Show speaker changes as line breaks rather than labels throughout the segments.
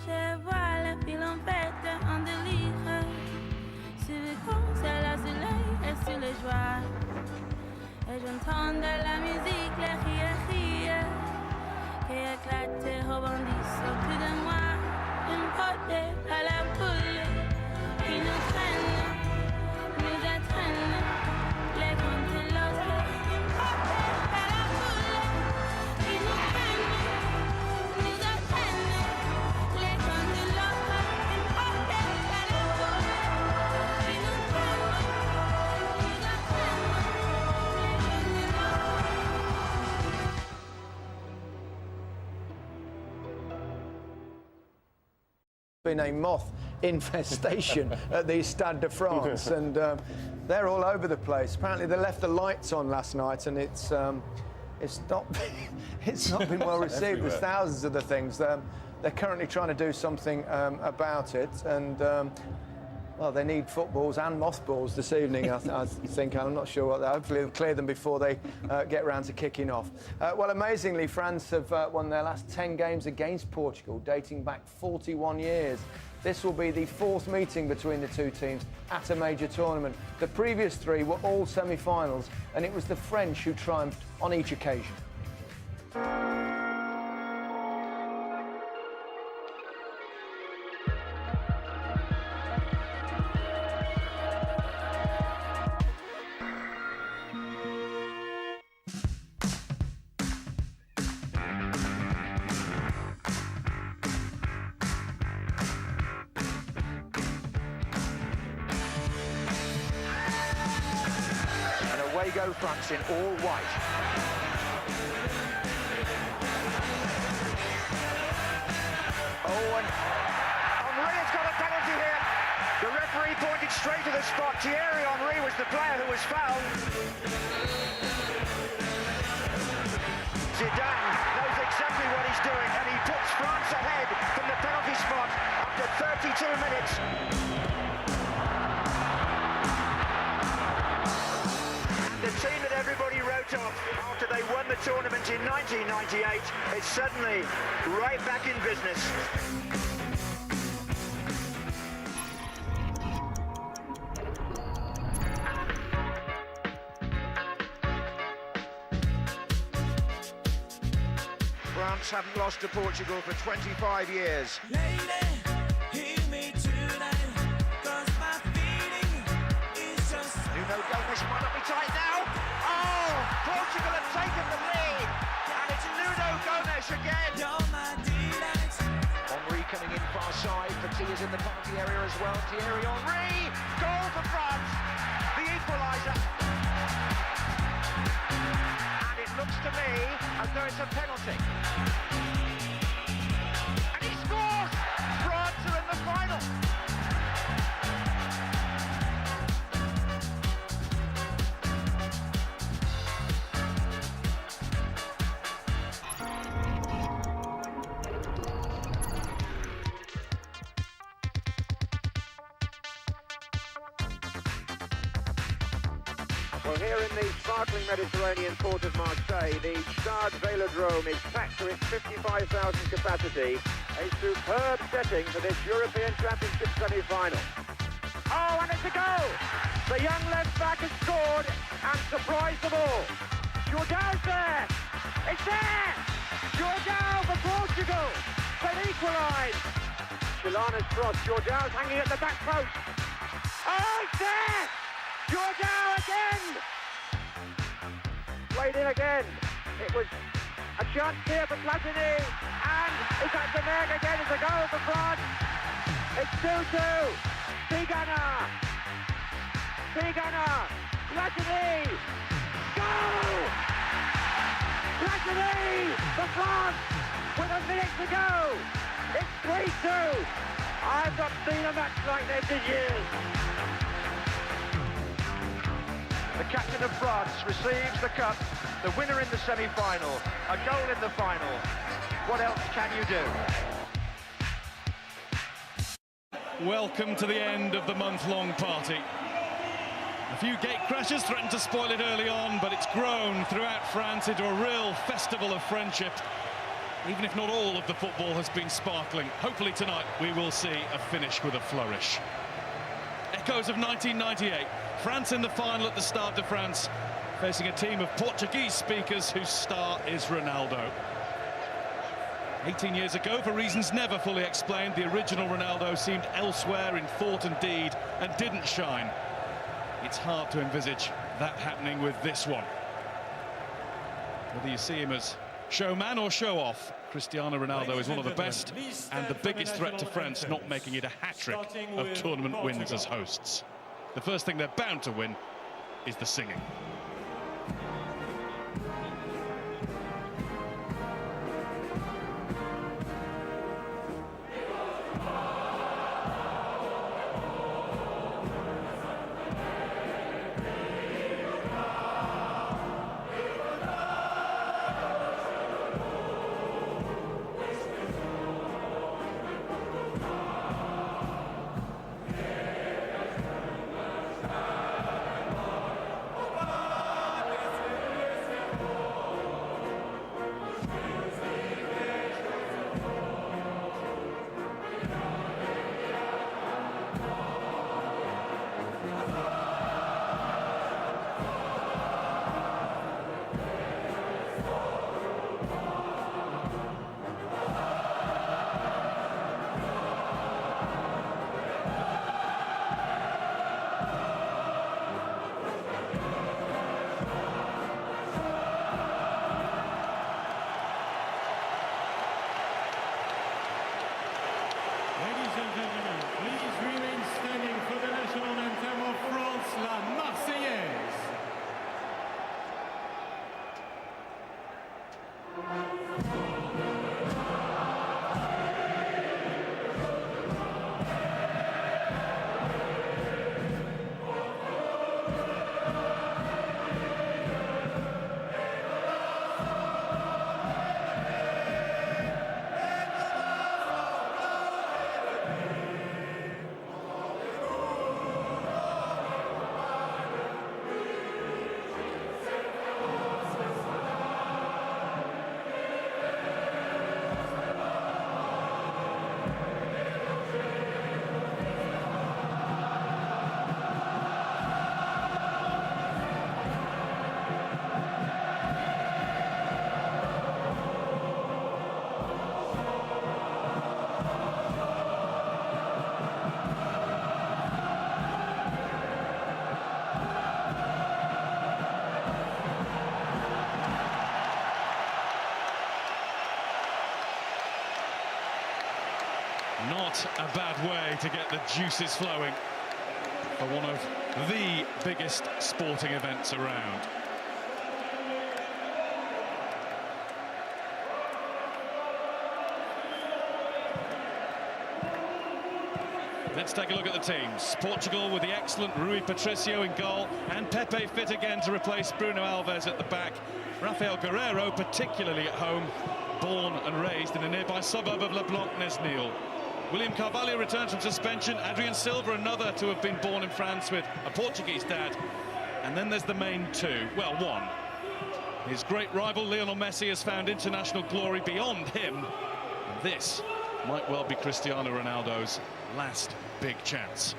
Je vois le fil en fête en délire. Sur le c'est le soleil et sur les joies. Et j'entends de la musique, les rires qui éclatent et rebondissent autour de moi. Une portée à la foule qui nous traîne, nous entraîne. Les grands et l'autre, une portée à la foule qui nous traîne, nous entraîne. Les grands et l'autre, une portée à la foule qui nous traîne, nous entraîne.
Been a moth infestation at the Stade de France, and they're all over the place. Apparently, they left the lights on last night, and it's not it's not been well received. There's thousands of the things. They're currently trying to do something about it, and well, they need footballs and mothballs this evening, I think. I'm not sure what they. Hopefully, they'll clear them before they get round to kicking off. Well, amazingly, France have won their last 10 games against Portugal, dating back 41 years. This will be the fourth meeting between the two teams at a major tournament. The previous three were all semi-finals, and it was the French who triumphed on each occasion.
Away go France in all white. Oh, and Henry has got a penalty here. The referee pointed straight to the spot. Thierry Henry was the player who was fouled. Zidane knows exactly what he's doing, and he puts France ahead from the penalty spot after 32 minutes. The team that everybody wrote off after they won the tournament in 1998 is suddenly right back in business. France haven't lost to Portugal for 25 years. Nuno Gomes might not be tight now. Oh, Portugal have taken the lead, and it's Nuno Gomes again. Henry coming in far side. Petit is in the penalty area as well. Thierry Henry, goal for France, the equaliser. And it looks to me as though it's a penalty. And he scores! France are in the final. Well, here in the sparkling Mediterranean port of Marseille, the Stade Vélodrome is packed to its 55,000 capacity. A superb setting for this European Championship semi-final. Oh, and it's a goal! The young left-back has scored and surprised them all. Jourdao's there! It's there! Jourdao for Portugal! They've equalised! Chilana's cross, Jourdao's hanging at the back post. Oh, it's there! Jourdao again! Played in again. It was a chance here for Platini, and it's at the neck again. It's a goal for France. It's 2-2. Tigana. Platini. Goal! Platini for France with a minute to go. It's 3-2. I've not seen a match like this in years. The captain of France receives the cup, the winner in the semi-final, a goal in the final. What else can you do?
Welcome to the end of the month-long party. A few gate crashes threatened to spoil it early on, but it's grown throughout France into a real festival of friendship. Even if not all of the football has been sparkling, hopefully tonight we will see a finish with a flourish. Echoes of 1998, France in the final at the Stade de France, facing a team of Portuguese speakers whose star is Ronaldo. 18 years ago, for reasons never fully explained, the original Ronaldo seemed elsewhere in thought and deed and didn't shine. It's hard to envisage that happening with this one. Whether you see him as showman or show-off, Cristiano Ronaldo is one of the best and the biggest threat to France, not making it a hat-trick of tournament wins as hosts. The first thing they're bound to win is the singing. Not a bad way to get the juices flowing for one of the biggest sporting events around. Let's take a look at the teams. Portugal with the excellent Rui Patricio in goal, and Pepe fit again to replace Bruno Alves at the back. Rafael Guerreiro particularly at home, born and raised in a nearby suburb of Le Blanc-Nesnil. William Carvalho returns from suspension. Adrien Silva, another to have been born in France with a Portuguese dad. And then there's the main two. Well, one. His great rival Lionel Messi has found international glory beyond him. And this might well be Cristiano Ronaldo's last big chance.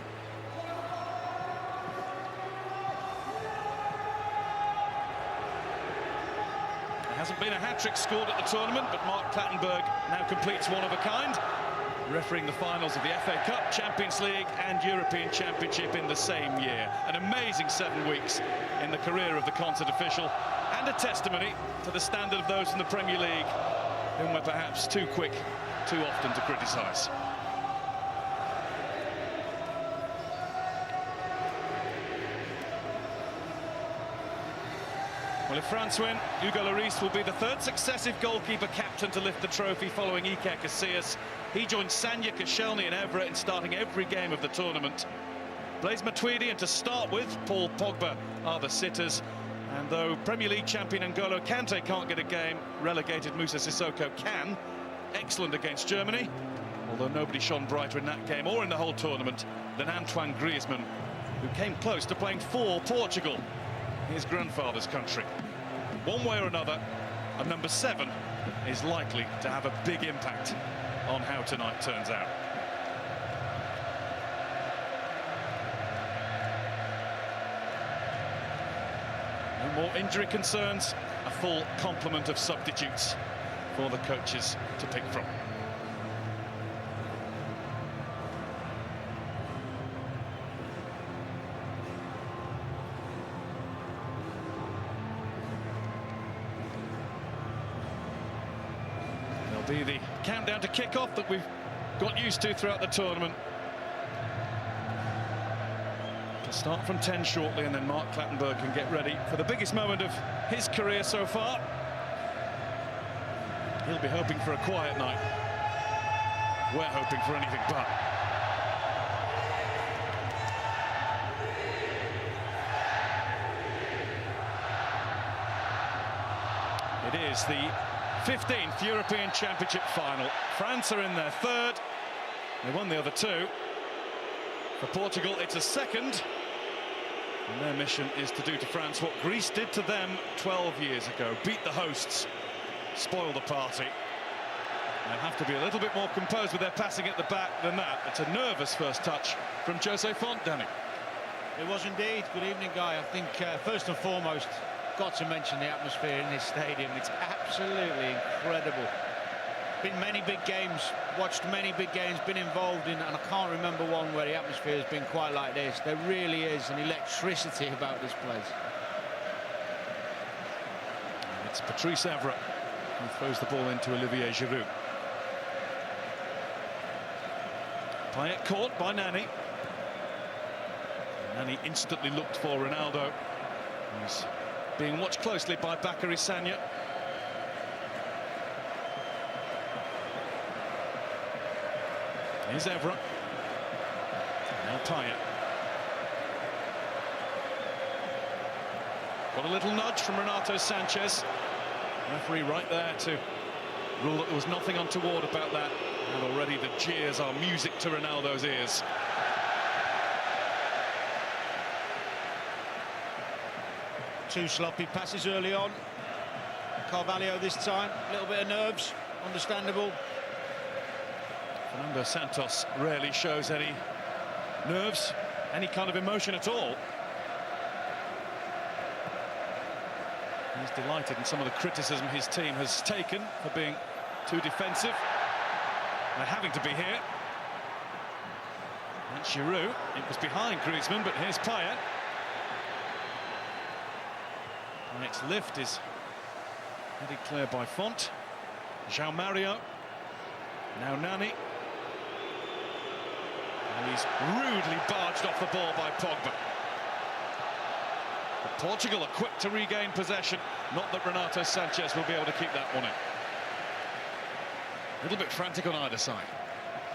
There hasn't been a hat-trick scored at the tournament, but Mark Clattenburg now completes one of a kind, refereeing the finals of the FA Cup, Champions League and European Championship in the same year. An amazing 7 weeks in the career of the concert official, and a testimony to the standard of those in the Premier League, whom we're perhaps too quick too often to criticise. Well, if France win, Hugo Lloris will be the third successive goalkeeper captain to lift the trophy following Iker Casillas. He joins Sanya Koscielny and Evra in starting every game of the tournament. Blaise Matuidi and to start with, Paul Pogba are the sitters. And though Premier League champion N'Golo Kante can't get a game, relegated Moussa Sissoko can. Excellent against Germany, although nobody shone brighter in that game or in the whole tournament than Antoine Griezmann, who came close to playing for Portugal, his grandfather's country. One way or another, a number 7 is likely to have a big impact on how tonight turns out. No more injury concerns, a full complement of substitutes for the coaches to pick from. Be the countdown to kick-off that we've got used to throughout the tournament. To start from 10 shortly, and then Mark Clattenburg can get ready for the biggest moment of his career so far. He'll be hoping for a quiet night. We're hoping for anything but. It is the 15th European Championship final. France are in their third. They won the other two. For Portugal, it's a second. And their mission is to do to France what Greece did to them 12 years ago. Beat the hosts, spoil the party. They'll have to be a little bit more composed with their passing at the back than that. It's a nervous first touch from Jose Font, Danny.
It was indeed. Good evening, Guy. I think first and foremost, got to mention the atmosphere in this stadium. It's absolutely incredible. Been many big games, watched many big games, been involved in, and I can't remember one where the atmosphere has been quite like this. There really is an electricity about this place.
And it's Patrice Evra who throws the ball into Olivier Giroud. Payet caught by Nani. Nani instantly looked for Ronaldo. He's being watched closely by Bakary Sagna. Here's Evra. Now Payet. Got a little nudge from Renato Sanchez. Referee right there to rule that there was nothing untoward about that. And already the jeers are music to Ronaldo's ears.
Two sloppy passes early on. Carvalho this time, a little bit of nerves, understandable.
Fernando Santos rarely shows any nerves, any kind of emotion at all. He's delighted in some of the criticism his team has taken for being too defensive. They're having to be here. And Giroud, it was behind Griezmann, but here's Payet. The next lift is headed clear by Font. João Mario. Now Nani. And he's rudely barged off the ball by Pogba. But Portugal are quick to regain possession. Not that Renato Sanchez will be able to keep that one in. A little bit frantic on either side.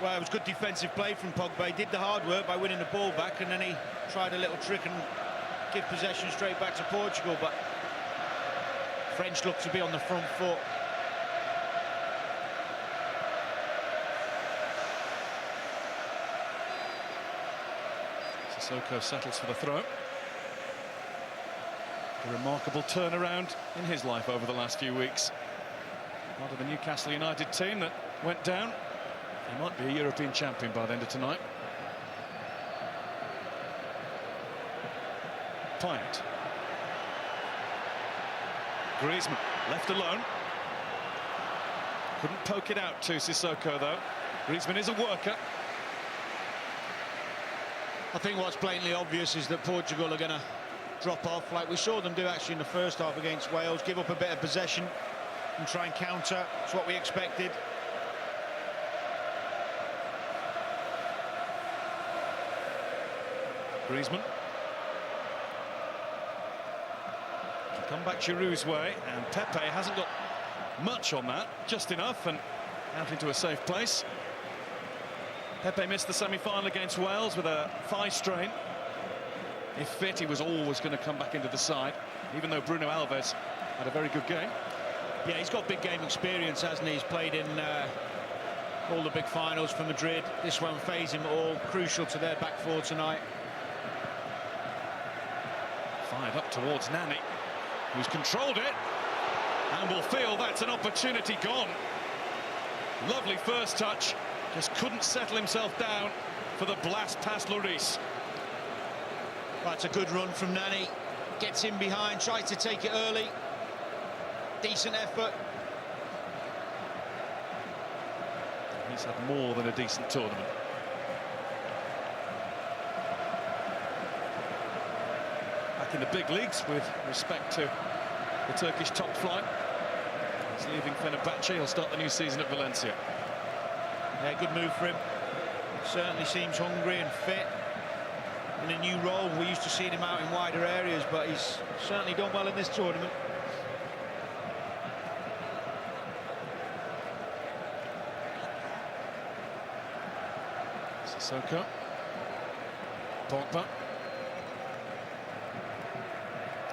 Well, it was good defensive play from Pogba. He did the hard work by winning the ball back, and then he tried a little trick and give possession straight back to Portugal, but French look to be on the front foot.
Sissoko settles for the throw. A remarkable turnaround in his life over the last few weeks. Part of the Newcastle United team that went down. He might be a European champion by the end of tonight. Payet. Griezmann left alone. Couldn't poke it out to Sissoko though. Griezmann is a worker.
I think what's blatantly obvious is that Portugal are going to drop off, like we saw them do actually in the first half against Wales, give up a bit of possession and try and counter. It's what we expected.
Griezmann. Come back Giroud's way, and Pepe hasn't got much on that, just enough, and out into a safe place. Pepe missed the semi-final against Wales with a thigh strain. If fit, he was always going to come back into the side, even though Bruno Alves had a very good game.
Yeah, he's got big game experience, hasn't he? He's played in all the big finals for Madrid. This won't phase him at all. Crucial to their back four tonight.
Fired up towards Nani, who's controlled it. and will feel that's an opportunity gone. Lovely first touch, just couldn't settle himself down for the blast past Lloris.
That's a good run from Nani. Gets in behind, tries to take it early. Decent effort.
He's had more than a decent tournament. Back in the big leagues with respect to the Turkish top flight. He's leaving Fenerbahce. He'll start the new season at Valencia.
Yeah, good move for him. Certainly seems hungry and fit in a new role. We're used to seeing him out in wider areas, but he's certainly done well in this tournament.
Sissoko. Pogba.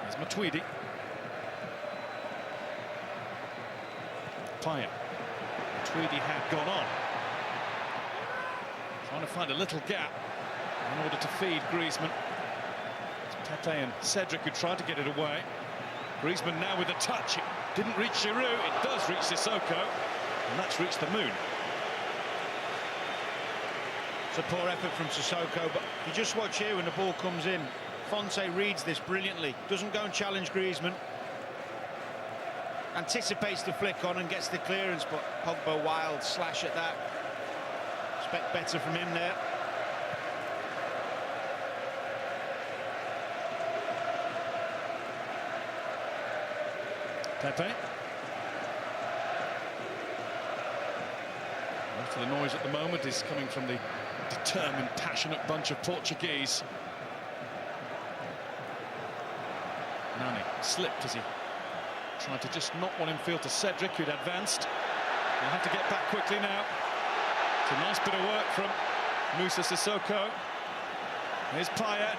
There's Matuidi. Payet. Matuidi had gone on. Trying to find a little gap in order to feed Griezmann. It's Pepe and Cedric who tried to get it away. Griezmann now with a touch. It didn't reach Giroud. It does reach Sissoko. And that's reached the moon.
It's a poor effort from Sissoko, but you just watch here when the ball comes in. Fonte reads this brilliantly. Doesn't go and challenge Griezmann. Anticipates the flick on and gets the clearance, but Pogba wild slash at that. Expect better from him there.
Pepe. Most of the noise at the moment is coming from the determined, passionate bunch of Portuguese. Nani slipped as he tried to just knock one in field to Cedric, who'd advanced. He'll have to get back quickly now. It's a nice bit of work from Moussa Sissoko. Here's Payet.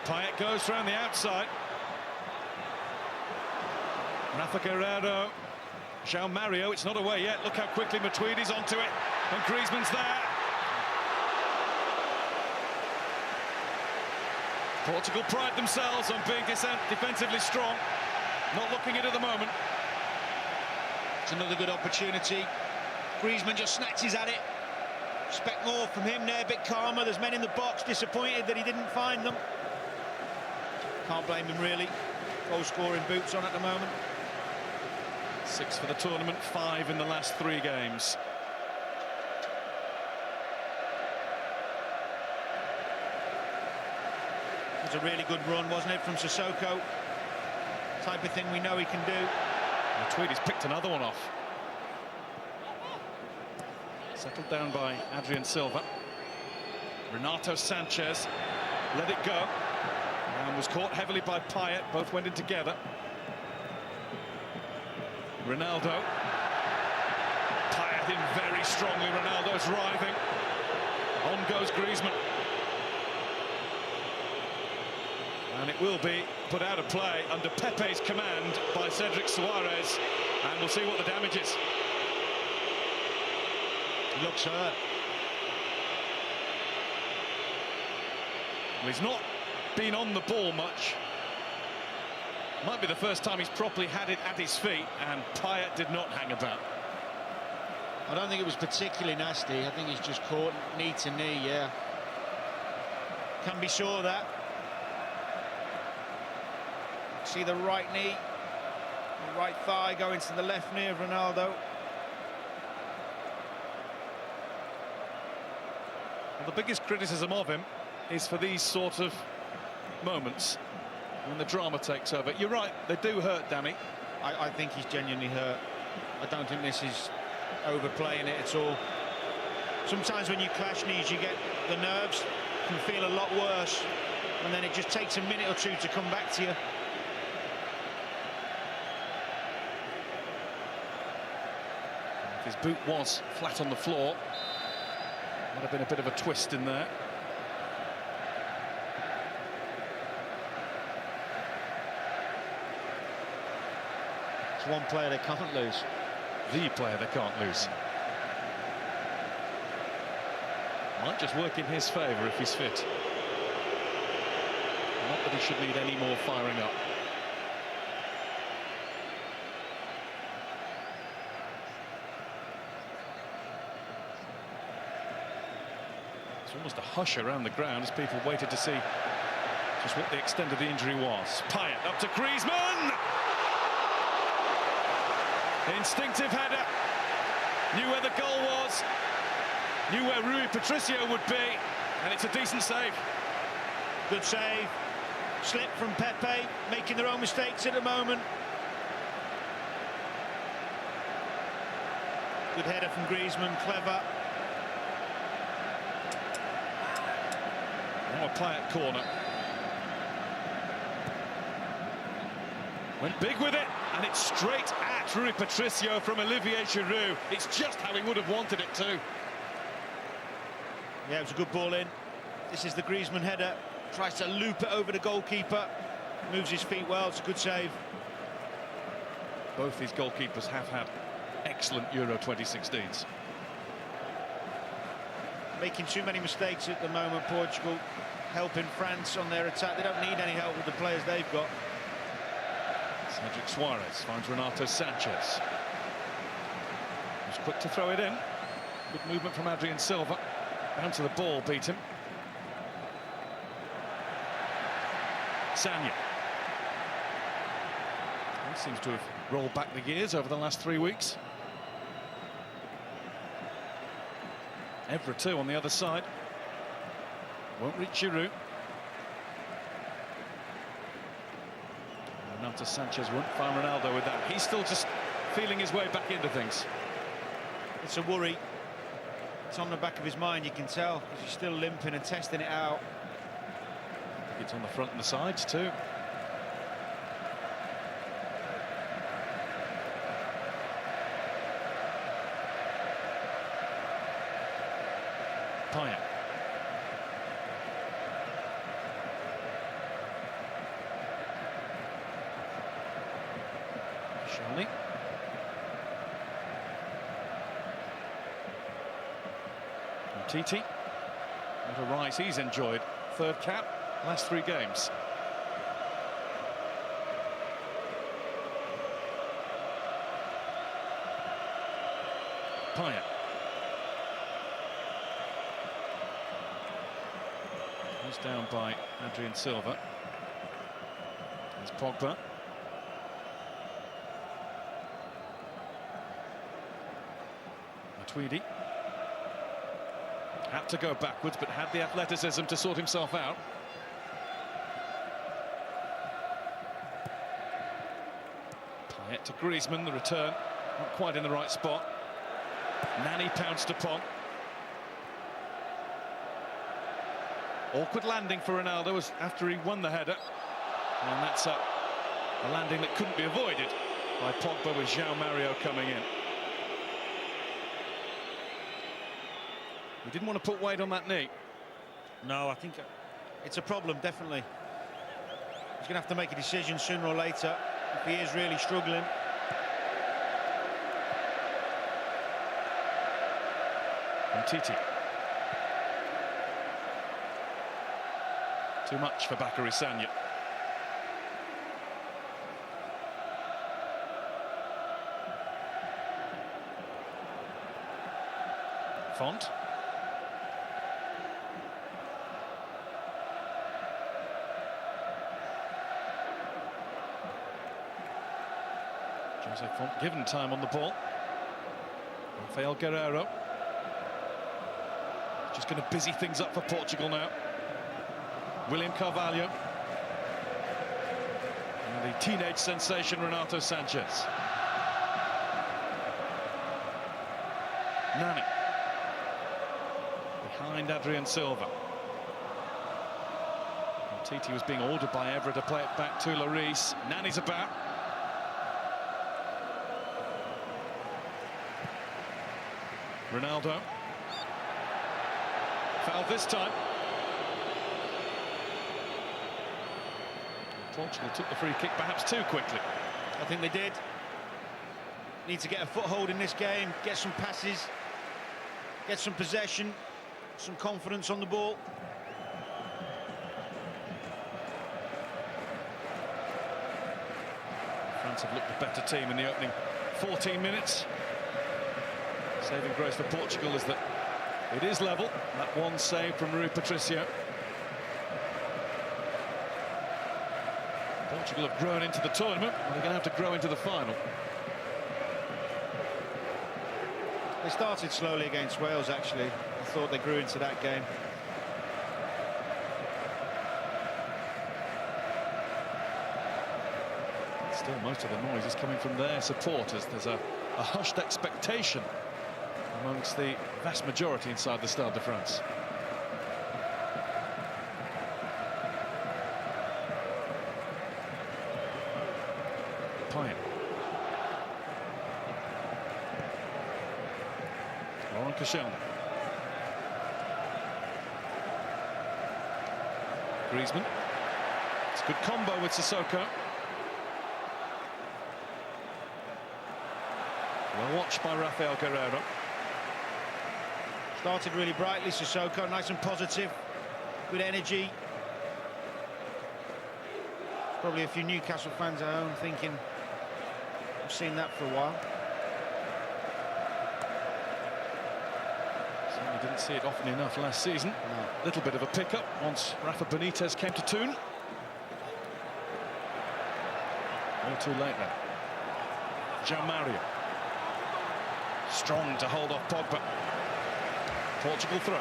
Payet goes round the outside. Rafa Guerreiro. João Mario, it's not away yet. Look how quickly Matuidi's onto it. And Griezmann's there. Portugal pride themselves on being defensively strong. Not looking it at the moment.
It's another good opportunity. Griezmann just snatches at it. Expect more from him there, a bit calmer. There's men in the box, disappointed that he didn't find them. Can't blame him, really. Goal-scoring boots on at the moment.
6 for the tournament, 5 in the last 3 games.
It was a really good run, wasn't it, from Sissoko? Type of thing we know he can do.
Matuidi's picked another one off. Settled down by Adrian Silva. Renato Sanchez let it go and was caught heavily by Payet. Both went in together. Ronaldo. Payet in very strongly. Ronaldo's writhing. On goes Griezmann. And it will be put out of play under Pepe's command by Cedric Suarez. And we'll see what the damage is.
He looks hurt.
Well, he's not been on the ball much. Might be the first time he's properly had it at his feet, and Payet did not hang about.
I don't think it was particularly nasty. I think he's just caught knee to knee, yeah. Can be sure of that. See the right knee, the right thigh go into the left knee of Ronaldo.
Well, the biggest criticism of him is for these sort of moments when the drama takes over. You're right, they do hurt, Danny.
I think he's genuinely hurt. I don't think this is overplaying it at all. Sometimes when you clash knees, you get the nerves can feel a lot worse, and then it just takes a minute or two to come back to you.
If his boot was flat on the floor, might have been a bit of a twist in there.
It's one player they can't lose.
The player they can't lose. Might just work in his favour if he's fit. Not that he should need any more firing up. It's almost a hush around the ground as people waited to see just what the extent of the injury was. Payet up to Griezmann. Instinctive header. Knew where the goal was. Knew where Rui Patricio would be. And it's a decent save.
Good save. Slip from Pepe, making their own mistakes at the moment. Good header from Griezmann, clever.
Now a Payet corner. Went big with it, and it's straight at Rui Patricio from Olivier Giroud. It's just how he would have wanted it too.
Yeah, it was a good ball in. This is the Griezmann header. Tries to loop it over the goalkeeper. Moves his feet well. It's a good save.
Both these goalkeepers have had excellent Euro 2016s.
Making too many mistakes at the moment, Portugal. Helping France on their attack. They don't need any help with the players they've got.
Cedric Suarez finds Renato Sanchez. He was quick to throw it in. Good movement from Adrien Silva. Down to the ball, beat him. Sanya. He seems to have rolled back the gears over the last 3 weeks. Evra too on the other side. Won't reach Giroud. Renato Sanchez won't find Ronaldo with that. He's still just feeling his way back into things.
It's a worry. It's on the back of his mind, you can tell, because he's still limping and testing it out.
It's on the front and the sides too. Payet. Shelly. Titi. What a rise he's enjoyed. Third cap, last 3 games. Payet. He's down by Adrien Silva. There's Pogba. Matuidi. Had to go backwards, but had the athleticism to sort himself out. Payet to Griezmann, the return. Not quite in the right spot. Nani pounced upon. Awkward landing for Ronaldo was after he won the header. And that's a landing that couldn't be avoided by Pogba with João Mario coming in. He didn't want to put weight on that knee.
No, I think it's a problem, definitely. He's going to have to make a decision sooner or later if he is really struggling.
And Titi. Too much for Bakary Sagna. Font. Jose Font given time on the ball. Rafael Guerreiro. Just going to busy things up for Portugal now. William Carvalho. And the teenage sensation Renato Sanchez. Nani. Behind Adrien Silva. And Titi was being ordered by Evra to play it back to Lloris. Nani's about. Ronaldo. Foul this time. Portugal took the free kick perhaps too quickly.
I think they did. Need to get a foothold in this game, get some passes, get some possession, some confidence on the ball.
France have looked the better team in the opening 14 minutes. Saving grace for Portugal is that It is level. That one save from Rui Patricio. Portugal have grown into the tournament. They're going to have to grow into the final.
They started slowly against Wales, actually. I thought they grew into that game.
Still, most of the noise is coming from their supporters. There's a hushed expectation amongst the vast majority inside the Stade de France. Payne. Laurent Koscielny. Griezmann. It's a good combo with Sissoko. Well watched by Rafael Guerreiro.
Started really brightly, Sissoko, nice and positive, good energy. Probably a few Newcastle fans at home thinking, I've seen that for a while.
Certainly didn't see it often enough last season. A little bit of a pickup once Rafa Benitez came to tune. No too late then. João Mario. Strong to hold off Pogba. Portugal throw.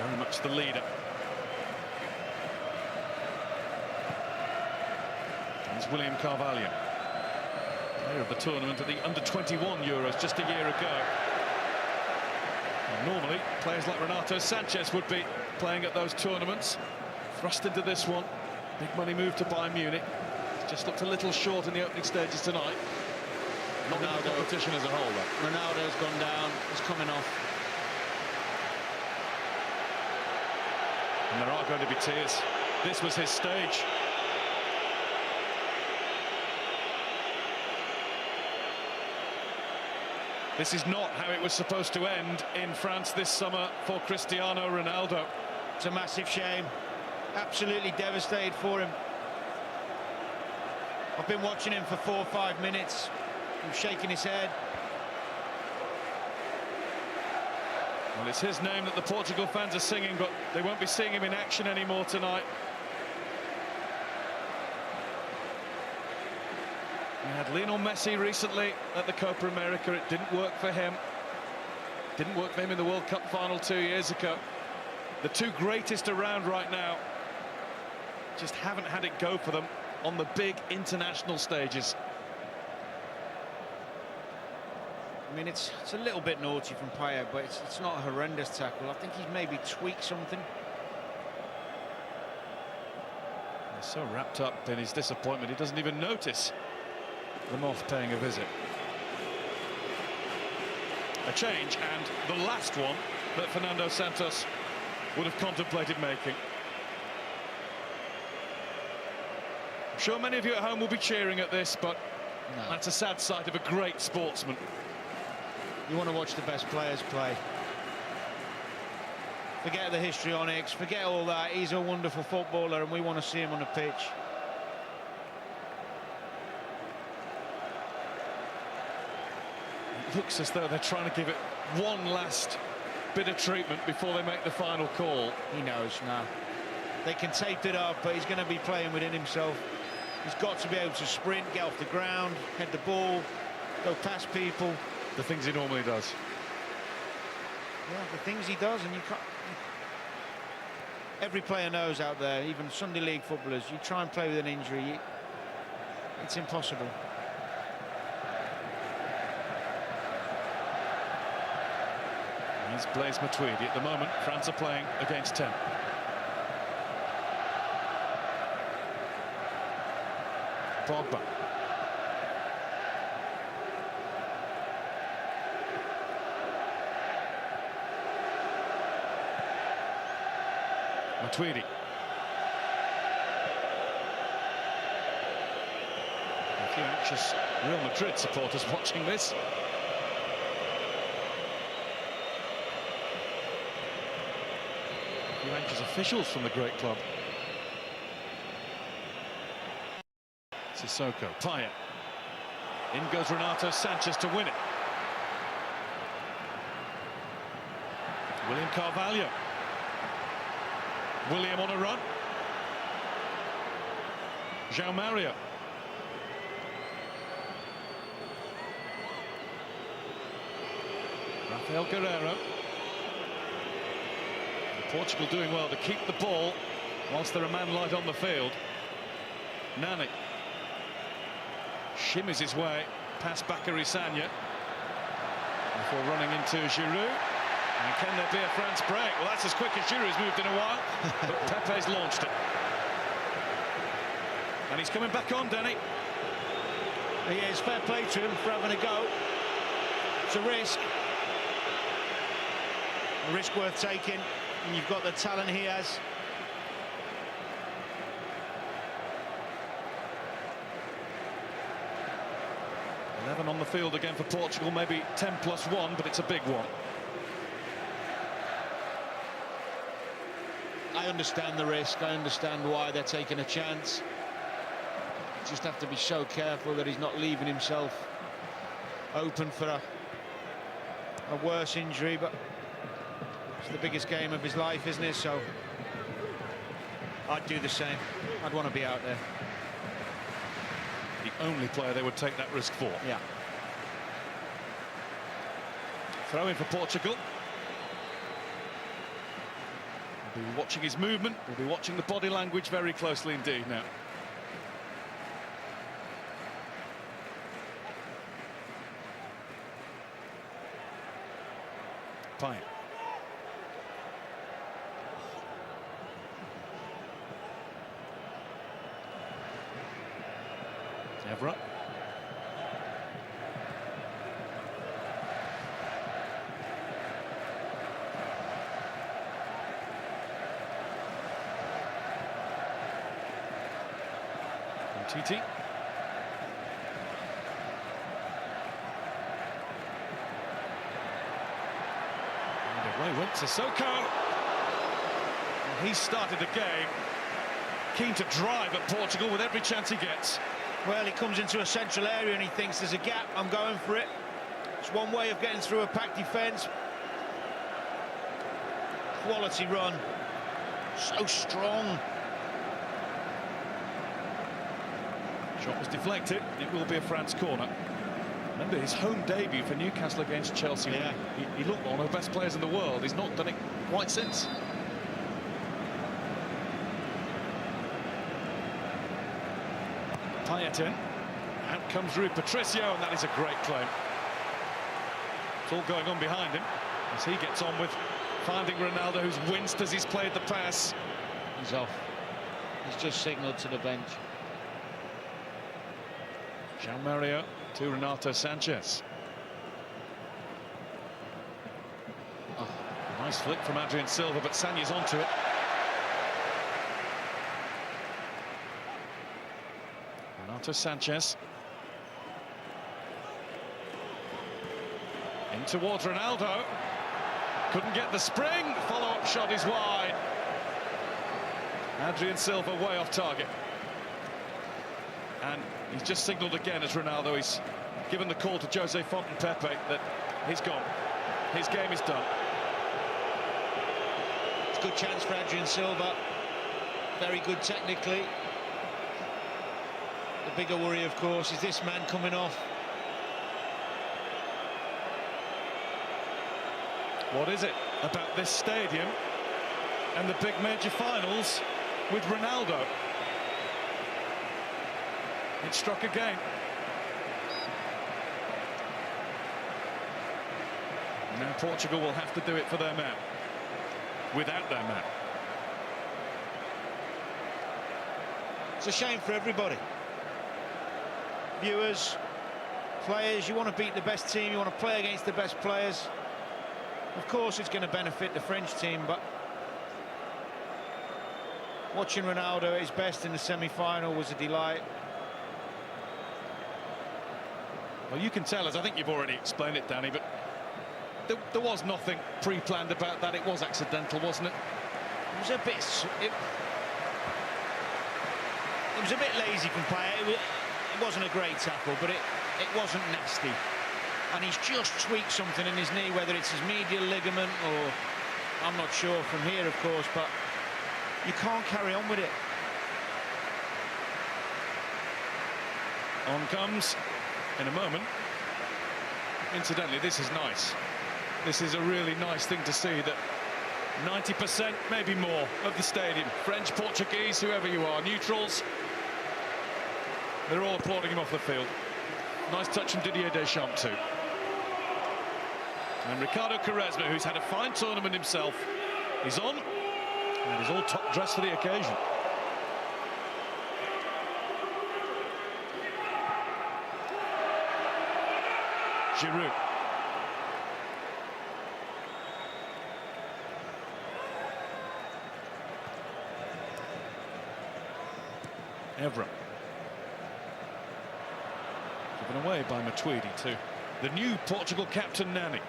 Very much the leader. It's William Carvalho, player of the tournament at the under-21 Euros just a year ago. And normally, players like Renato Sanchez would be playing at those tournaments. Thrust into this one. Big money move to Bayern Munich. He's just looked a little short in the opening stages tonight. Not in the competition as a whole, though.
Ronaldo's gone down. He's coming off.
And there are going to be tears. This was his stage. This is not how it was supposed to end in France this summer for Cristiano Ronaldo.
It's a massive shame. Absolutely devastated for him. I've been watching him for 4 or 5 minutes. He's shaking his head.
Well, it's his name that the Portugal fans are singing, but they won't be seeing him in action anymore tonight. We had Lionel Messi recently at the Copa America. It didn't work for him. Didn't work for him in the World Cup final 2 years ago. The two greatest around right now just haven't had it go for them on the big international stages.
I mean, it's a little bit naughty from Payet, but it's not a horrendous tackle. I think he's maybe tweaked something.
He's so wrapped up in his disappointment, he doesn't even notice the moth paying a visit. A change, and the last one that Fernando Santos would have contemplated making. I'm sure many of you at home will be cheering at this, but that's a sad sight of a great sportsman.
You want to watch the best players play. Forget the histrionics, forget all that. He's a wonderful footballer and we want to see him on the pitch.
It looks as though they're trying to give it one last bit of treatment before they make the final call.
He knows now. They can tape it up, but he's going to be playing within himself. He's got to be able to sprint, get off the ground, head the ball, go past people.
The things he normally does.
Yeah, the things he does, and you can't... Every player knows out there, even Sunday League footballers, you try and play with an injury, it's impossible.
Here's Blaise Matuidi at the moment. France are playing against 10. Pogba. Matuidi. A few anxious Real Madrid supporters watching this. ranked as officials from the great club. Sissoko, Payet. In goes Renato Sanchez to win it. William Carvalho. William on a run. João Mario. Rafael Guerreiro. Portugal doing well to keep the ball whilst they're a man light on the field. Nani shimmies his way past Bakary Sagna before running into Giroud. And can there be a France break? Well, that's as quick as Giroud's moved in a while, but Pepe's launched it. And he's coming back on, Danny.
He is. Fair play to him for having a go. It's a risk. A risk worth taking, and you've got the talent he has.
Eleven on the field again for Portugal, maybe 10+1, but it's a big one.
I understand the risk. I understand why they're taking a chance. Just have to be so careful that he's not leaving himself open for a worse injury, but it's the biggest game of his life, isn't it? So I'd do the same. I'd want to be out there.
The only player they would take that risk for.
Yeah.
Throw in for Portugal. We'll be watching his movement. We'll be watching the body language very closely indeed now. Payet. Evra. Titi. And away went Sissoko. He started the game keen to drive at Portugal with every chance he gets.
Well, he comes into a central area and he thinks there's a gap, I'm going for it. It's one way of getting through a packed defence. Quality run. So strong.
Shot was deflected. It will be a France corner. Remember his home debut for Newcastle against Chelsea.
Yeah.
He looked one of the best players in the world. He's not done it quite since. Payet in. Out comes Rui Patricio, and that is a great claim. It's all going on behind him as he gets on with finding Ronaldo, who's winced as he's played the pass.
He's off. He's just signalled to the bench.
João Mario to Renato Sanchez. Oh, nice flick from Adrien Silva, but Sagna's onto it. Renato Sanchez. In towards Ronaldo. Couldn't get the spring. Follow-up shot is wide. Adrien Silva way off target. And he's just signalled again as Ronaldo is given the call to Jose Fontaine-Pepe that he's gone. His game is done.
It's a good chance for Adrien Silva. Very good technically. The bigger worry, of course, is this man coming off.
What is it about this stadium and the big major finals with Ronaldo? It struck again. Now Portugal will have to do it for their man. Without their man.
It's a shame for everybody. Viewers, players, you want to beat the best team, you want to play against the best players. Of course it's going to benefit the French team, but watching Ronaldo at his best in the semi-final was a delight.
Well, you can tell us, I think you've already explained it, Danny, but there was nothing pre-planned about that. It was accidental, wasn't it?
was a bit... It was a bit lazy from Payet. It wasn't a great tackle, but it wasn't nasty. And he's just tweaked something in his knee, whether it's his medial ligament or... I'm not sure from here, of course, but you can't carry on with it.
On comes in a moment. Incidentally, this is nice. This is a really nice thing to see, that 90%, maybe more, of the stadium, French, Portuguese, whoever you are, neutrals, they're all applauding him off the field. Nice touch from Didier Deschamps too. And Ricardo Quaresma, who's had a fine tournament himself, is on, and is all top dressed for the occasion. Giroud. Evra. Given away by Matuidi to the new Portugal captain, Nani.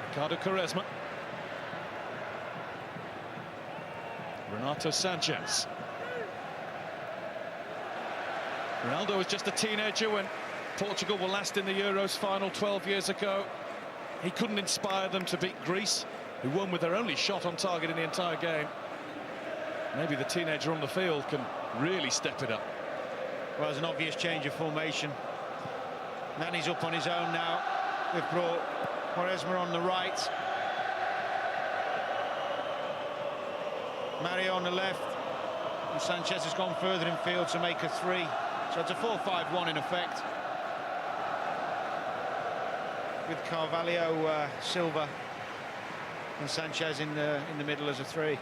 Ricardo Quaresma. Renato Sanchez. Ronaldo was just a teenager when Portugal were last in the Euros final 12 years ago. He couldn't inspire them to beat Greece, who won with their only shot on target in the entire game. Maybe the teenager on the field can really step it up.
Well, there's an obvious change of formation. Nani's up on his own now. They've brought Quaresma on the right. Mario on the left. And Sanchez has gone further in field to make a 3. So it's a 4-5-1 in effect. With Carvalho, Silva and Sanchez in the middle as a 3.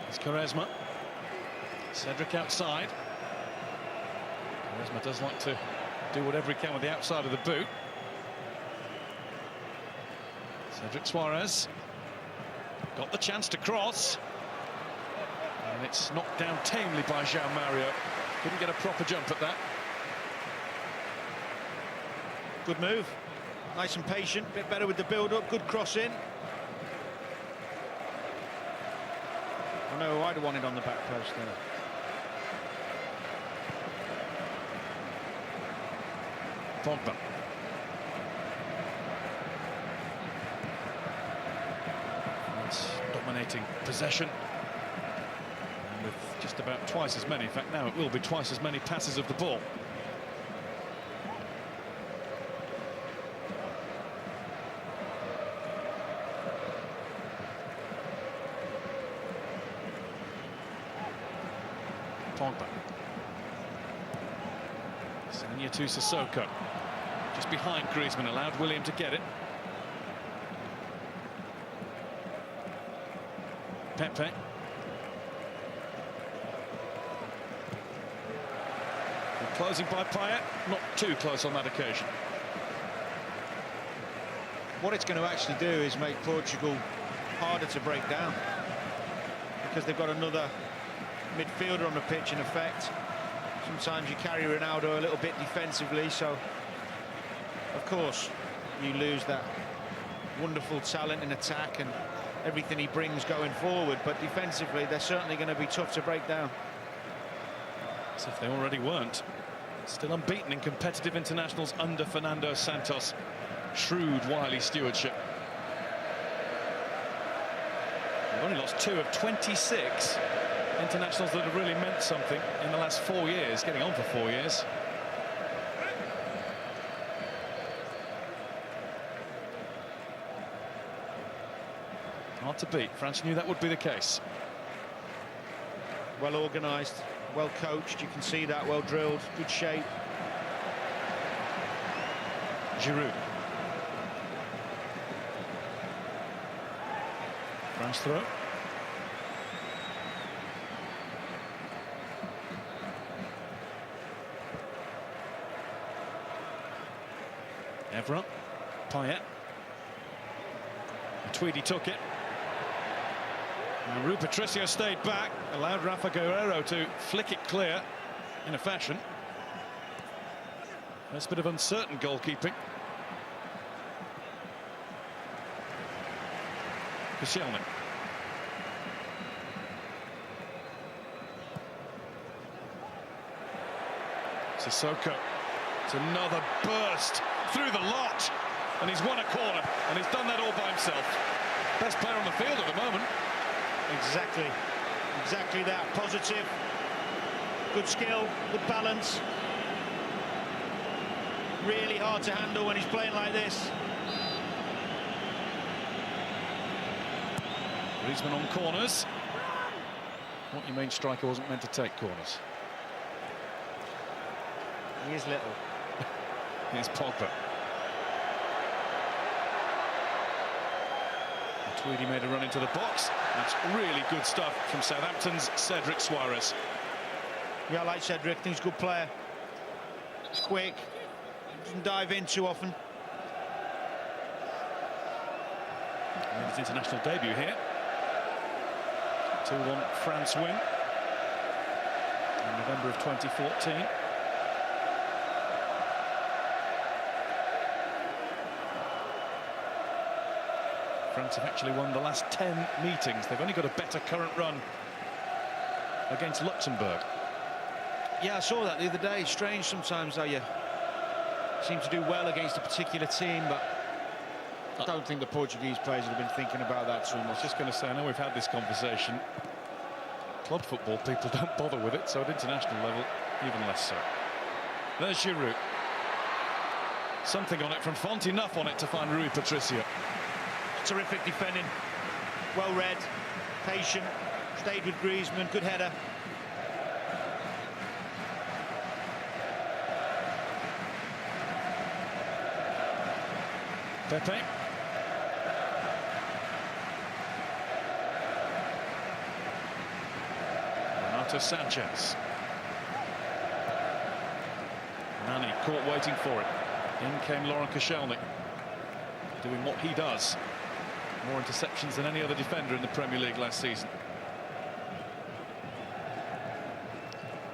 It's Quaresma. Cedric outside. Quaresma does like to do whatever he can with the outside of the boot. Cedric Suarez got the chance to cross, and it's knocked down tamely by João Mario. Couldn't get a proper jump at that.
Good move, nice and patient, bit better with the build-up, good cross in. I know I'd have wanted on the back post there.
Pogba. It's dominating possession, and with just about twice as many, in fact now it will be twice as many passes of the ball. Pogba. Sanya to Sissoko. Just behind Griezmann, allowed William to get it. Pepe. Good closing by Payet, not too close on that occasion.
What it's going to actually do is make Portugal harder to break down, because they've got another midfielder on the pitch in effect. Sometimes you carry Ronaldo a little bit defensively, so of course you lose that wonderful talent in attack and everything he brings going forward, but defensively they're certainly going to be tough to break down.
As if they already weren't. Still unbeaten in competitive internationals under Fernando Santos. Shrewd, wily stewardship. They've only lost 2 of 26 internationals that have really meant something in the last 4 years, getting on for 4 years. Hard to beat. France knew that would be the case.
Well organised, well coached, you can see that, well drilled, good shape.
Giroud. France throw. Evra. Payet. Tweedy took it. And Rui Patricio stayed back, allowed Rafa Guerreiro to flick it clear in a fashion. That's a bit of uncertain goalkeeping. Koscielny. Sissoko. It's another burst through the lot, and he's won a corner, and he's done that all by himself. Best player on the field at the moment.
Exactly that. Positive, good skill, good balance. Really hard to handle when he's playing like this.
Griezmann on corners. What, you mean striker wasn't meant to take corners?
He is little.
Here's Pogba. Tweedy made a run into the box. That's really good stuff from Southampton's Cedric Soares.
Yeah, I like Cedric. I think he's a good player. He's quick. Doesn't dive in too often.
Made his international debut here. 2-1 France win in November of 2014. France have actually won the last 10 meetings. They've only got a better current run against Luxembourg.
Yeah, I saw that the other day. Strange sometimes how you seem to do well against a particular team, but I don't think the Portuguese players have been thinking about that too much.
I was just going to say, I know we've had this conversation. Club football, people don't bother with it, so at international level, even less so. There's Giroud. Something on it from Font, enough on it to find Rui Patricio.
Terrific defending, well read, patient, stayed with Griezmann, good header.
Pepe. Renato Sanchez. Nani caught waiting for it. In came Laurent Koscielny, doing what he does. More interceptions than any other defender in the Premier League last season.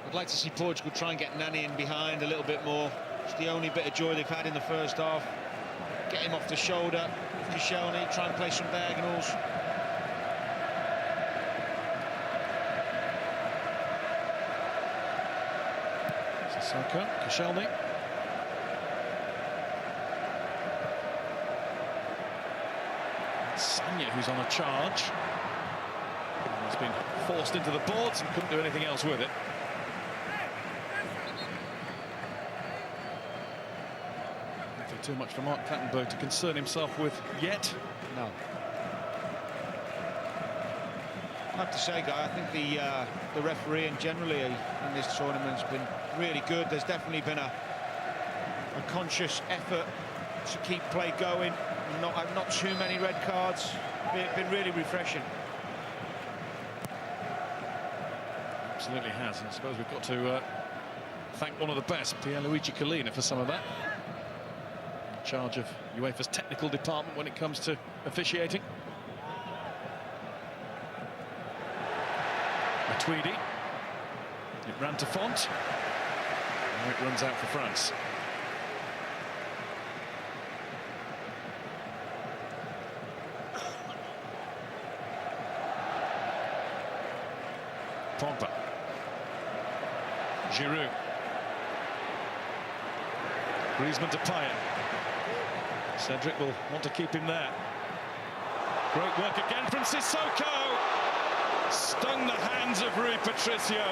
I'd like to see Portugal try and get Nani in behind a little bit more. It's the only bit of joy they've had in the first half. Get him off the shoulder, Koscielny, try and play some diagonals.
Sissoko, Koscielny. Sanya, who's on a charge. He's been forced into the boards and couldn't do anything else with it. Nothing too much for Mark Clattenburg to concern himself with yet.
No. I have to say, Guy, I think the refereeing generally in this tournament has been really good. There's definitely been a conscious effort to keep play going. Not too many red cards. It's been really refreshing.
Absolutely has, and I suppose we've got to thank one of the best, Pierluigi Collina, for some of that. In charge of UEFA's technical department when it comes to officiating. Tweedy. It ran to Font. Now it runs out for France. Pogba. Giroud. Griezmann to Payet. Cedric will want to keep him there. Great work again from Sissoko. Stung the hands of Rui Patricio.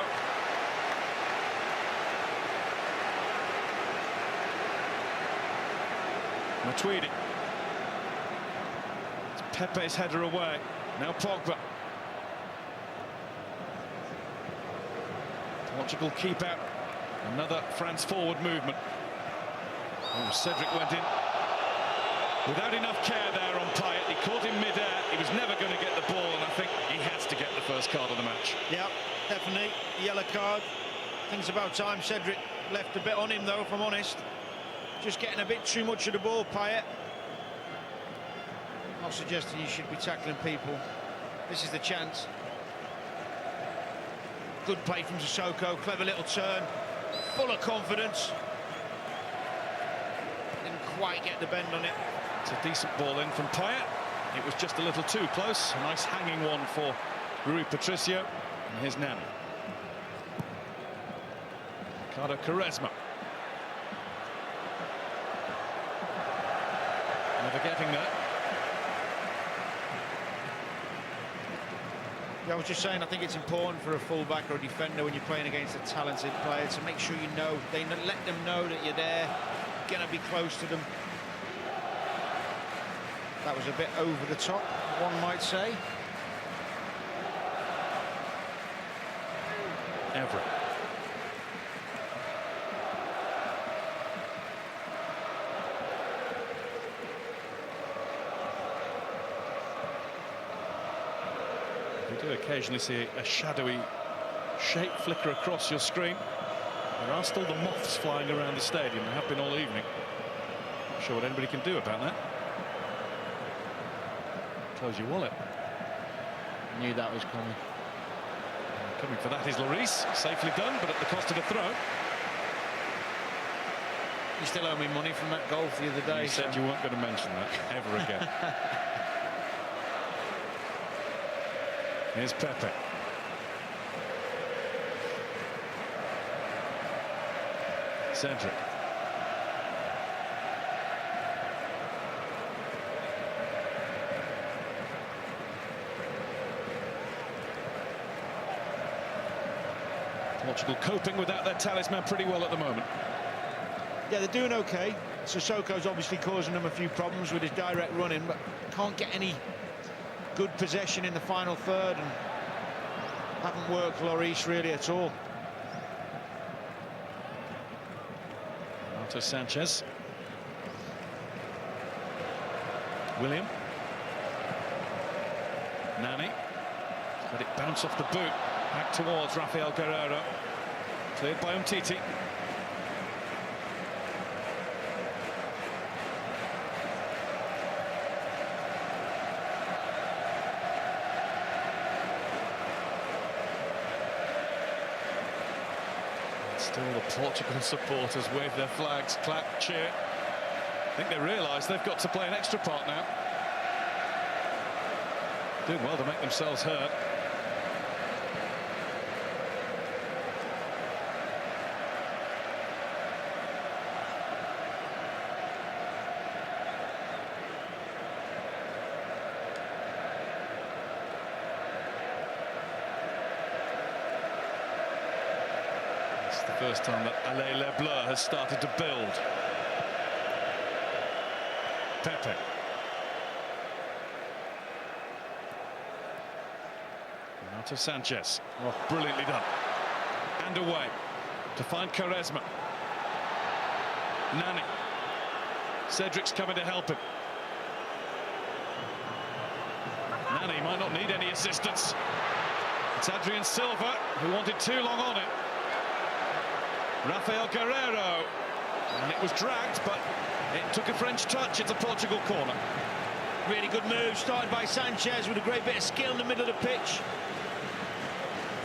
Tweedy. It's Pepe's header away. Now Pogba. Portugal keep out. Another France forward movement. Oh, Cedric went in without enough care there on Payet. He caught him mid-air. He was never going to get the ball, and I think he has to get the first card of the match.
Yeah, definitely. Yellow card. I think it's about time Cedric left a bit on him, though, if I'm honest. Just getting a bit too much of the ball, Payet. Not suggesting you should be tackling people. This is the chance. Good play from Sissoko, clever little turn, full of confidence. Didn't quite get the bend on it.
It's a decent ball in from Payet. It was just a little too close. A nice hanging one for Rui Patricio. And here's Nani. Ricardo Quaresma. Never getting there.
Yeah, I was just saying, I think it's important for a fullback or a defender when you're playing against a talented player to make sure you know, let them know that you're there, gonna be close to them. That was a bit over the top, one might say.
Everett. You do occasionally see a shadowy shape flicker across your screen. There are still the moths flying around the stadium. There have been all evening. Not sure what anybody can do about that. Close your wallet.
Knew that was coming.
Coming for that is Lloris. Safely done, but at the cost of a throw.
You still owe me money from that goal the other day.
You said you weren't going to mention that ever again. Here's Pepe. Cedric. Portugal coping without their talisman pretty well at the moment.
Yeah, they're doing okay. Sissoko's obviously causing them a few problems with his direct running, but can't get any good possession in the final third, and haven't worked Lloris really at all.
Renato Sanchez. William. Nani. Let it bounce off the boot. Back towards Rafael Guerreiro. Cleared by Umtiti. Still the Portugal supporters wave their flags, clap, cheer. I think they realise they've got to play an extra part now. Doing well to make themselves heard. First time that Allez Les Bleus has started to build. Pepe. Renato Sanchez. Oh, brilliantly done. And away to find Quaresma. Nani. Cedric's coming to help him. Nani might not need any assistance. It's Adrian Silva who wanted too long on it. Rafael Guerreiro, and it was dragged, but it took a French touch. It's a Portugal corner.
Really good move, started by Sanchez with a great bit of skill in the middle of the pitch.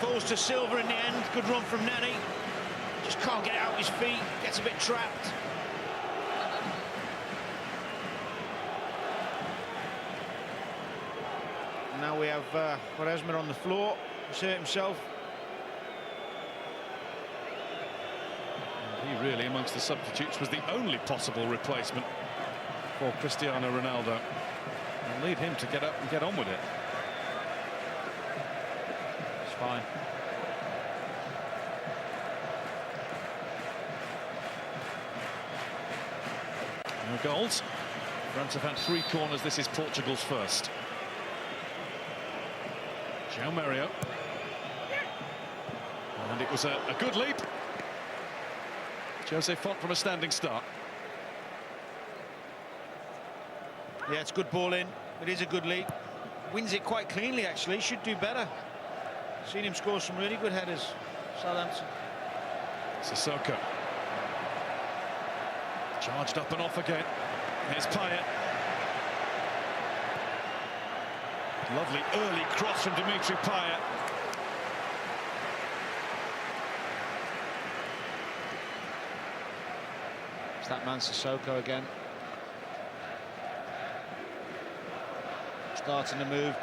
Falls to Silva in the end. Good run from Nani. Just can't get out his feet, gets a bit trapped. Now we have Quaresma on the floor, insert himself.
He really, amongst the substitutes, was the only possible replacement for Cristiano Ronaldo. I'll leave him to get up and get on with it.
It's fine.
No goals. France have had 3 corners. This is Portugal's first. João Mario. And it was a good leap. Jose Font from a standing start.
Yeah, it's good ball in. It is a good lead. Wins it quite cleanly, actually. Should do better. Seen him score some really good headers. Southampton.
Sissoko. Charged up and off again. Here's Payet. Lovely early cross from Dimitri Payet.
It's that man Sissoko again. Starting to move.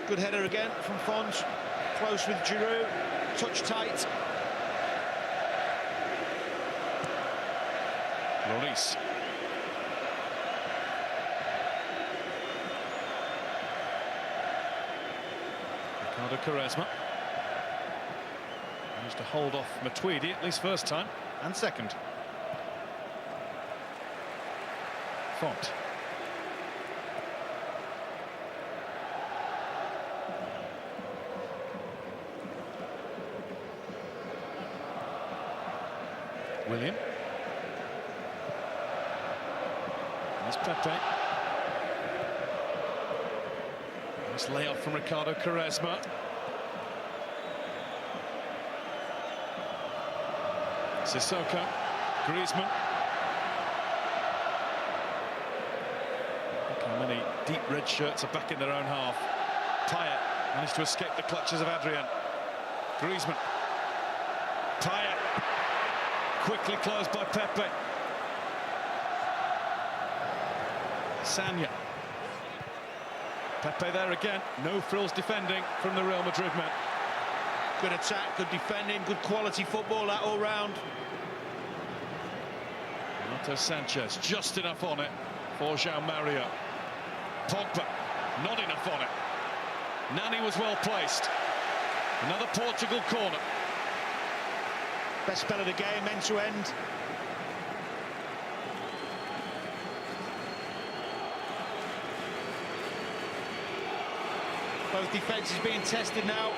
Good header again from Fons. Close with Giroud. Touch tight.
Lloris. Ricardo Quaresma. Managed to hold off Matuidi, at least first time, and second. Font. William. There's Pepe. Nice layoff from Ricardo Quaresma. Sissoko. Griezmann. Look how many deep red shirts are back in their own half. Payet managed to escape the clutches of Adrian. Griezmann. Payet. Quickly closed by Pepe. Sanya. Pepe there again. No frills defending from the Real Madrid man.
Good attack, good defending, good quality football that all round.
Renato Sanchez just enough on it for João Mario. Pogba not enough on it. Nani was well placed. Another Portugal corner.
Best spell of the game, end to end. Both defences being tested now.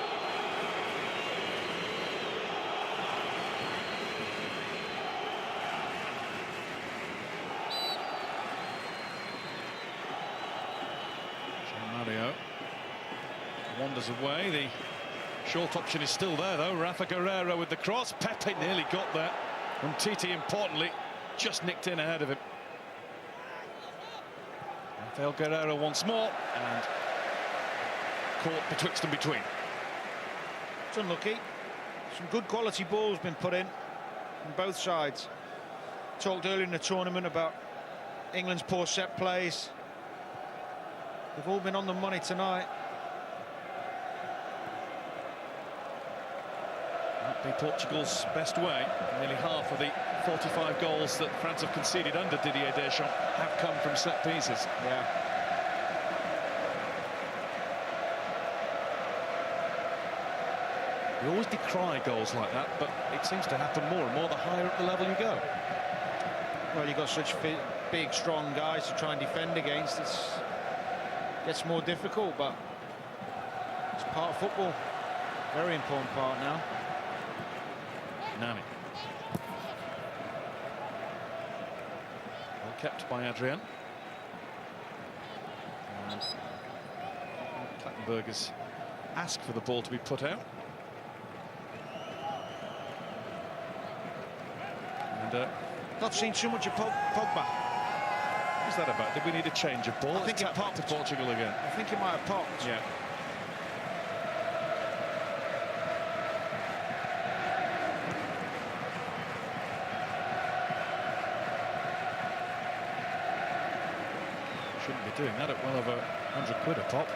Mario wanders away. The short option is still there, though. Rafa Guerreiro with the cross. Pepe nearly got there. And Titi, importantly, just nicked in ahead of him. Rafael Guerreiro once more, and caught betwixt and between.
It's unlucky. Some good quality balls been put in on both sides. Talked earlier in the tournament about England's poor set plays. They've all been on the money tonight.
That'd be Portugal's best way. Nearly half of the 45 goals that France have conceded under Didier Deschamps have come from set pieces.
Yeah.
We always decry goals like that, but it seems to happen more and more the higher up the level you go.
Well, you've got such big, strong guys to try and defend against. It gets more difficult, but it's part of football. Very important part now.
Nani. Well kept by Adrian. And Plattenberg has asked for the ball to be put out. And
not seen too much of Pogba.
what's that about? Did we need a change of ball?
I think it popped
to Portugal again.
I think it might have popped.
Yeah. Shouldn't be doing that at well over 100 quid a pop.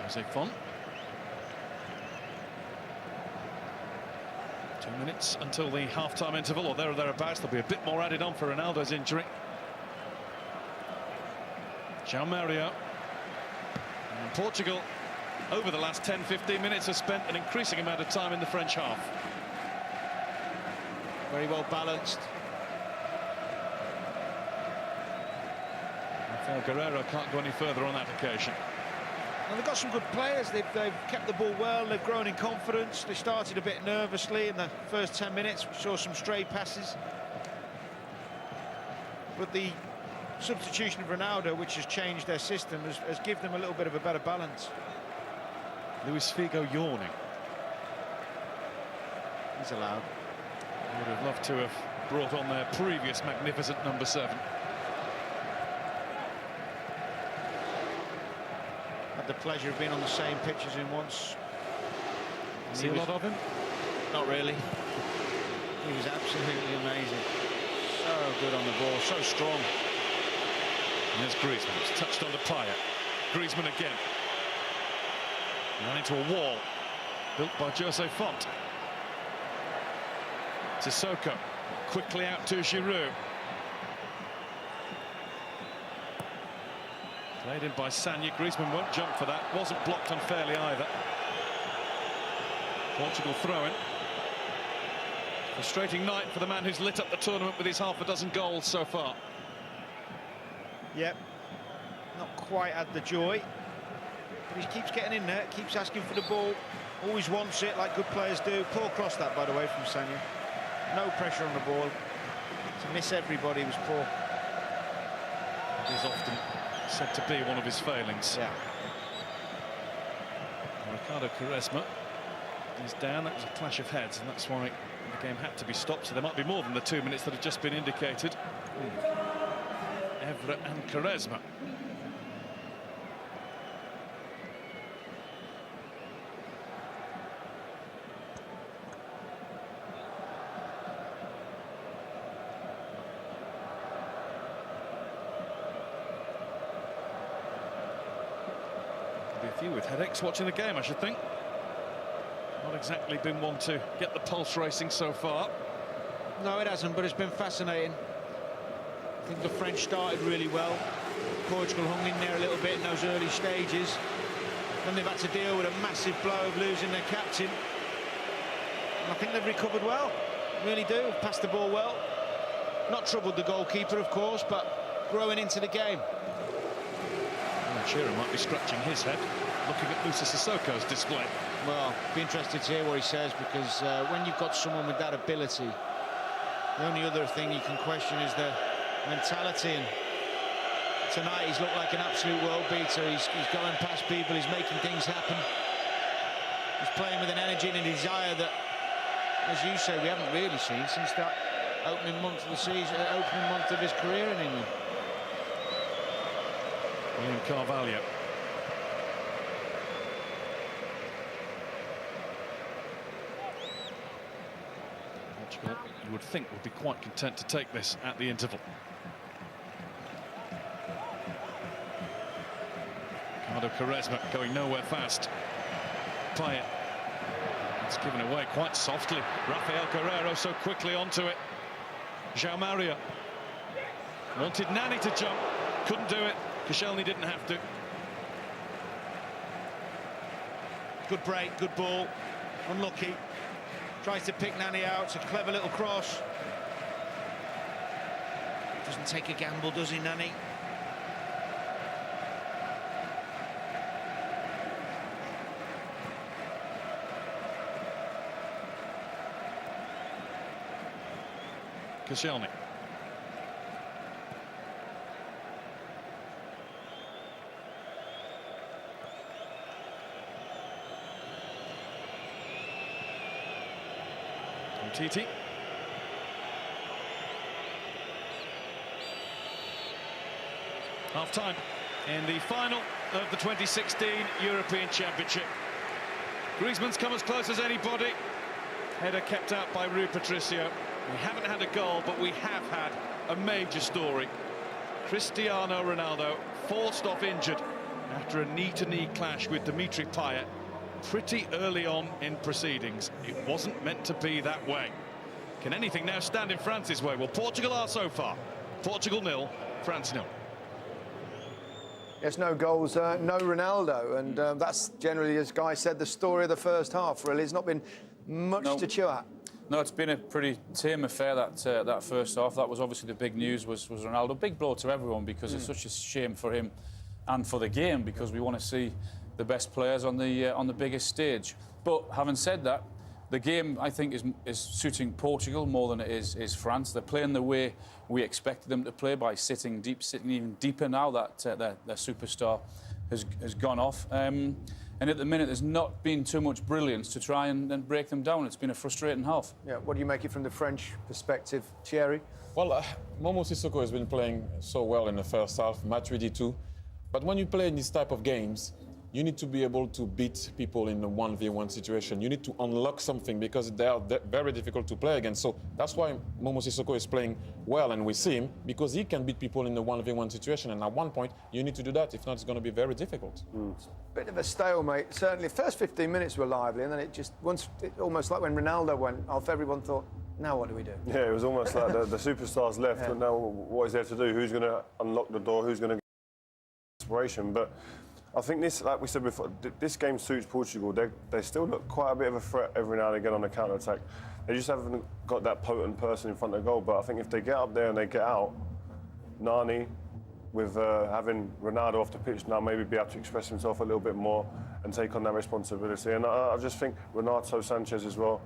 Jose Font. 2 minutes until the half-time interval, or there or thereabouts. There'll be a bit more added on for Ronaldo's injury. João Mario. And Portugal, over the last 10-15 minutes, has spent an increasing amount of time in the French half.
Very well balanced.
Rafael Guerreiro can't go any further on that occasion.
And they've got some good players. They've kept the ball well. They've grown in confidence. They started a bit nervously in the first 10 minutes. We saw some stray passes. But the substitution of Ronaldo, which has changed their system, has given them a little bit of a better balance.
Luis Figo yawning.
He's allowed.
I would have loved to have brought on their previous magnificent number 7.
Had the pleasure of being on the same pitch as him once.
See a lot of him?
Not really. He was absolutely amazing. So good on the ball, so strong.
And there's Griezmann. It's touched on to Payet. Griezmann again. Ran into a wall built by Jose Font. Sissoko quickly out to Giroud. Played in by Sagna. Griezmann won't jump for that. Wasn't blocked unfairly either. Portugal throw-in. Frustrating night for the man who's lit up the tournament with his half a dozen goals so far.
Yep, not quite had the joy, but he keeps getting in there, keeps asking for the ball, always wants it like good players do. Poor cross that, by the way, from Sagna. No pressure on the ball. To miss everybody was poor.
It is often said to be one of his failings.
Yeah.
Ricardo Quaresma is down. That was a clash of heads, and that's why the game had to be stopped. So there might be more than the 2 minutes that have just been indicated. Evra and Quaresma. There'll be a few with headaches watching the game, I should think. Not exactly been one to get the pulse racing so far.
No, it hasn't, but it's been fascinating. I think the French started really well. Portugal hung in there a little bit in those early stages. Then they've had to deal with a massive blow of losing their captain. And I think they've recovered well, really do. Passed the ball well. Not troubled the goalkeeper, of course, but growing into the game.
Well, Shearer might be scratching his head, looking at Moussa Sissoko's display.
Well, be interested to hear what he says, because when you've got someone with that ability, the only other thing you can question is the mentality. And tonight he's looked like an absolute world beater. He's going past people, he's making things happen. He's playing with an energy and a desire that, as you say, we haven't really seen since that opening month of the season, opening month of his career in England.
William Carvalho. Portugal, you would think, would be quite content to take this at the interval. Ricardo Quaresma going nowhere fast. Payet. It's given away quite softly. Rafael Guerreiro so quickly onto it. João Maria wanted Nani to jump, couldn't do it. Koscielny didn't have to.
Good break, good ball. Unlucky. Tries to pick Nani out. It's a clever little cross. Doesn't take a gamble, does he, Nani?
Koscielny. Titi. Half-time in the final of the 2016 European Championship. Griezmann's come as close as anybody. Header kept out by Rui Patricio. We haven't had a goal, but we have had a major story. Cristiano Ronaldo forced off injured after a knee-to-knee clash with Dimitri Payet pretty early on in proceedings. It wasn't meant to be that way. Can anything now stand in France's way? Well, Portugal are so far. Portugal 0, France 0.
Yes, no goals, no Ronaldo, and that's generally, as Guy said, the story of the first half. Really, it's not been much to chew at.
No, it's been a pretty tame affair, that first half. That was obviously the big news, was Ronaldo. Big blow to everyone, because it's such a shame for him and for the game, because we want to see the best players on the biggest stage. But having said that, the game, I think, is suiting Portugal more than it is France. They're playing the way we expected them to play, by sitting even deeper now that their superstar has gone off. And at the minute, there's not been too much brilliance to try and break them down. It's been a frustrating half.
Yeah, what do you make it from the French perspective, Thierry?
Well, Momo Sissoko has been playing so well in the first half, match ready too. But when you play in this type of games, you need to be able to beat people in a 1v1 situation. You need to unlock something because they are very difficult to play against. So that's why Momo Sissoko is playing well, and we see him because he can beat people in a 1v1 situation. And at one point, you need to do that. If not, it's going to be very difficult.
Bit of a stalemate. Certainly, the first 15 minutes were lively, and then almost like when Ronaldo went off, everyone thought, now what do we do?
Yeah, it was almost like the superstars left. But now, what is there to do? Who's going to unlock the door? Who's going to get inspiration? But I think this, like we said before, this game suits Portugal. They still look quite a bit of a threat every now and again on the counter-attack. They just haven't got that potent person in front of the goal. But I think if they get up there and they get out, Nani, with having Ronaldo off the pitch now, maybe be able to express himself a little bit more and take on that responsibility. And I just think Renato Sanchez as well,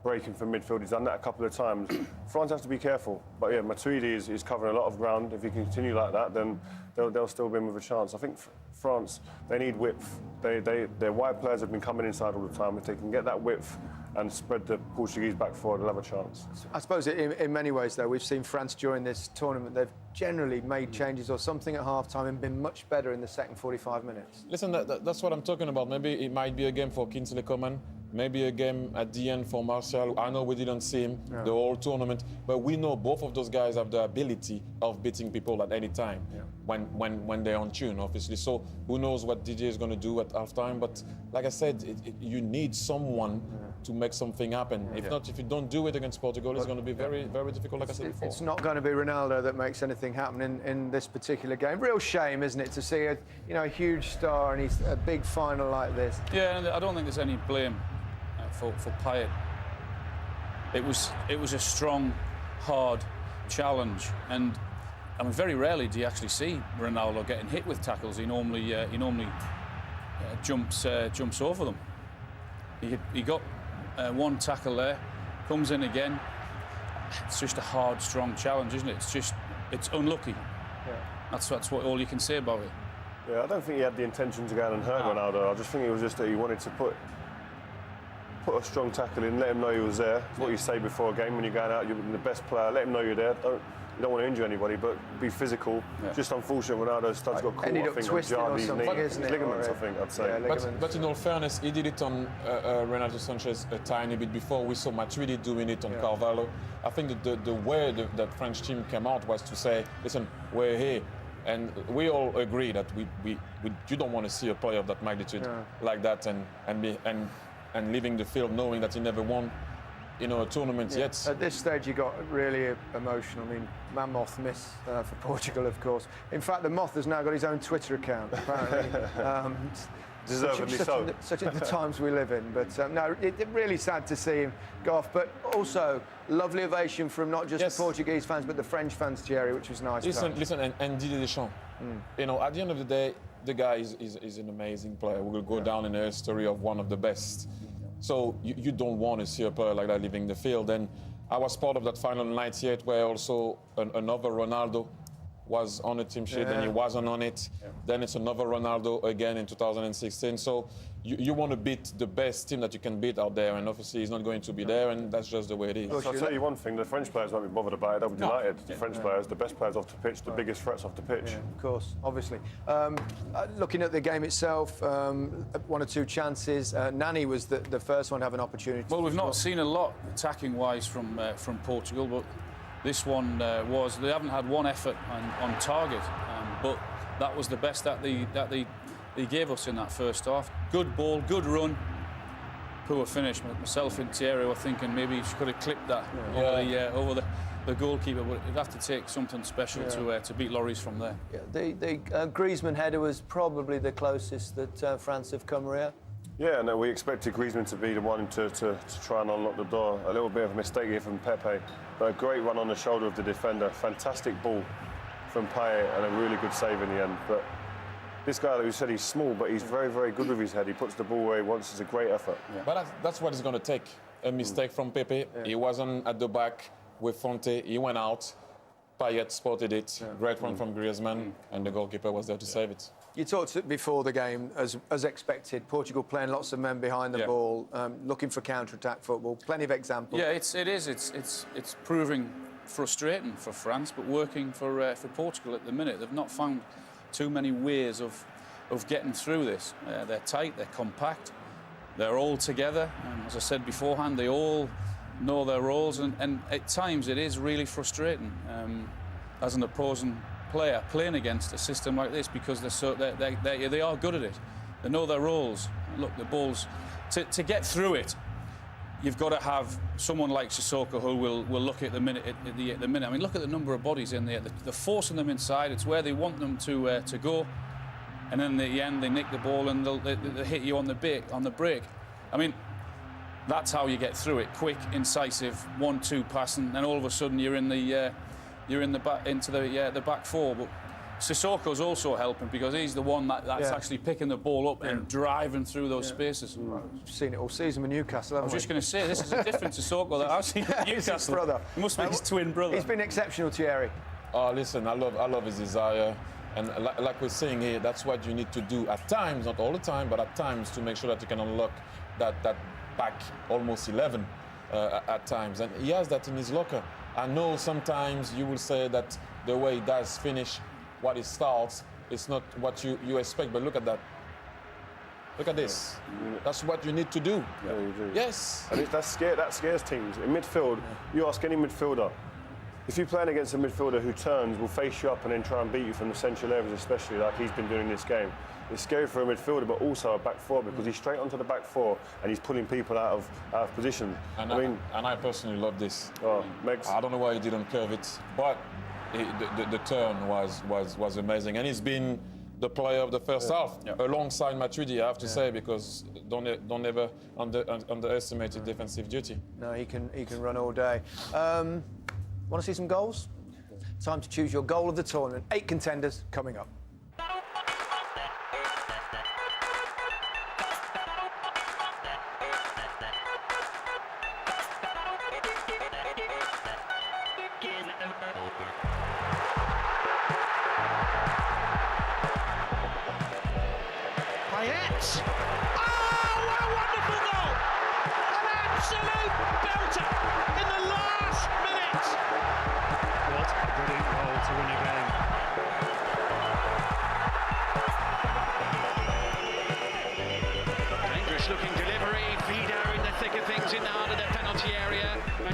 breaking from midfield. He's done that a couple of times. France has to be careful. But yeah, Matuidi is covering a lot of ground. If he can continue like that, then they'll still win with a chance. I think France, they need width. Their wide players have been coming inside all the time. If they can get that width and spread the Portuguese back forward, they'll have a chance.
I suppose in many ways, though, we've seen France during this tournament, they've generally made changes or something at half-time and been much better in the second 45 minutes.
Listen, that's what I'm talking about. Maybe it might be a game for Kingsley Coman, maybe a game at the end for Martial. I know we didn't see him the whole tournament, but we know both of those guys have the ability of beating people at any time when they're on tune, obviously. So who knows what DJ is going to do at halftime? But like I said, you need someone to make something happen. If not, if you don't do it against Portugal, it's going to be very, very difficult, like I said before.
It's not going to be Ronaldo that makes anything happen in this particular game. Real shame, isn't it, to see a huge star and he's a big final like this.
Yeah, and I don't think there's any blame for Payet. It was a strong, hard challenge, and I mean, very rarely do you actually see Ronaldo getting hit with tackles. He normally jumps over them. He got one tackle there, comes in again. It's just a hard, strong challenge, isn't it? It's unlucky.
Yeah.
That's what all you can say about it.
Yeah, I don't think he had the intention to go and hurt Ronaldo. I just think it was just that he wanted to put a strong tackle in, let him know he was there. It's what you say before a game when you're going out, you're the best player, let him know you're there. You don't want to injure anybody, but be physical. Yeah. Just unfortunate Ronaldo's studs got caught, I think, on Jardy's knee. His ligaments, I think, I'd say.
Yeah,
but in all fairness, he did it on Renato Sanchez a tiny bit before. We saw Matuidi doing it on Carvalho. I think that the way the French team came out was to say, listen, we're here. And we all agree that you don't want to see a player of that magnitude like that and leaving the field knowing that he never won, a tournament yet.
At this stage, you got really emotional. I mean, Mammoth miss for Portugal, of course. In fact, the Moth has now got his own Twitter account, apparently.
Deservedly so.
Such are the times we live in. But no, it's really sad to see him go off. But also, lovely ovation from not just the Portuguese fans, but the French fans, Thierry, which was nice.
Listen, and Didier Deschamps. At the end of the day, the guy is an amazing player. We will go down in the history of one of the best. So you don't want to see a player like that leaving the field. And I was part of that final 98 where also another Ronaldo was on the team sheet and he wasn't on it. Yeah. Then it's another Ronaldo again in 2016. So you want to beat the best team that you can beat out there, and obviously he's not going to be there, and that's just the way it is.
I'll tell you one thing, the French players won't be bothered about it. They'll be delighted. The French players, the best players off the pitch, the biggest threats off the pitch.
Yeah, of course, obviously. Looking at the game itself, one or two chances. Nani was the first one to have an opportunity.
Well, we've not seen a lot attacking-wise from Portugal, but this one they haven't had one effort on target, but that was the best that they gave us in that first half. Good ball, good run, poor finish. Myself and Thierry were thinking maybe she could have clipped that over the goalkeeper, but it'd have to take something special to beat Lloris from there.
Yeah, the Griezmann header was probably the closest that France have come here.
Yeah, no, we expected Griezmann to be the one to try and unlock the door. A little bit of a mistake here from Pepe, but a great run on the shoulder of the defender. Fantastic ball from Payet and a really good save in the end. But this guy, who said he's small, but he's very, very good with his head. He puts the ball where he wants. It's a great effort.
Yeah. But that's what it's going to take. A mistake from Pepe. Yeah. He wasn't at the back with Fonte. He went out. Payet spotted it. Yeah. Great run from Griezmann, and the goalkeeper was there to save it.
You talked before the game, as expected, Portugal playing lots of men behind the ball, looking for counter-attack football. Plenty of examples.
Yeah, it is. It's proving frustrating for France, but working for Portugal at the minute. They've not found too many ways of of getting through this. They're tight, they're compact, they're all together. And as I said beforehand, they all know their roles, and at times it is really frustrating as an opposing player playing against a system like this, because they are good at it. They know their roles. Look, the balls to get through it. You've got to have someone like Sissoko who will look at the minute. I mean, look at the number of bodies in there. They're forcing them inside. It's where they want them to go, and then at the end they nick the ball and they hit you on the break. I mean, that's how you get through it. Quick, incisive, 1-2 passing, and all of a sudden you're in the back into the back four. But Sissoko's also helping, because he's the one that's actually picking the ball up and driving through those spaces.
We've seen it all season with Newcastle, haven't we?
I was just going to say, this is a different Sissoko that I've seen at Newcastle.
His brother.
It must be his twin brother.
He's been exceptional, Thierry.
Oh, listen, I love his desire. And like we're saying here, that's what you need to do at times, not all the time, but at times, to make sure that you can unlock that back almost 11 at times. And he has that in his locker. I know sometimes you will say that the way he does finish, what he starts, it's not what you expect, but look at that. Look at this. That's what you need to do.
Yeah, you do.
Yes.
And that scares teams. In midfield, you ask any midfielder, if you're playing against a midfielder who turns, will face you up and then try and beat you from the central areas, especially like he's been doing in this game. It's scary for a midfielder, but also a back four, because he's straight onto the back four and he's pulling people out of position.
And I personally love this.
Oh,
I don't know why he didn't curve it, but the turn was amazing, and he's been the player of the first half alongside Matuidi, I have to say, because don't ever underestimate his defensive duty.
No, he can run all day. Want to see some goals? Time to choose your goal of the tournament. 8 contenders coming up.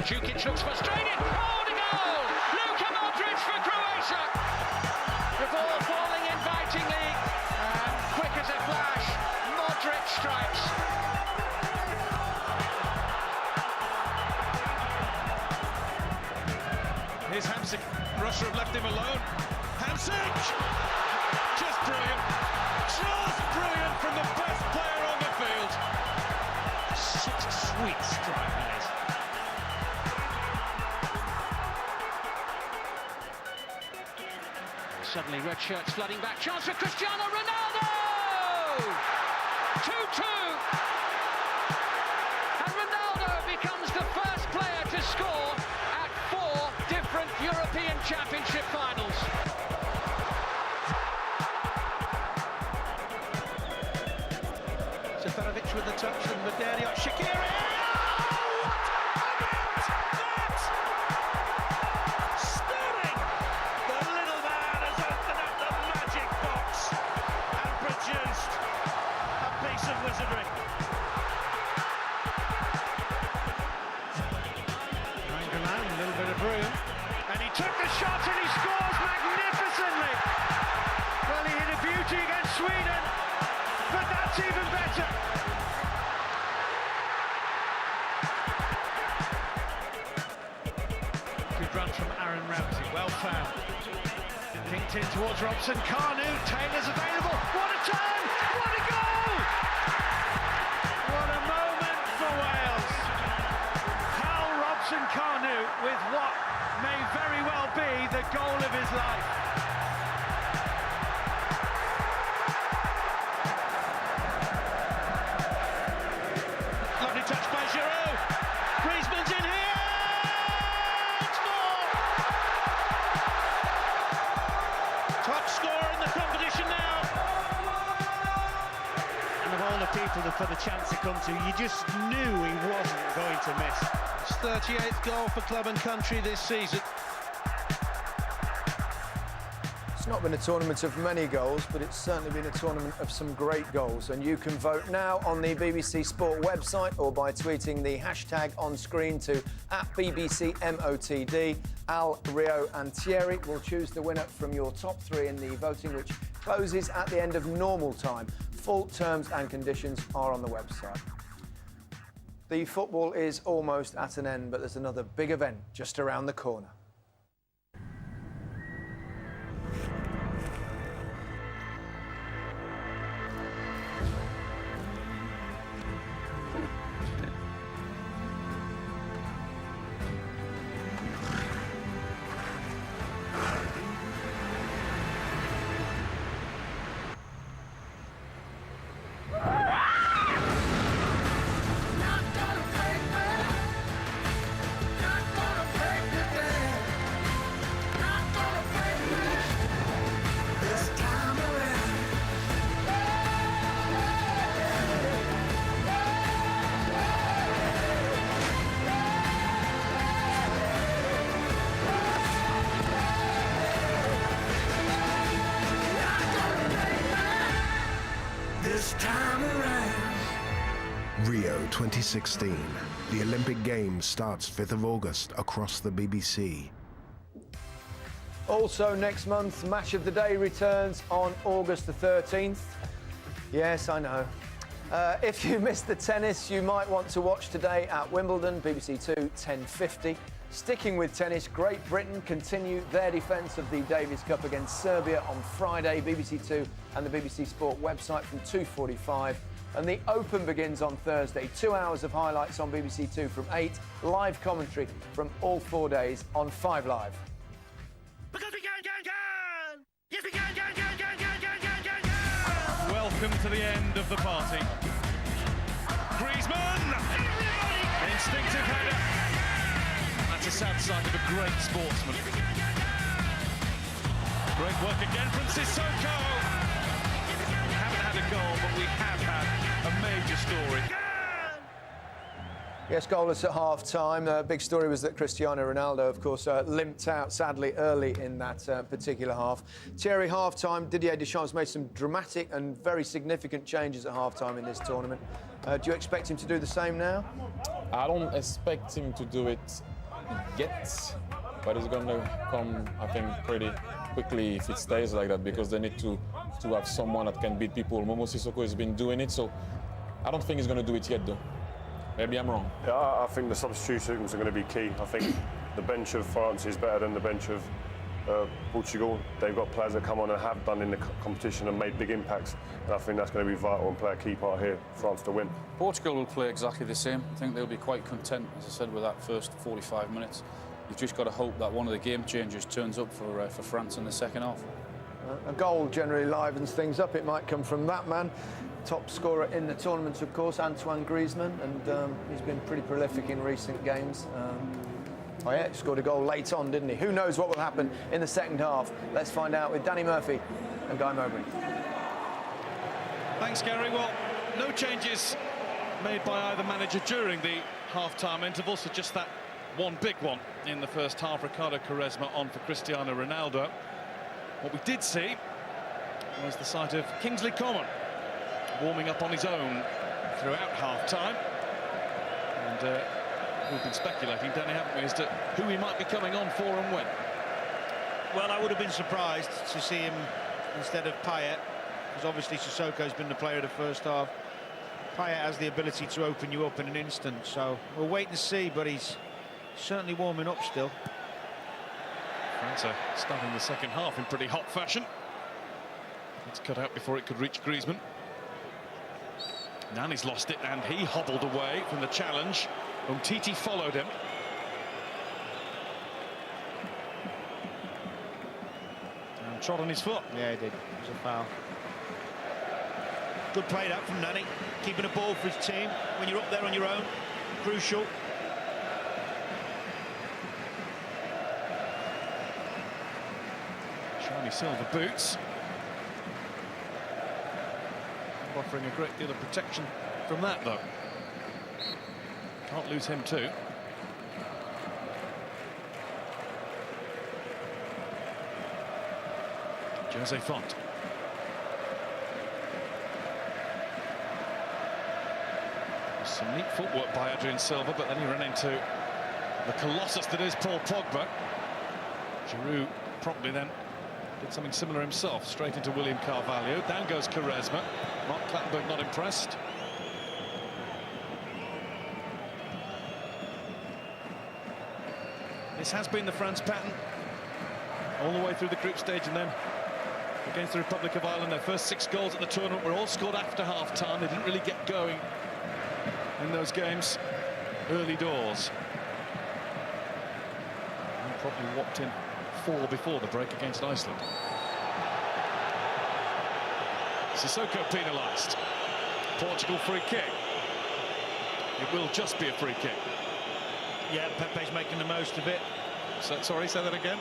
Jukic looks frustrated. Oh, the goal! Luka Modric for Croatia. The ball falling invitingly, and quick as a flash, Modric strikes.
Here's Hamsik. Russia have left him alone. Hamsik! Just brilliant. Just brilliant from the best player on the field. Such a sweet strike that is.
Suddenly, red shirts flooding back. Chance for Cristiano Ronaldo! 2-2. And Ronaldo becomes the first player to score at 4 different European Championship finals.
Seferovic with the touch, and Madario. Shaqiri!
And he took the shot and he scores magnificently. Well, he hit a beauty against Sweden, but that's even better.
Good run from Aaron Ramsey, well found. Kicked in towards Robson. Kanu, Taylor's available. What a turn! What a goal! What a moment for Wales. Hal Robson Kanu with what may very well be the goal of his life. Lovely touch by Giroud. Griezmann's in here. It's more. Top scorer in the competition now.
And of all the people for the chance to come to, you just knew he wasn't going to miss.
His 38th goal for club and country this season.
It's not been a tournament of many goals, but it's certainly been a tournament of some great goals. And you can vote now on the BBC Sport website or by tweeting the hashtag on screen to @BBCMOTD. Al, Rio and Thierry will choose the winner from your top 3 in the voting, which closes at the end of normal time. Full terms and conditions are on the website. The football is almost at an end, but there's another big event just around the corner.
Rio 2016. The Olympic Games starts 5th of August across the BBC.
Also next month, Match of the Day returns on August the 13th. Yes, I know. If you missed the tennis, you might want to watch today at Wimbledon, BBC 2, 10:50. Sticking with tennis, Great Britain continue their defence of the Davis Cup against Serbia on Friday, BBC 2 and the BBC Sport website from 2:45. And the Open begins on Thursday. 2 hours of highlights on BBC 2 from 8. Live commentary from all 4 days on 5 Live.
Because we can! Yes, we can!
Welcome to the end of the party. Griezmann! Instinctive header. That's a sad sight of a great sportsman. Great work again from Sissoko. We haven't had a goal, but we have had a major story.
Yes, goalless at half-time. Big story was that Cristiano Ronaldo, of course, limped out, sadly, early in that particular half. Thierry, half-time, Didier Deschamps made some dramatic and very significant changes at half-time in this tournament. Do you expect him to do the same now?
I don't expect him to do it yet, but it's going to come, I think, pretty quickly if it stays like that, because they need to have someone that can beat people. Momo Sissoko has been doing it, so I don't think he's going to do it yet, though. Maybe I'm wrong.
Yeah, I think the substitutions are going to be key. I think the bench of France is better than the bench of Portugal. They've got players that come on and have done in the competition and made big impacts. And I think that's going to be vital and play a key part here for France to win.
Portugal will play exactly the same. I think they'll be quite content, as I said, with that first 45 minutes. You've just got to hope that one of the game changers turns up for France in the second half.
A goal generally livens things up. It might come from that man. Top scorer in the tournament, of course, Antoine Griezmann, and he's been pretty prolific in recent games. Oh yeah, he scored a goal late on, didn't he? Who knows what will happen in the second half? Let's find out with Danny Murphy and Guy Mowbray.
Thanks, Gary. Well, no changes made by either manager during the half-time interval, so just that one big one in the first half. Ricardo Quaresma on for Cristiano Ronaldo. What we did see was the sight of Kingsley Coman warming up on his own throughout half-time. And we've been speculating, Danny, haven't we, as to who he might be coming on for and when.
Well, I would have been surprised to see him instead of Payet, because obviously Sissoko's been the player of the first half. Payet has the ability to open you up in an instant, so we'll wait and see, but he's certainly warming up still.
France are starting the second half in pretty hot fashion. It's cut out before it could reach Griezmann. Nani's lost it, and he hobbled away from the challenge. Umtiti followed him. And trod on his foot.
Yeah, he did. It was a foul. Good play that from Nani. Keeping a ball for his team when you're up there on your own. Crucial.
Shiny silver boots. Offering a great deal of protection from that, though. Can't lose him too. Jose Font. Some neat footwork by Adrien Silva, but then he ran into the colossus that is Paul Pogba. Giroud promptly then did something similar himself, straight into William Carvalho. Down goes Quaresma. Mark Clattenburg not impressed. This has been the France pattern all the way through the group stage, and then against the Republic of Ireland, their first 6 goals at the tournament were all scored after half-time. They didn't really get going in those games early doors. And probably whopped in 4 before the break against Iceland. Sissoko penalised. Portugal free kick. It will just be a free kick.
Yeah, Pepe's making the most of it.
Sorry, say that again.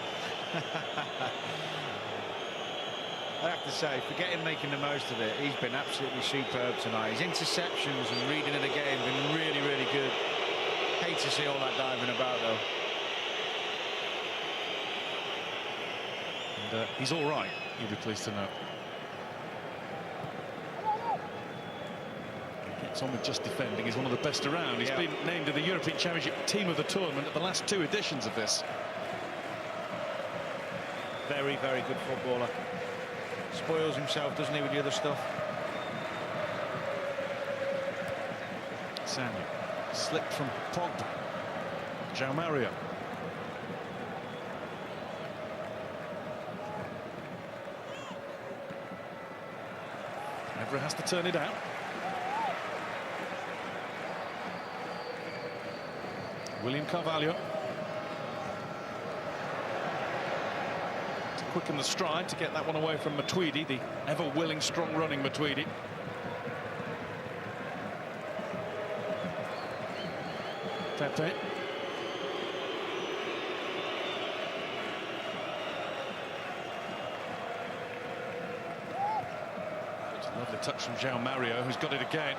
I have to say, forget him making the most of it. He's been absolutely superb tonight. His interceptions and reading of the game have been really, really good. Hate to see all that diving about, though.
And he's all right, you'll be pleased to know. Gets on with just defending. He's one of the best around. He's been named to the European Championship team of the tournament at the last 2 editions of this.
Very, very good footballer. Spoils himself, doesn't he, with the other stuff?
Sanya slipped from Pogba. João Mario. Evra has to turn it out. William Carvalho. To quicken the stride to get that one away from Matuidi, the ever-willing, strong-running Matuidi. Pepe. It's a lovely touch from João Mario, who's got it again.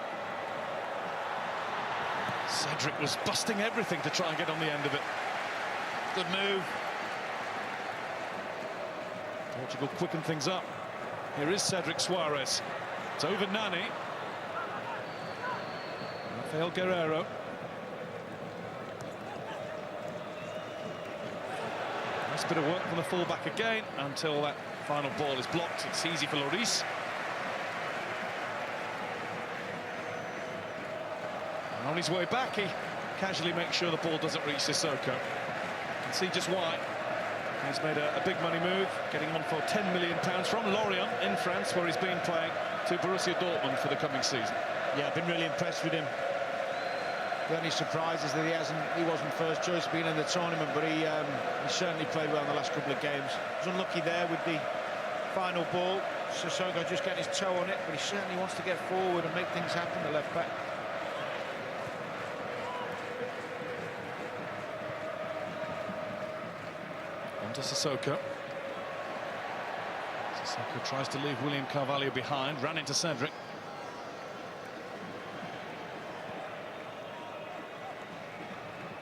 Cedric was busting everything to try and get on the end of it. Good move. Portugal quicken things up. Here is Cedric Suarez. It's over Nani. Rafael Guerreiro. Nice bit of work from the fullback again until that final ball is blocked. It's easy for Lloris. And on his way back, he casually makes sure the ball doesn't reach Sissoko. You can see just why. He's made a big money move, getting on for £10 million from Lorient in France, where he's been playing, to Borussia Dortmund for the coming season.
Yeah, I've been really impressed with him. The only surprise is that he wasn't first choice being in the tournament, but he certainly played well in the last couple of games. He was unlucky there with the final ball. Sissoko just getting his toe on it, but he certainly wants to get forward and make things happen, the left back.
On to Sissoko. Sissoko tries to leave William Carvalho behind, ran into Cedric.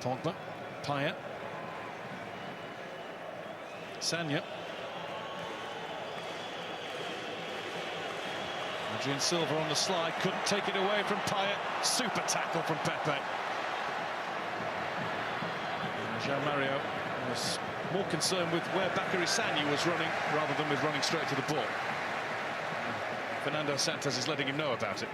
Pogba, Payet, Sanya. Adrien Silva on the slide, couldn't take it away from Payet. Super tackle from Pepe. João Mario was more concerned with where Bakary Sagna was running rather than with running straight to the ball. Fernando Santos is letting him know about it.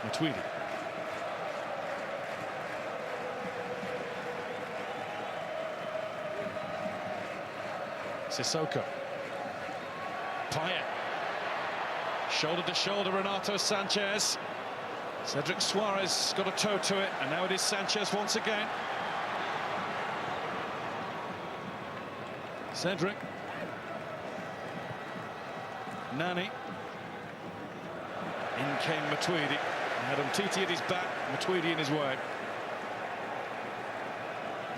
Matuidi. Sissoko. Payet. Shoulder to shoulder, Renato Sanchez. Cedric Suarez got a toe to it, and now it is Sanchez once again. Cedric. Nani. In came Matuidi. He had Umtiti at his back, Matuidi in his way.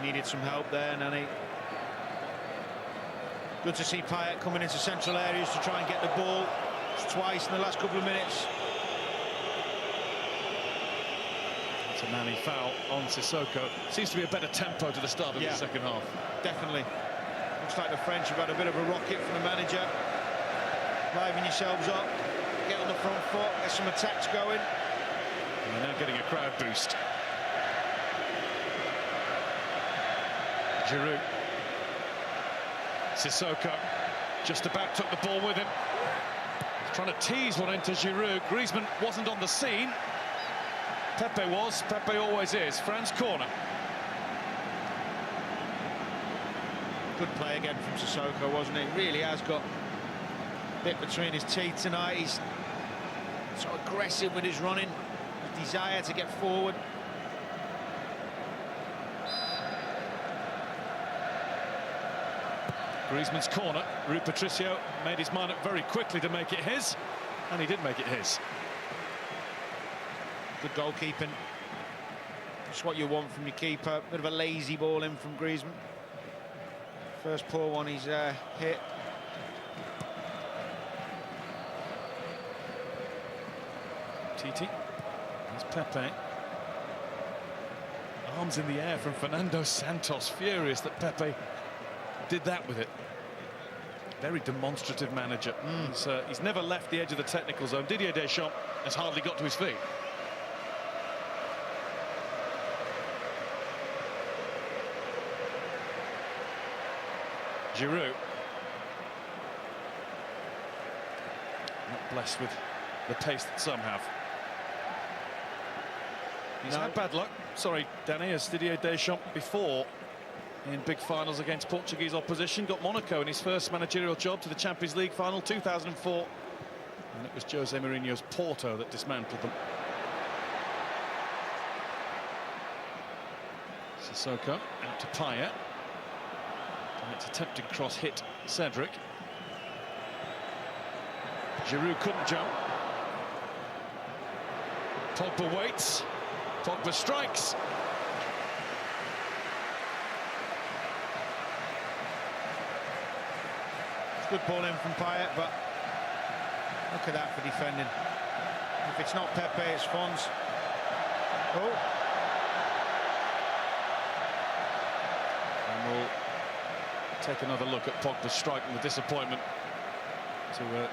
Needed some help there, Nani. Good to see Payet coming into central areas to try and get the ball. It's twice in the last couple of minutes.
Nani foul on Sissoko. Seems to be a better tempo to the start of the second half.
Definitely. Looks like the French have had a bit of a rocket from the manager. Liven yourselves up, get on the front foot, get some attacks going.
And they're now getting a crowd boost. Giroud. Sissoko just about took the ball with him. Trying to tease one into Giroud. Griezmann wasn't on the scene. Pepe was. Pepe always is. France corner.
Good play again from Sissoko, wasn't it? Really has got a bit between his teeth tonight. He's so aggressive with his running, his desire to get forward.
Griezmann's corner. Rui Patricio made his mind up very quickly to make it his, and he did make it his.
Good goalkeeping. Just what you want from your keeper. Bit of a lazy ball in from Griezmann. First poor one he's hit.
Titi. There's Pepe. Arms in the air from Fernando Santos. Furious that Pepe did that with it. Very demonstrative manager. He's never left the edge of the technical zone. Didier Deschamps has hardly got to his feet. Giroud. Not blessed with the pace that some have. He's had bad luck. Sorry, Danny, as Didier Deschamps before in big finals against Portuguese opposition. Got Monaco in his first managerial job to the Champions League final, 2004. And it was Jose Mourinho's Porto that dismantled them. Sissoko out to Payet. Payet's attempted cross hit Cedric. Giroud couldn't jump. Pogba waits. Pogba strikes.
Good ball in from Payet, but look at that for defending. If it's not Pepe, it's Fons. Oh.
And we'll take another look at Pogba's strike and the disappointment to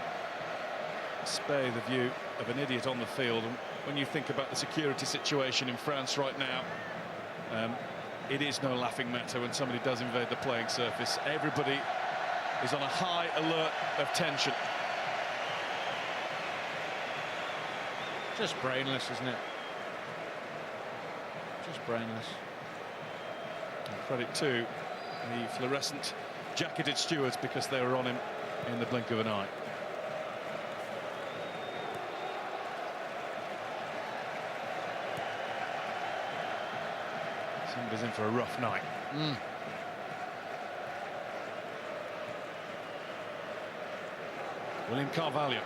spare the view of an idiot on the field. And when you think about the security situation in France right now, it is no laughing matter when somebody does invade the playing surface. Everybody is on a high alert of tension.
Just brainless, isn't it? Just brainless.
And credit to the fluorescent jacketed stewards because they were on him in the blink of an eye. Somebody's in for a rough night. William Carvalho.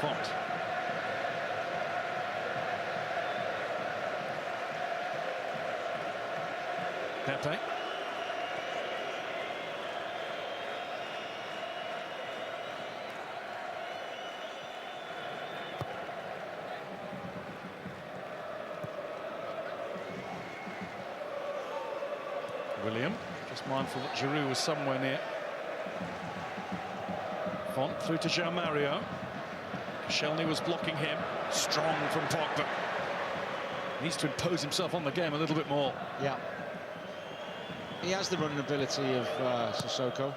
Font. Pepe. William, just mindful that Giroud was somewhere near. Font through to João Mario. Koscielny was blocking him. Strong from Pogba. Needs to impose himself on the game a little bit more.
Yeah. He has the running ability of Sissoko.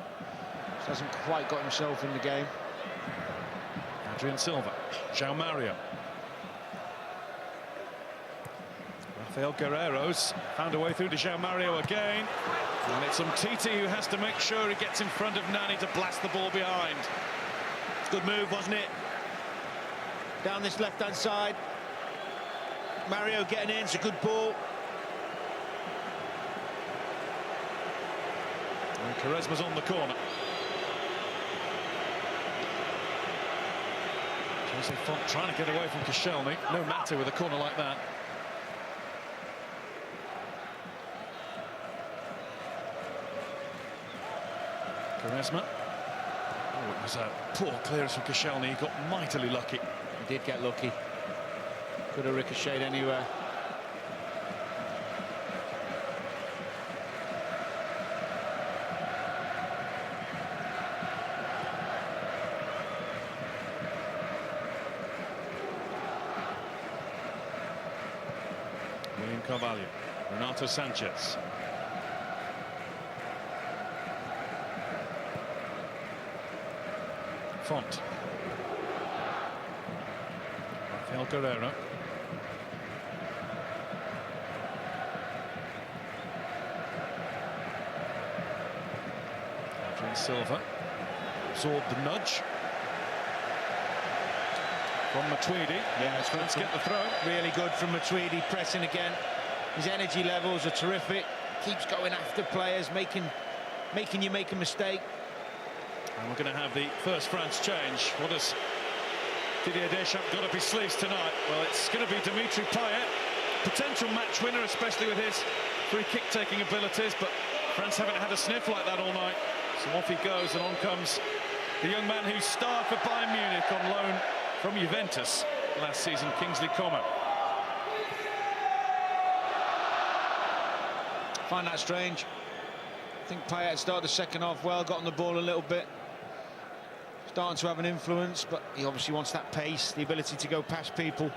Just hasn't quite got himself in the game.
Adrian Silva. João Mario. Rafael Guerreiro's found a way through to João Mario again. And it's Umtiti who has to make sure he gets in front of Nani to blast the ball behind.
It's a good move, wasn't it? Down this left-hand side. Mario getting in, it's a good ball.
And Quaresma's on the corner. Jose Font trying to get away from Koscielny. No matter with a corner like that. Quaresma. Oh, It was a poor clearance from Koscielny. He got mightily lucky.
He did get lucky. Could have ricocheted anywhere.
William Carvalho, Renato Sanchez. Font. Rafael Guerreiro. Adrian Silva absorbed the nudge from Matuidi.
Yeah,
let's get the throw.
Really good from Matuidi, pressing again. His energy levels are terrific. Keeps going after players, making you make a mistake.
And we're going to have the first France change. What has Didier Deschamps got up his sleeves tonight? Well, it's going to be Dimitri Payet, potential match winner, especially with his free kick taking abilities, but France haven't had a sniff like that all night. So off he goes, and on comes the young man who starred for Bayern Munich on loan from Juventus last season, Kingsley Coman.
Find that strange. I think Payet started the second half well, got on the ball a little bit. Starting to have an influence, but he obviously wants that pace, the ability to go past people.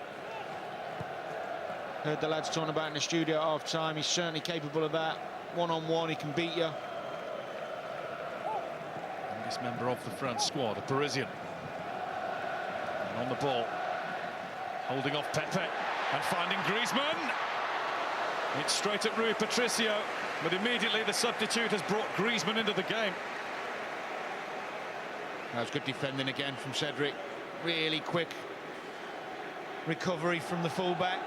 Heard the lads talking about in the studio at half-time. He's certainly capable of that. One-on-one, he can beat you.
Youngest member of the France squad, a Parisian. And on the ball, holding off Pepe and finding Griezmann. It's straight at Rui Patricio, but immediately the substitute has brought Griezmann into the game.
That was good defending again from Cedric. Really quick recovery from the fullback.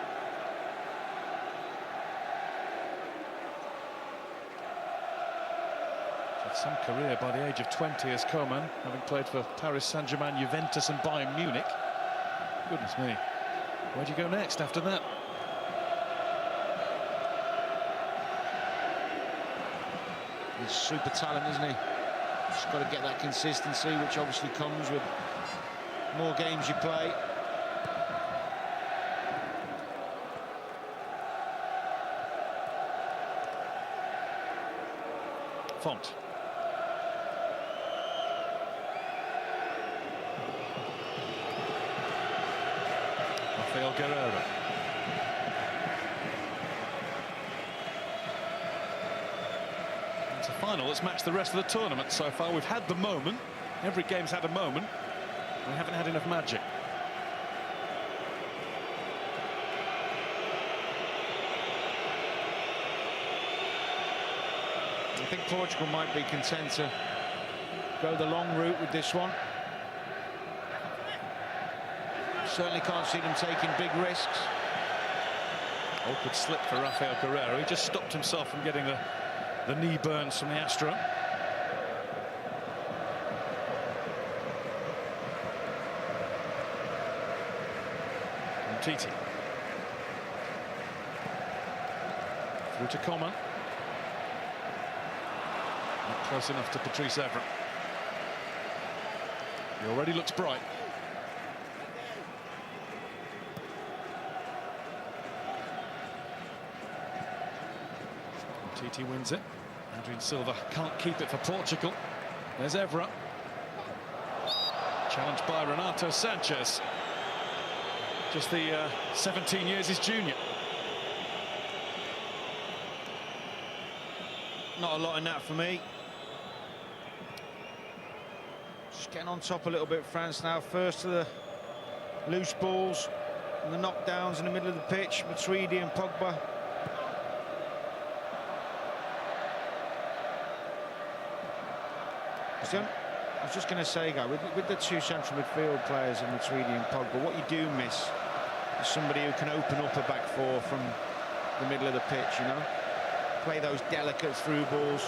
Had some career by the age of 20 as Coman, having played for Paris Saint-Germain, Juventus and Bayern Munich. Goodness me, where do you go next after that?
He's super talent, isn't he? Just got to get that consistency, which obviously comes with more games you play.
Font. Rafael Guerreiro. It's a final that's matched the rest of the tournament so far. We've had the moment. Every game's had a moment. We haven't had enough magic.
I think Portugal might be content to go the long route with this one. Certainly can't see them taking big risks.
Awkward slip for Rafael Guerreiro. He just stopped himself from getting the knee burns from the Astro. And Titi. Through to Coman. Not close enough to Patrice Evra. He already looks bright. Titi wins it. Adrian Silva can't keep it for Portugal. There's Evra. Challenged by Renato Sanchez. Just the 17 years his junior.
Not a lot in that for me. Just getting on top a little bit, France now. First to the loose balls and the knockdowns in the middle of the pitch. Matuidi and Pogba. I was just going to say, Guy, with the two central midfield players in Matuidi and Pogba, what you do miss is somebody who can open up a back four from the middle of the pitch, you know? Play those delicate through balls.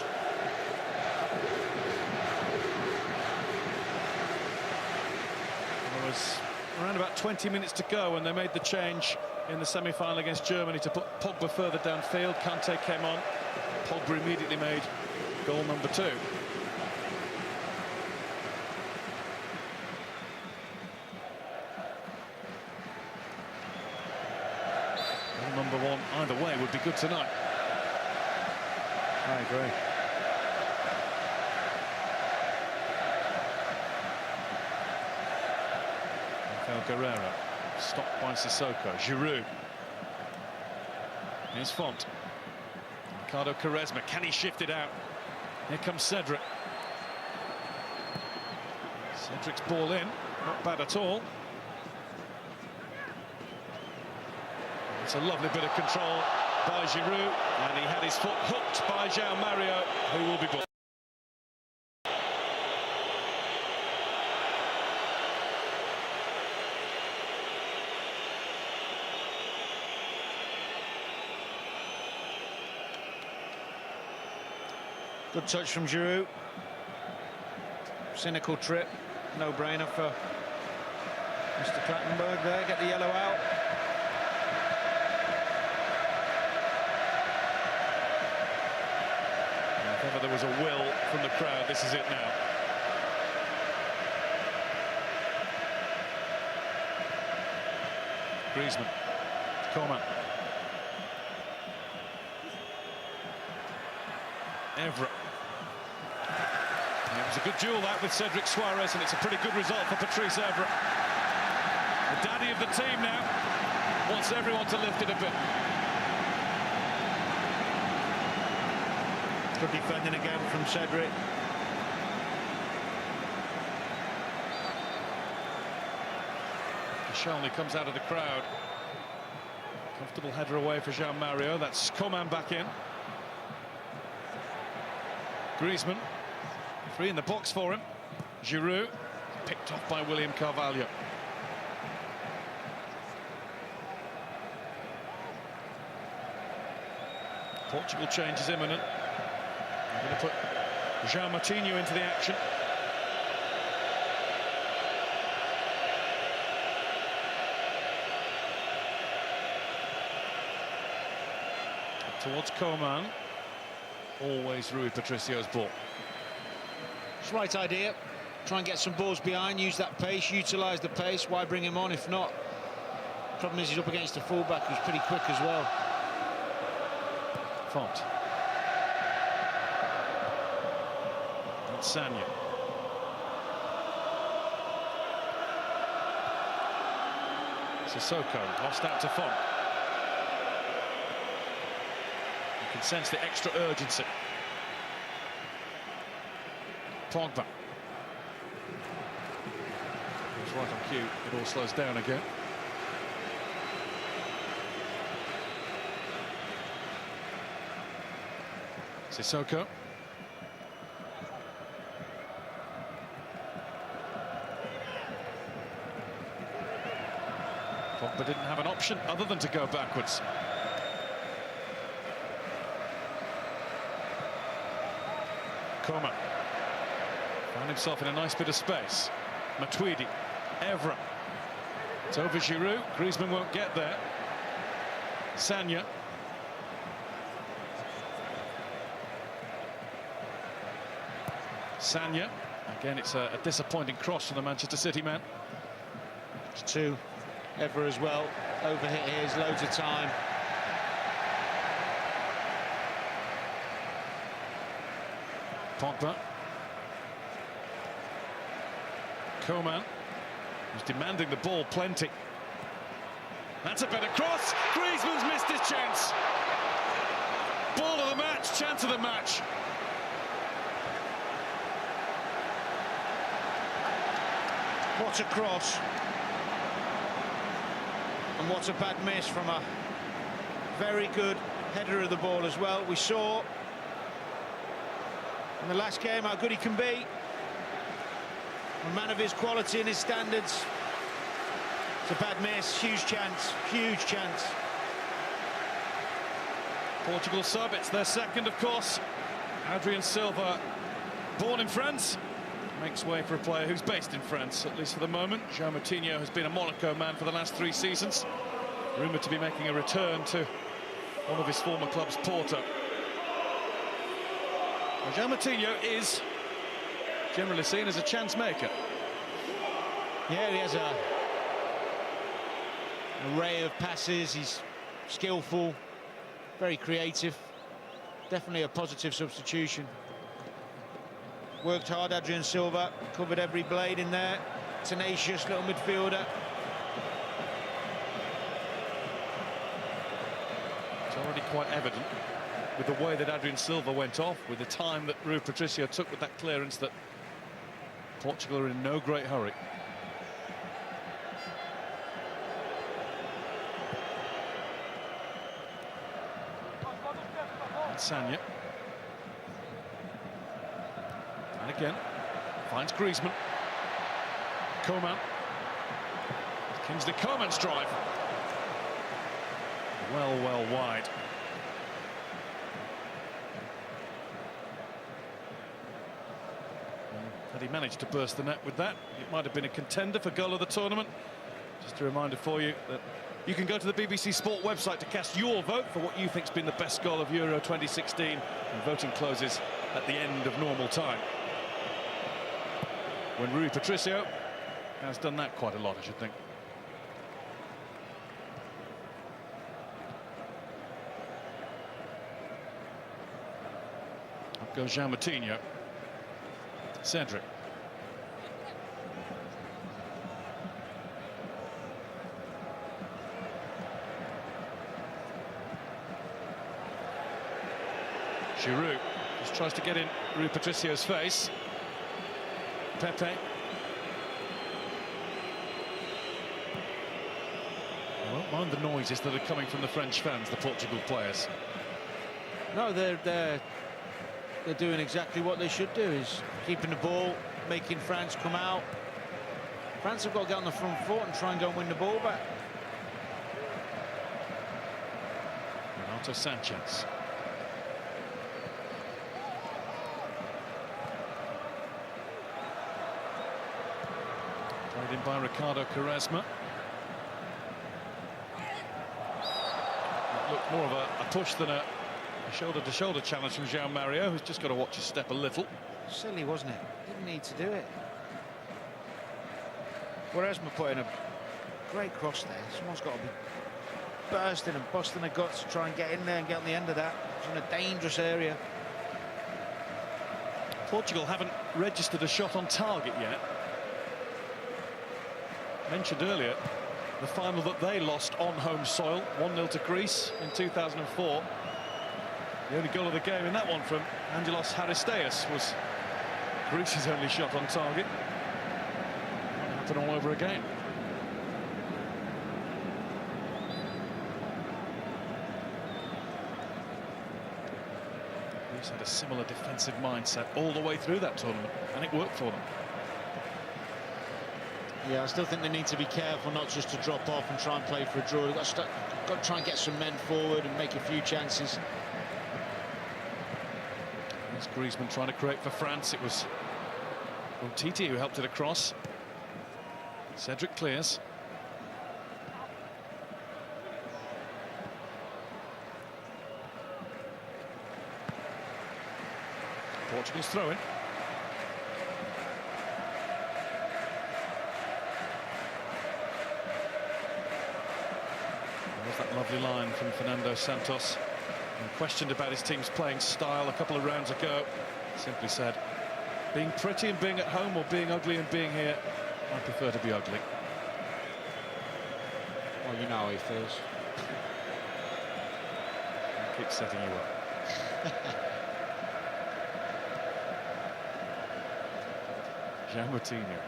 There was around about 20 minutes to go when they made the change in the semi-final against Germany to put Pogba further downfield. Kante came on. Pogba immediately made goal number 2. Either way would be good tonight.
I agree.
Rafael Guerreiro, stopped by Sissoko. Giroud. Here's Font. Ricardo Quaresma, can he shift it out? Here comes Cedric. Cedric's ball in, not bad at all. It's a lovely bit of control by Giroud, and he had his foot hooked by João Mario, who will be ball.
Good touch from Giroud. Cynical trip, no-brainer for Mr. Clattenburg there. Get the yellow out.
If ever there was a will from the crowd, this is it now. Griezmann, Coman. Evra. It was a good duel that with Cedric Suarez, and it's a pretty good result for Patrice Evra. The daddy of the team now wants everyone to lift it a bit.
Good defending again from Cedric.
Koscielny comes out of the crowd. Comfortable header away for João Mario. That's Coman back in. Griezmann, free in the box for him. Giroud, picked off by William Carvalho. Portugal change is imminent. I'm going to put João Moutinho into the action. Towards Coman. Always Rui Patricio's ball.
It's the right idea. Try and get some balls behind, use that pace, utilise the pace. Why bring him on if not? Problem is he's up against a fullback who's pretty quick as well.
Font. That's Sanya. Sissoko lost out to Font. You can sense the extra urgency. Pogba. He's right on cue. It all slows down again. Sissoko. Pogba didn't have an option other than to go backwards. Coman found himself in a nice bit of space. Matuidi, Evra. It's over Giroud. Griezmann won't get there. Sanya. Sanya. Again, it's a disappointing cross from the Manchester City man.
It's two. Evra as well. Overhit here, loads of time.
Pogba. Coman, who's demanding the ball plenty. That's a better cross. Griezmann's missed his chance. Ball of the match, chance of the match.
What a cross. And what a bad miss from a very good header of the ball as well. We saw in the last game how good he can be. A man of his quality and his standards. It's a bad miss, huge chance, huge chance.
Portugal sub, it's their second, of course. Adrien Silva, born in France, makes way for a player who's based in France, at least for the moment. João Moutinho has been a Monaco man for the last 3 seasons. Rumoured to be making a return to one of his former clubs, Porto. Well, João Moutinho is generally seen as a chance maker.
Yeah, he has an array of passes, he's skillful, Very creative. Definitely a positive substitution. Worked hard, Adrian Silva. Covered every blade in there. Tenacious little midfielder.
It's already quite evident with the way that Adrian Silva went off, with the time that Rui Patricio took with that clearance, that Portugal are in no great hurry. Sanya. And again, finds Griezmann. Coman. Kingsley Coman's drive. Well wide. Had he managed to burst the net with that, it might have been a contender for goal of the tournament. Just a reminder for you that you can go to the BBC Sport website to cast your vote for what you think's been the best goal of Euro 2016, and voting closes at the end of normal time. When Rui Patricio has done that quite a lot, I should think. Up goes Jean Moutinho. Cedric. Giroud just tries to get in Rui Patricio's face. Pepe. I won't mind the noises that are coming from the French fans, the Portugal players.
No, they're doing exactly what they should do, is keeping the ball, making France come out. France have got to get on the front foot and try and go and win the ball back.
Renato Sanchez. Played in by Ricardo Quaresma. It looked more of a push than a shoulder-to-shoulder challenge from João Mario, who's just got to watch his step a little.
Silly, wasn't it? Didn't need to do it. Quaresma put in a great cross there. Someone's got to be bursting and busting the guts to try and get in there and get on the end of that. It's in a dangerous area.
Portugal haven't registered a shot on target yet. Mentioned earlier the final that they lost on home soil, 1-0 to Greece in 2004. The only goal of the game in that one from Angelos Haristeas was Greece's only shot on target. Might happen all over again. Greece had a similar defensive mindset all the way through that tournament, and it worked for them.
Yeah, I still think they need to be careful not just to drop off and try and play for a draw. They've got to try and get some men forward and make a few chances.
There's Griezmann trying to create for France. It was Titi who helped it across. Cedric clears. Portugal's throw-in. There's that lovely line from Fernando Santos. And questioned about his team's playing style a couple of rounds ago, simply said, being pretty and being at home, or being ugly and being here, I prefer to be ugly.
Well, you know how he feels.
I keep setting you up. Jean Moutinho.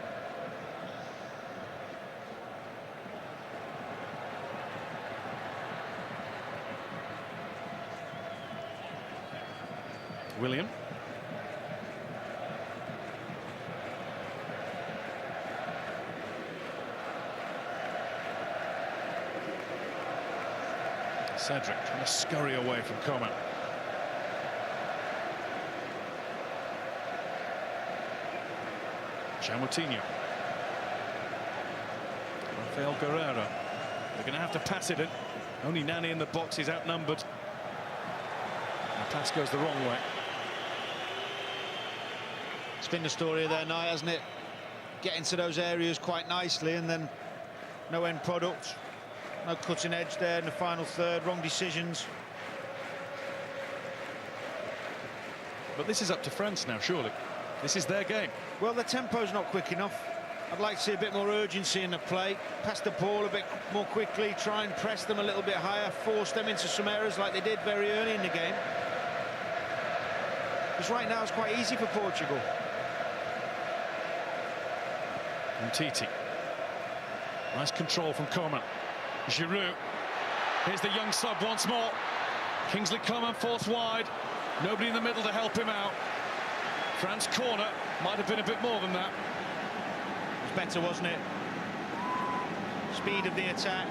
William. Cedric trying to scurry away from Coman. Jean Moutinho. Rafael Guerreiro. They're going to have to pass it in. Only Nani in the box, is outnumbered. The pass goes the wrong way.
It's been the story of their night, hasn't it? Get into those areas quite nicely and then no end product. No cutting edge there in the final third. Wrong decisions.
But this is up to France now, surely. This is their game.
Well, the tempo's not quick enough. I'd like to see a bit more urgency in the play. Pass the ball a bit more quickly, try and press them a little bit higher, force them into some errors like they did very early in the game. Because right now it's quite easy for Portugal.
And Titi. Nice control from Coman. Giroud. Here's the young sub once more. Kingsley Coman forced wide. Nobody in the middle to help him out. France corner. Might have been a bit more than that.
It was better, wasn't it? Speed of the attack.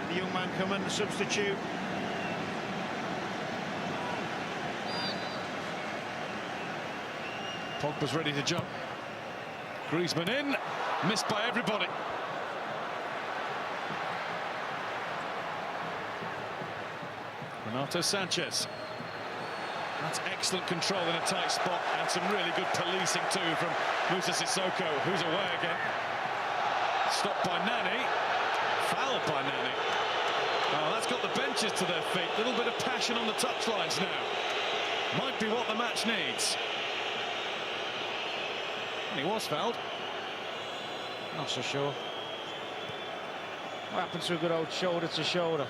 The young man Coman, the substitute.
Pogba's ready to jump. Griezmann in. Missed by everybody. Renato Sanchez. That's excellent control in a tight spot, and some really good policing too from Moussa Sissoko, who's away again. Stopped by Nani. Fouled by Nani. Oh, that's got the benches to their feet. A little bit of passion on the touchlines now. Might be what the match needs. And he was fouled.
Not so sure. What happened to a good old shoulder to shoulder?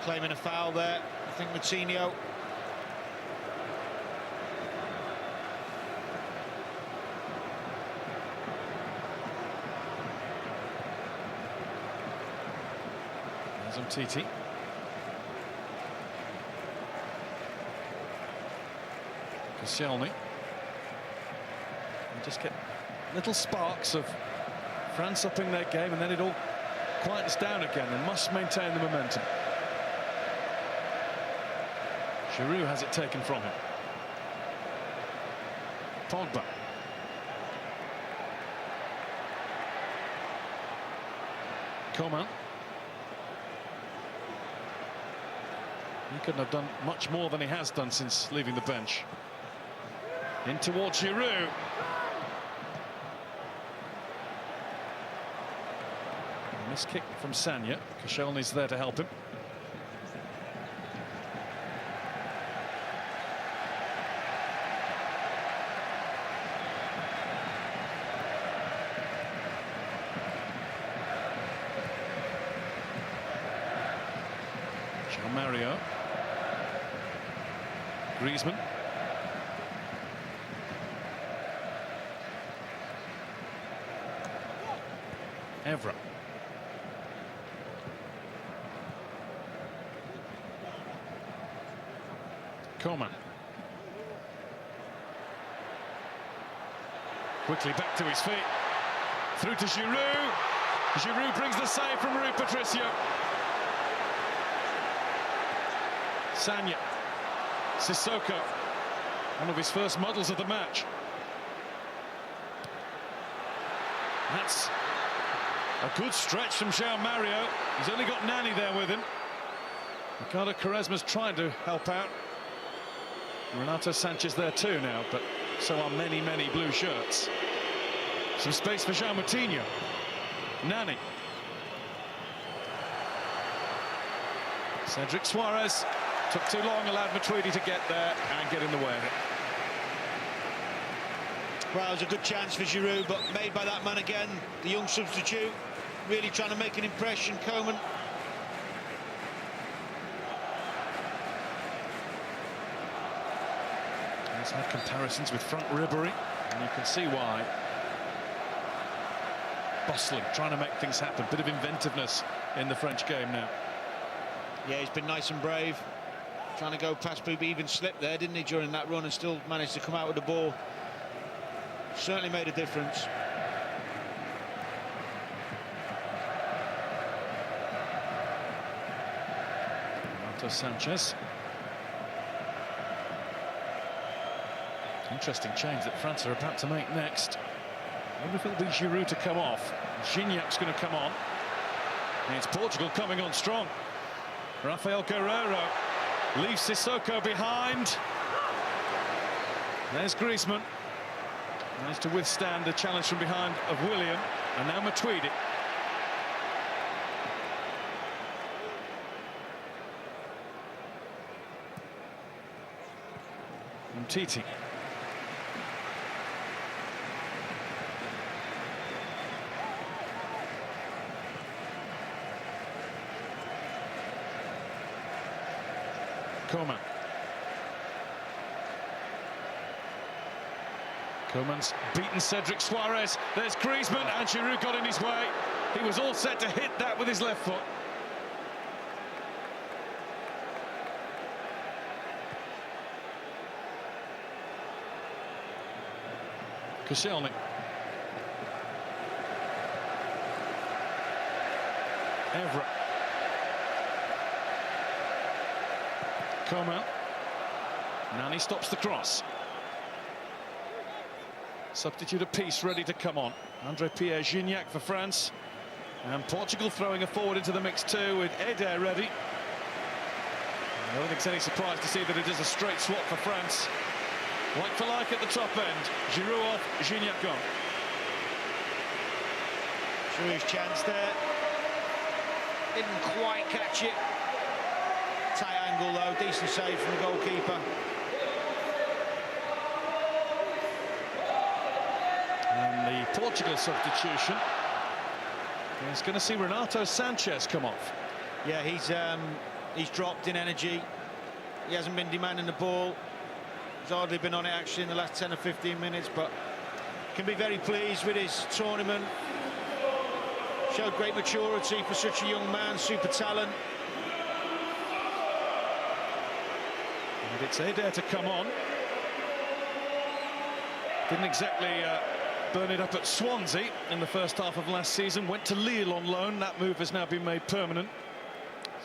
Claiming a foul there, I think Moutinho.
There's Umtiti. Koscielny. You just get little sparks of France upping their game, and then it all quiets down again. They must maintain the momentum. Giroud has it taken from him. Pogba. Coman. He couldn't have done much more than he has done since leaving the bench. In towards Giroud. Missed kick from Sanya. Koscielny's there to help him. Mario. Griezmann. Evra. Coman. Quickly back to his feet. Through to Giroud. Giroud brings the save from Rui Patricio. Sanya. Sissoko. One of his first models of the match. That's a good stretch from João Mario. He's only got Nani there with him. Ricardo Quaresma's trying to help out. Renato Sanchez there too now, but so are many, many blue shirts. Some space for João Moutinho. Nani. Cedric Suarez. Took too long, allowed Matuidi to get there and get in the way of it.
Well, it was a good chance for Giroud, but made by that man again, the young substitute, really trying to make an impression. Coman.
He's had comparisons with Franck Ribéry, and you can see why. Bustling, trying to make things happen. Bit of inventiveness in the French game now.
Yeah, he's been nice and brave. Trying to go past Booby, even slipped there, didn't he, during that run, and still managed to come out with the ball. Certainly made a difference.
Renato Sanchez. Interesting change that France are about to make next. I wonder if it'll be Giroud to come off. Gignac's going to come on. And it's Portugal coming on strong. Rafael Guerreiro leaves Sissoko behind. There's Griezmann. Managed to withstand the challenge from behind of William. And now Matuidi. Titi. Coman. Coman's beaten Cedric Suarez. There's Griezmann, and Giroud got in his way. He was all set to hit that with his left foot. Koscielny. Evra. Coman. Nani stops the cross. Substitute a piece ready to come on. André-Pierre Gignac for France. And Portugal throwing a forward into the mix too with Eder ready. I don't think it's any surprise to see that it is a straight swap for France. Like for like at the top end. Giroud off, Gignac on.
Giroud's chance there. Didn't quite catch it. Tight angle though, decent save from the goalkeeper.
And the Portugal substitution is going to see Renato Sanchez come off.
Yeah, he's dropped in energy. He hasn't been demanding the ball. He's hardly been on it actually in the last 10 or 15 minutes, but can be very pleased with his tournament. Showed great maturity for such a young man, super talent.
And it's Eder to come on. Didn't exactly burn it up at Swansea in the first half of last season. Went to Lille on loan. That move has now been made permanent.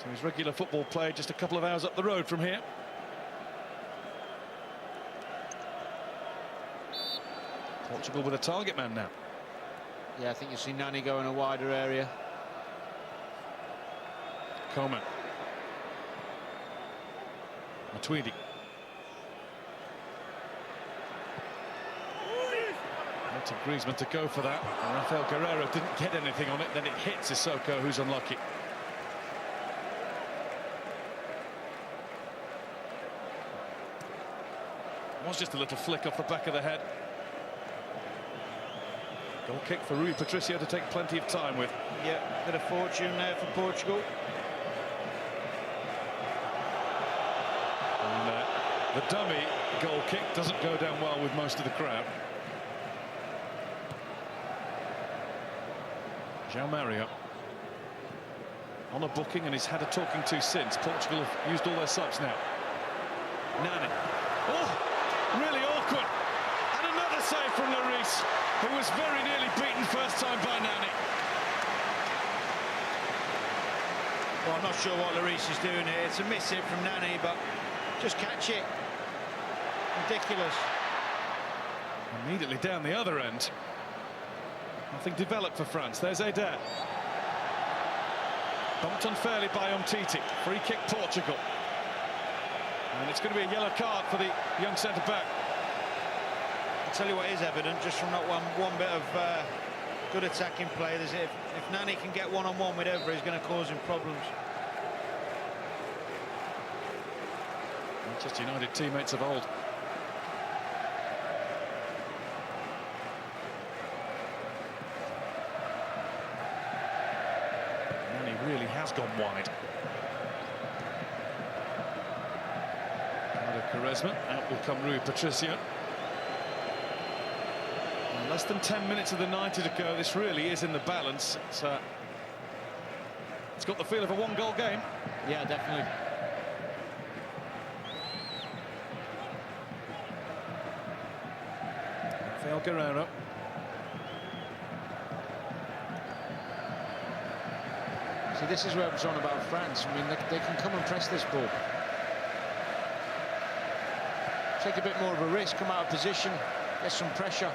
So his regular football play just a couple of hours up the road from here. Portugal with a target man now.
Yeah, I think you see Nani go in a wider area.
Coman. Matuidi. To Griezmann to go for that. And Rafael Guerreiro didn't get anything on it. Then it hits Sissoko, who's unlucky. It was just a little flick off the back of the head. Goal kick for Rui Patricio to take plenty of time with.
Yeah, bit of fortune there for Portugal.
And the dummy goal kick doesn't go down well with most of the crowd. João Mario on a booking, and he's had a talking to since. Portugal have used all their subs now. Nani. Oh, really awkward. And another save from Lloris, who was very nearly beaten first time by Nani.
Well, I'm not sure what Lloris is doing here. It's a miss hit from Nani, but just catch it. Ridiculous.
Immediately down the other end. Nothing developed for France. There's Eder. Bumped unfairly by Titi. Free kick Portugal. And it's going to be a yellow card for the young centre-back.
I'll tell you what is evident, just from that one bit of good attacking play, is if Nani can get one-on-one with Evra, he's going to cause him problems.
Manchester United teammates of old. Really has gone wide. Quaresma, out will come Rui Patricio. And less than 10 minutes of the 90 to go. This really is in the balance. It's got the feel of a one-goal game.
Yeah, definitely.
Rafael Guerreiro.
See, this is where I was on about France. I mean, they can come and press this ball. Take a bit more of a risk, come out of position, get some pressure.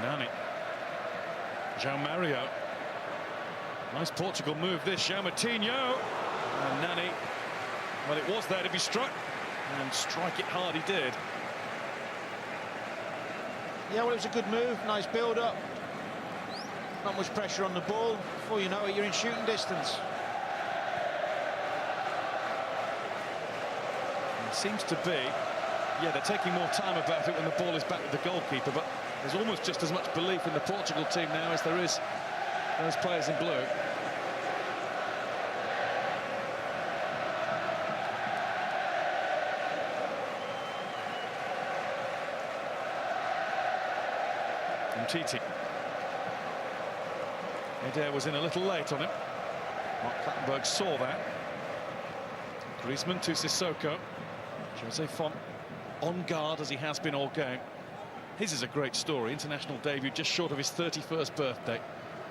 Nani. João Mario. Nice Portugal move this, João Moutinho. And Nani, well, it was there to be struck. And strike it hard he did.
Yeah, well, it was a good move, nice build-up. Not much pressure on the ball. Before you know it, you're in shooting distance.
It seems to be Yeah, they're taking more time about it when the ball is back with the goalkeeper, but there's almost just as much belief in the Portugal team now as there is those players in blue. Titi. Adair was in a little late on him. Mark Clattenburg saw that. Griezmann to Sissoko. Jose Font on guard as he has been all game. His is a great story. International debut just short of his 31st birthday.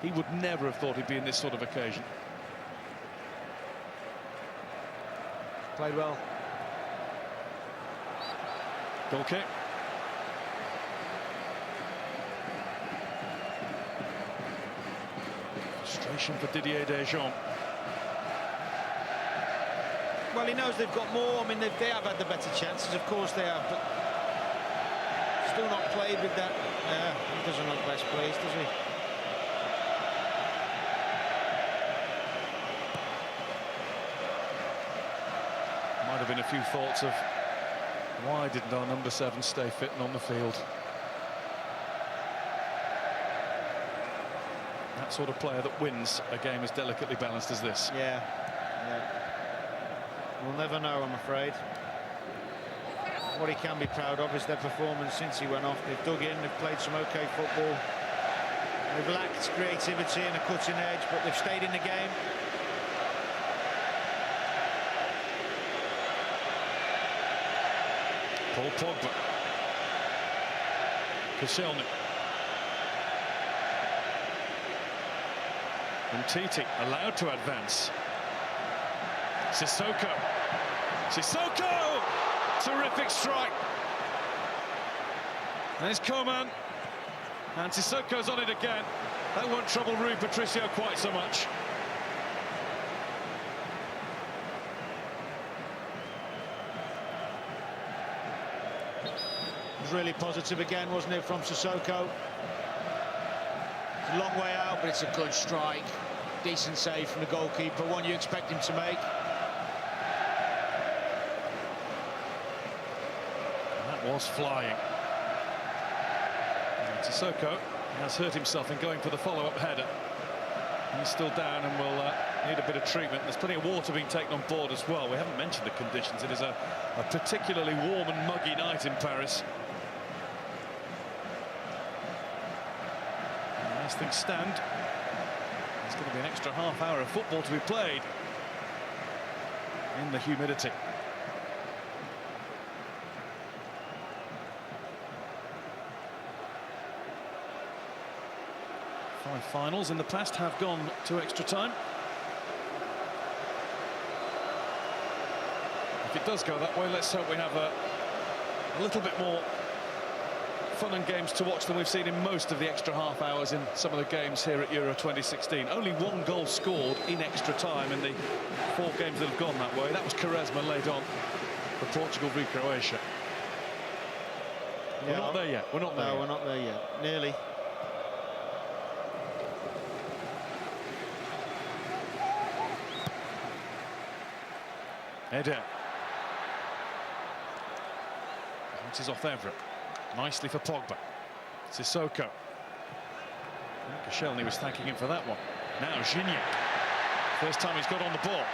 He would never have thought he'd be in this sort of occasion.
Played well.
Goal kick. Frustration for Didier Deschamps.
Well, he knows they've got more. I mean, they have had the better chances, of course they have, but still not played with that. He doesn't look best pleased, does he?
Might have been a few thoughts of why didn't our number 7 stay fit and on the field. That sort of player that wins a game as delicately balanced as this.
Yeah. We'll never know, I'm afraid. What he can be proud of is their performance since he went off. They've dug in, they've played some OK football. They've lacked creativity and a cutting edge, but they've stayed in the game.
Paul Pogba. Koscielny. Titi allowed to advance. Sissoko. Sissoko! Terrific strike. There's Coman. And Sissoko's on it again. That won't trouble Rui Patricio quite so much.
It was really positive again, wasn't it, from Sissoko? It's a long way out, but it's a good strike. Decent save from the goalkeeper, one you expect him to make.
And that was flying. And Sissoko has hurt himself in going for the follow-up header. He's still down and will need a bit of treatment. There's plenty of water being taken on board as well. We haven't mentioned the conditions. It is a particularly warm and muggy night in Paris. And as things stand, there's going to be an extra half hour of football to be played in the humidity. Five finals in the past have gone to extra time. If it does go that way, let's hope we have a little bit more fun and games to watch than we've seen in most of the extra half hours in some of the games here at Euro 2016. Only one goal scored in extra time in the 4 games that have gone that way. That was Quaresma late on for Portugal v Croatia.
Yeah,
we're not there yet. We're not there.
No,
yet.
we're not there yet. Nearly.
Eder. It is off Everett. Nicely for Pogba. Sissoko. Koscielny was thanking him for that one. Now Gignac. First time he's got on the ball.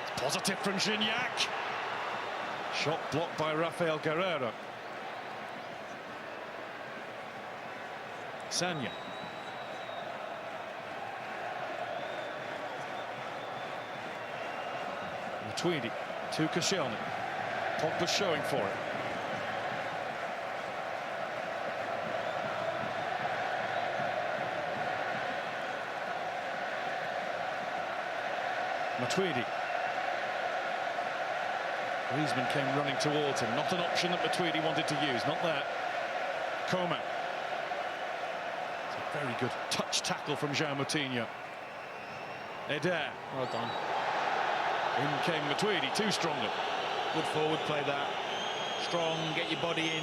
It's positive from Gignac. Shot blocked by Rafael Guerreiro. Sagna. Tweedy to Koscielny. Pogba showing for it. Matuidi. Griezmann came running towards him. Not an option that Matuidi wanted to use. Not there. Coman. It's a very good touch tackle from João Moutinho. Eder.
Well done.
In came Matuidi, too strongly.
Good forward play that. Strong, get your body in,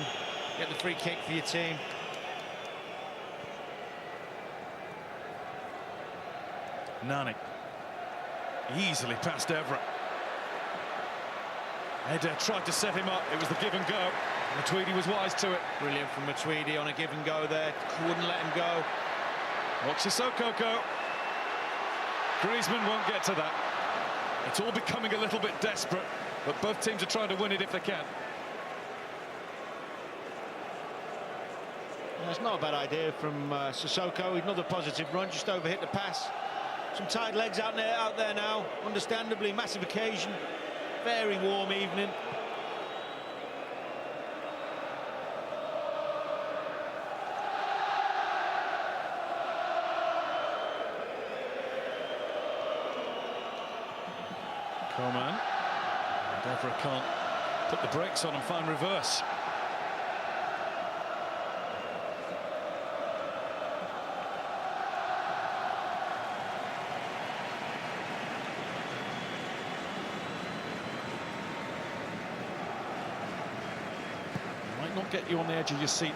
get the free kick for your team.
Nani. Easily past Everett. Eder tried to set him up. It was the give and go. Matuidi was wise to it.
Brilliant from Matuidi on a give and go there. Wouldn't let him go.
Watch Sissoko go. Griezmann won't get to that. It's all becoming a little bit desperate, but both teams are trying to win it if they can.
That's not a bad idea from Sissoko. Another positive run, just overhit the pass. Some tight legs out there now. Understandably, massive occasion. Very warm evening.
Coman. Deborah can't put the brakes on and find reverse. Might not get you on the edge of your seat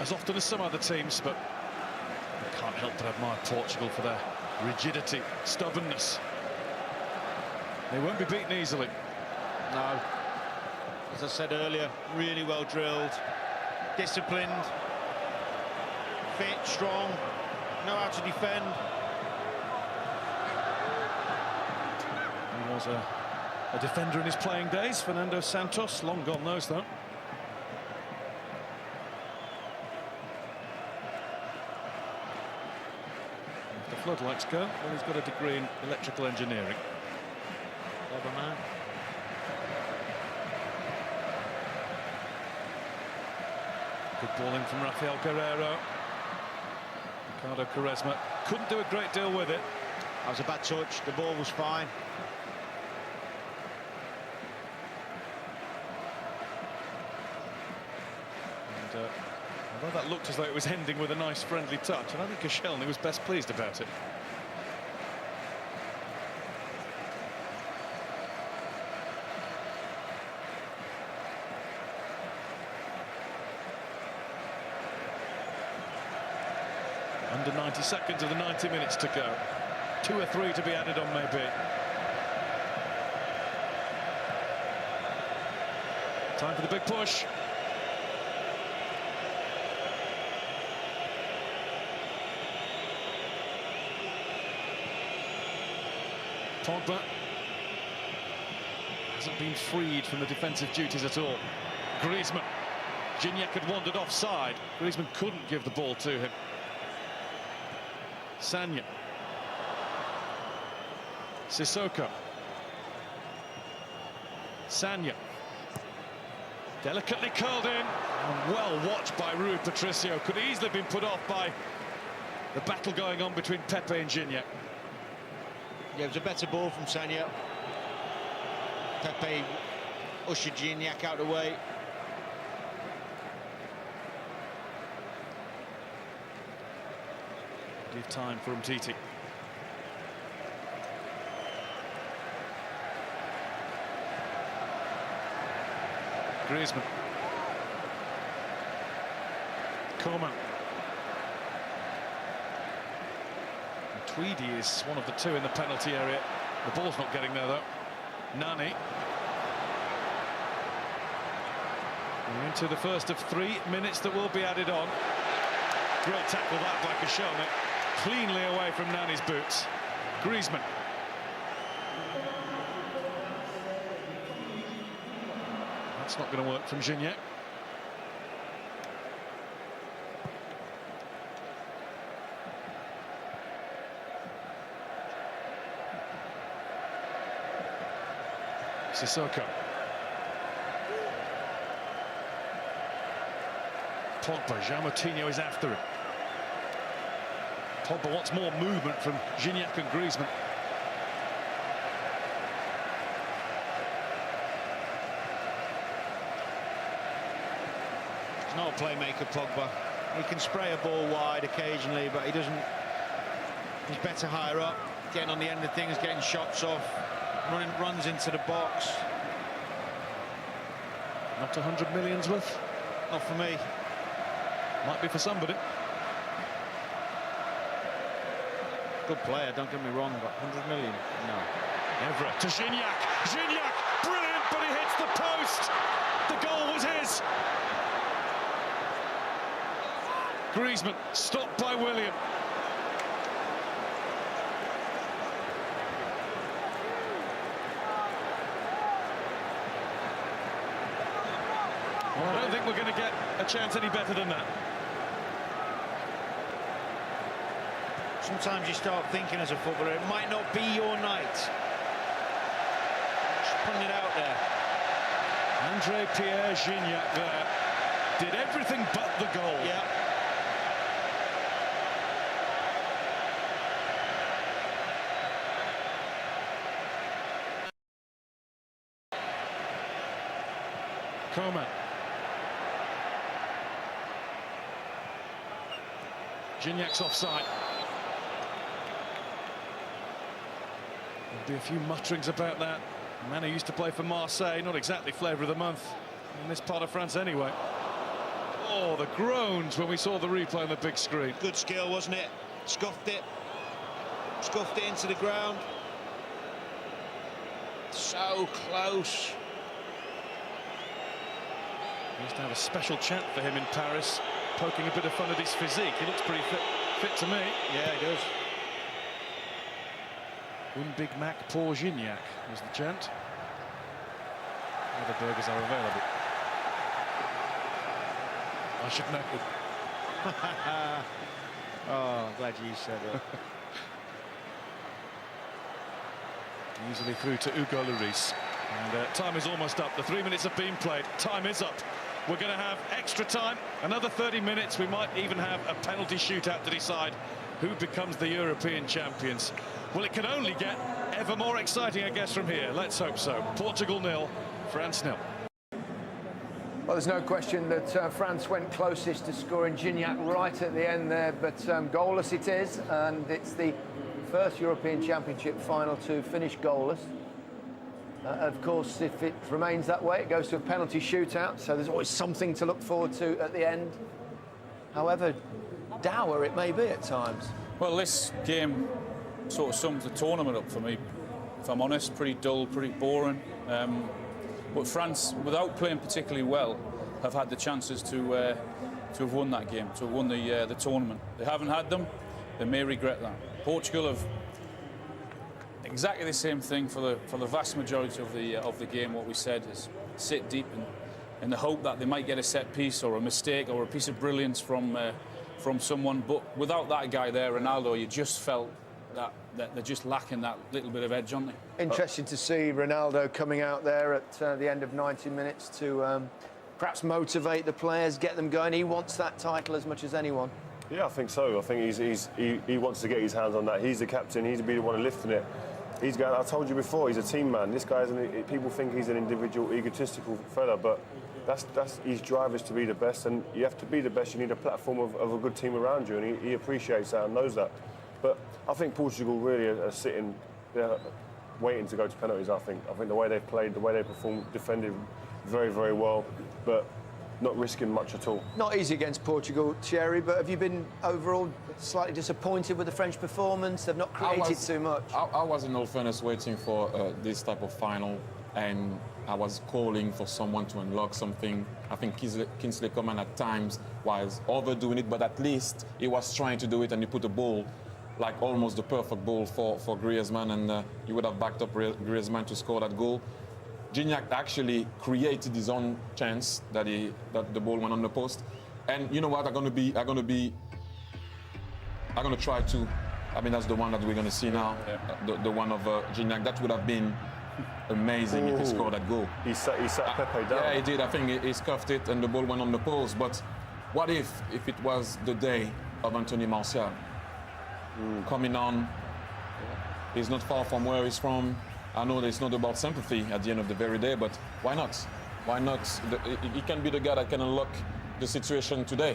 as often as some other teams, but I can't help but admire Portugal for their rigidity, stubbornness. They won't be beaten easily.
No. As I said earlier, really well drilled, disciplined, fit, strong, know how to defend.
He was a defender in his playing days, Fernando Santos. Long gone those, though. If the floodlights go, well, he's got a degree in electrical engineering.
Clever man.
Good balling from Rafael Guerreiro. Ricardo Quaresma couldn't do a great deal with it.
That was a bad touch. The ball was fine.
And although that looked as though it was ending with a nice friendly touch, and I think Koscielny was best pleased about it. Under 90 seconds of the 90 minutes to go. 2 or 3 to be added on, maybe. Time for the big push. Pogba hasn't been freed from the defensive duties at all. Griezmann. Gignac had wandered offside. Griezmann couldn't give the ball to him. Sagna. Sissoko. Sagna. Delicately curled in. And well watched by Rui Patricio. Could easily have been put off by the battle going on between Pepe and Gignac.
Yeah, it was a better ball from Sagna. Pepe ushered Gignac out of the way.
Leave time for Umtiti. Griezmann. Coman. Tweedy is one of the 2 in the penalty area. The ball's not getting there, though. Nani. We're into the first of 3 minutes that will be added on. Great tackle that by Koscielny. Cleanly away from Nani's boots. Griezmann. That's not going to work from Gignac. Sissoko. Pogba. João Moutinho is after him. Pogba wants more movement from Gignac and Griezmann.
He's not a playmaker, Pogba. He can spray a ball wide occasionally, but he doesn't. He's better higher up, getting on the end of things, getting shots off, runs into the box.
Not 100 million's worth.
Not for me.
Might be for somebody.
Good player, don't get me wrong, but 100 million, no.
Evra to Gignac. Gignac, brilliant, but he hits hits the post. The goal was his. Griezmann stopped by William. Well, I don't think we're going to get a chance any better than that.
Sometimes you start thinking as a footballer, it might not be your night. Just putting it out there.
André-Pierre Gignac there did everything but the goal.
Yeah.
Coman. Gignac's offside. There'll be a few mutterings about that. A man who used to play for Marseille, not exactly flavour of the month in this part of France anyway. Oh, the groans when we saw the replay on the big screen.
Good skill, wasn't it? Scuffed it into the ground. So close.
We used to have a special chant for him in Paris, poking a bit of fun at his physique. He looks pretty fit to me.
Yeah, he does.
Un Big Mac pour Gignac was the chant. Other burgers are available. I should know.
Oh, I'm glad you said it.
Easily through to Hugo Lloris. And time is almost up. The 3 minutes have been played. Time is up. We're going to have extra time. Another 30 minutes. We might even have a penalty shootout to decide who becomes the European champions. Well, it can only get ever more exciting, I guess, from here. Let's hope so. Portugal 0, France 0.
Well, there's no question that France went closest to scoring. Gignac right at the end there, but goalless it is, and it's the first European Championship final to finish goalless. Of course, if it remains that way, it goes to a penalty shootout, so there's always something to look forward to at the end. However dour it may be at times.
Well, this game sort of sums the tournament up for me, if I'm honest. Pretty dull, pretty boring. But France, without playing particularly well, have had the chances to have won that game, to have won the tournament. They haven't had them. They may regret that. Portugal have exactly the same thing for the vast majority of the game. What we said is sit deep in the hope that they might get a set piece or a mistake or a piece of brilliance from someone. But without that guy there, Ronaldo, you just felt that they're just lacking that little bit of edge, aren't they?
Interesting to see Ronaldo coming out there at the end of 90 minutes to perhaps motivate the players, get them going. He wants that title as much as anyone.
Yeah, I think so. I think he wants to get his hands on that. He's the captain. He's be the one lifting it. He's going. I told you before, he's a team man. This guy's people think he's an individual, egotistical fella, but that's his drive is to be the best, and you have to be the best. You need a platform of a good team around you, and he appreciates that and knows that. But I think Portugal really are sitting there waiting to go to penalties. I think the way they've played, the way they performed, defended very, very well, but not risking much at all. Not easy against Portugal, Thierry, but have you been overall slightly disappointed with the French performance? They've not created too much.
I was, in all fairness, waiting for this type of final, and I was calling for someone to unlock something. I think Kingsley Coman at times was overdoing it, but at least he was trying to do it, and he put a ball, like almost the perfect ball for Griezmann, and he would have backed up Griezmann to score that goal. Gignac actually created his own chance that the ball went on the post, and you know what? I'm gonna try to. I mean, that's the one that we're gonna see now, the one of Gignac. That would have been amazing if he scored that goal. He sat Pepe down. Yeah, he did. I think he scuffed it, and the ball went on the post. But what if it was the day of Anthony Martial coming on? He's not far from where he's from. I know it's not about sympathy at the end of the very day, but why not? Why not? He can be the guy that can unlock the situation today.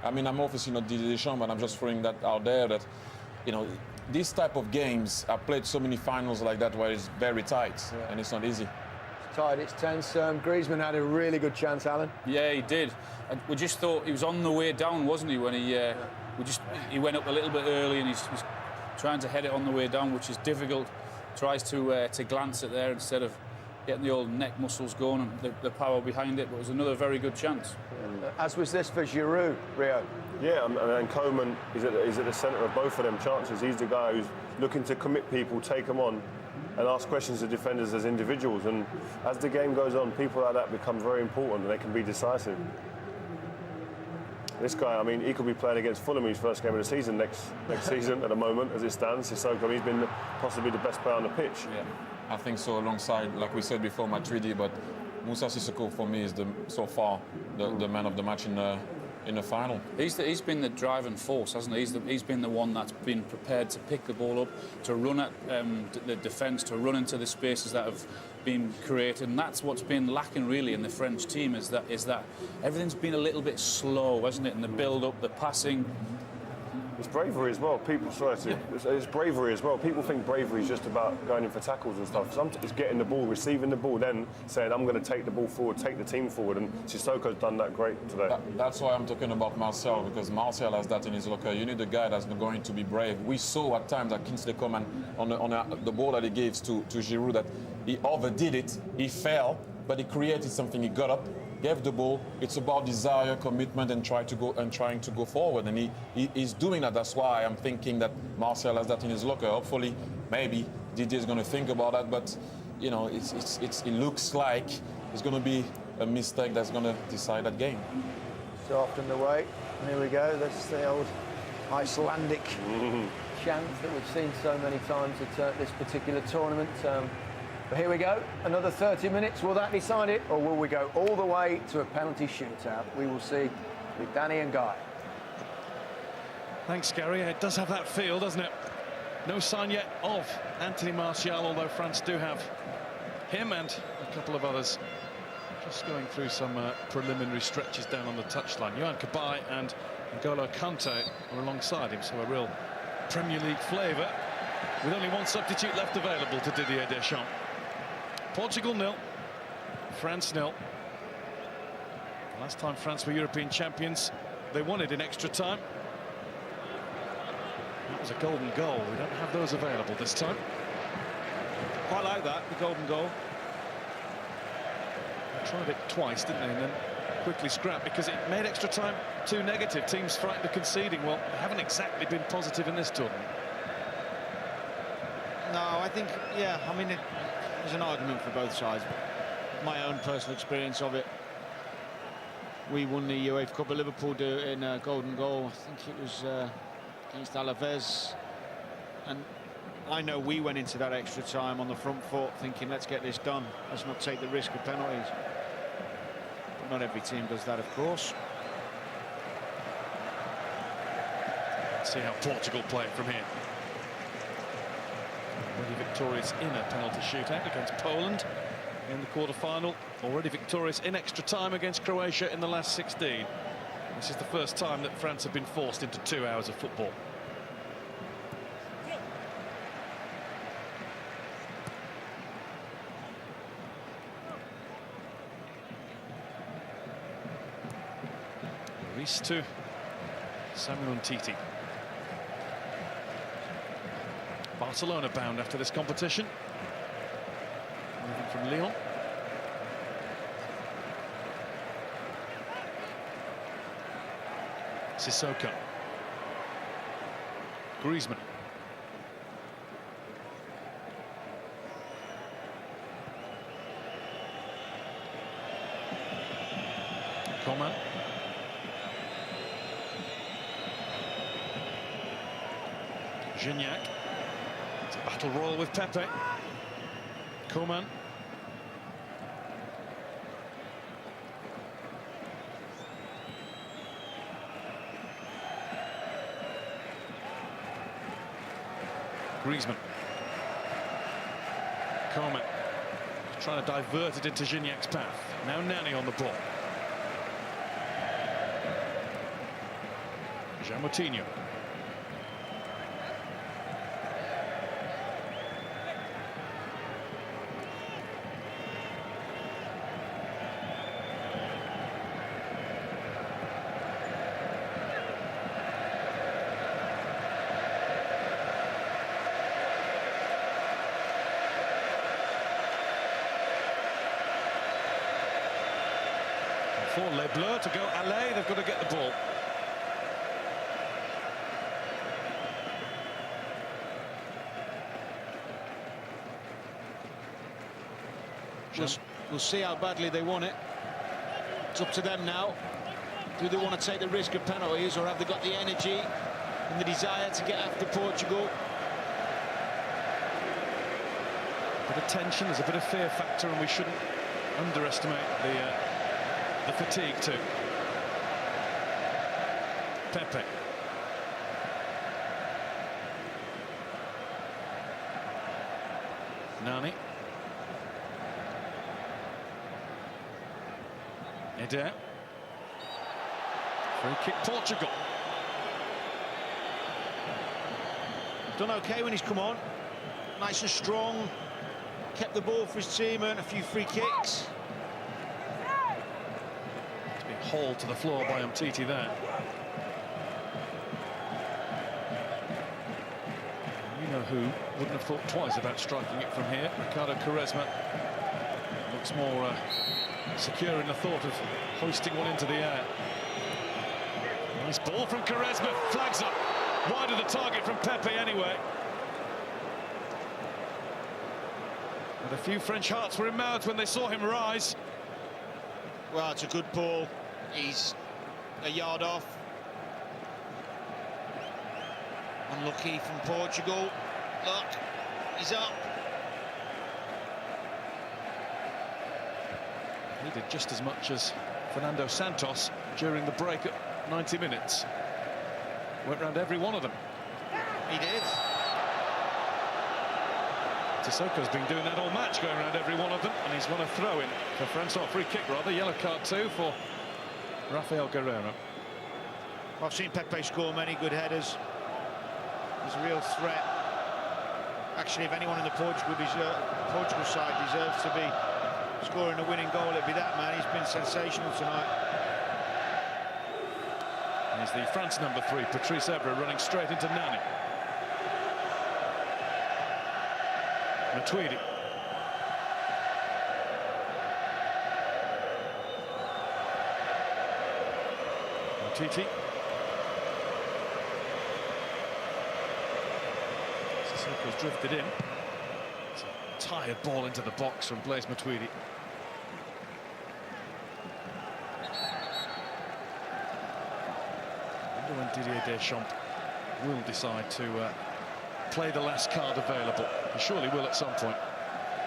I mean, I'm obviously not Didier Deschamps, but I'm just throwing that out there that, you know, these type of games, I've played so many finals like that where it's very tight and it's not easy.
It's tight, it's tense. Griezmann had a really good chance, Alan.
Yeah, he did. We just thought he was on the way down, wasn't he, when he went up a little bit early and he was trying to head it on the way down, which is difficult. Tries to glance it there instead of getting the old neck muscles going and the power behind it. But it was another very good chance.
As was this for Giroud, Rio.
Yeah, and Coman is at the centre of both of them chances. He's the guy who's looking to commit people, take them on, and ask questions of defenders as individuals. And as the game goes on, people like that become very important and they can be decisive. This guy, I mean, he could be playing against Fulham his first game of the season next season at the moment, as it stands. Sissoko, he's been possibly the best player on the pitch.
Yeah, I think so. Alongside, like we said before, Matuidi, but Moussa Sissoko for me is so far the man of the match in the final.
He's been the driving force, hasn't he? He's been the one that's been prepared to pick the ball up, to run at the defence, to run into the spaces that have been created, and that's what's been lacking really in the French team. Is that everything's been a little bit slow, hasn't it? In the build-up, the passing.
It's bravery as well. It's bravery as well. People think bravery is just about going in for tackles and stuff. Sometimes it's getting the ball, receiving the ball, then saying, I'm going to take the ball forward, take the team forward. And Sissoko's done that great today.
That's why I'm talking about Martial, because Martial has that in his locker. You need a guy that's going to be brave. We saw at times that Kingsley Coman, on the ball that he gives to Giroud, that he overdid it, he fell, but he created something. He got up, gave the ball. It's about desire, commitment, and trying to go forward. And he's doing that. That's why I'm thinking that Martial has that in his locker. Hopefully, maybe Didier's going to think about that. But you know, it looks like it's going to be a mistake that's going to decide that game.
So often the way. And here we go. That's the old Icelandic chant that we've seen so many times at this particular tournament. But here we go, another 30 minutes. Will that decide it, or will we go all the way to a penalty shootout? We will see with Danny and Guy.
Thanks, Gary. It does have that feel, doesn't it? No sign yet of Anthony Martial, although France do have him and a couple of others just going through some preliminary stretches down on the touchline. Yohan Cabaye and N'Golo Kante are alongside him, so a real Premier League flavour with only one substitute left available to Didier Deschamps. Portugal 0, France 0. Last time France were European champions, they won it in extra time. That was a golden goal. We don't have those available this time.
Quite like that, the golden goal.
They tried it twice, didn't they? And then quickly scrapped because it made extra time too negative. Teams frightened of conceding. Well, they haven't exactly been positive in this tournament.
No, I think, yeah, I mean, there's an argument for both sides. My own personal experience of it. We won the UEFA Cup of Liverpool in a golden goal. I think it was against Alaves. And I know we went into that extra time on the front foot thinking, let's get this done. Let's not take the risk of penalties. But not every team does that, of course.
Let's see how Portugal play it from here. Already victorious in a penalty shootout against Poland in the quarter-final. Already victorious in extra time against Croatia in the last 16. This is the first time that France have been forced into 2 hours of football. Reece to Samuel Umtiti. Barcelona bound after this competition. Moving from Lyon. Sissoko. Griezmann. Coman. Gignac. It's a battle royal with Pepe. Coman. Griezmann. Coman. Trying to divert it into Gignac's path. Now Nani on the ball. Jean Moutinho. For Les Bleus to go alley, they've got to get the ball.
We'll see how badly they want it. It's up to them now. Do they want to take the risk of penalties, or have they got the energy and the desire to get after Portugal?
A bit of tension, there's a bit of fear factor, and we shouldn't underestimate the fatigue too. Pepe. Nani. Eder. Free kick Portugal.
Done okay when he's come on. Nice and strong. Kept the ball for his team, earned a few free kicks.
It's been hauled to the floor by Umtiti there. You know who wouldn't have thought twice about striking it from here? Ricardo Quaresma looks more secure in the thought of hoisting one into the air. Nice ball from Quaresma, flags up. Wide of the target from Pepe anyway. And a few French hearts were in mouths when they saw him rise.
Well, it's a good ball. He's a yard off. Unlucky from Portugal. Look, he's up.
He did just as much as Fernando Santos during the break at 90 minutes. Went round every one of them.
He did.
Sissoko's been doing that all match, going around every one of them, and he's won a throw-in for Francois, free kick rather, yellow card too for Rafael Guerreiro.
I've seen Pepe score many good headers. He's a real threat. Actually, if anyone in the Portugal side deserves to be scoring a winning goal, it'd be that man. He's been sensational tonight.
Here's the France number 3, Patrice Evra, running straight into Nani. Matuidi. Titi. Sissoko's drifted in. It's a tired ball into the box from Blaise Matuidi. I wonder when Didier Deschamps will decide to play the last card available. He surely will at some point.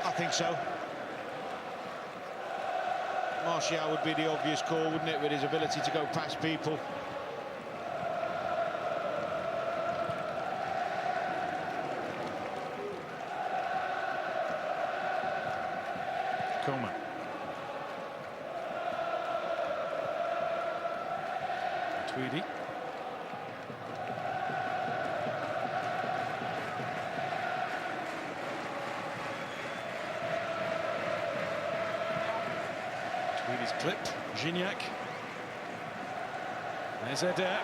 I think so. Martial would be the obvious call, wouldn't it, with his ability to go past people.
Coman. Tweedy. Tweedy's clipped. Gignac. There's Eder.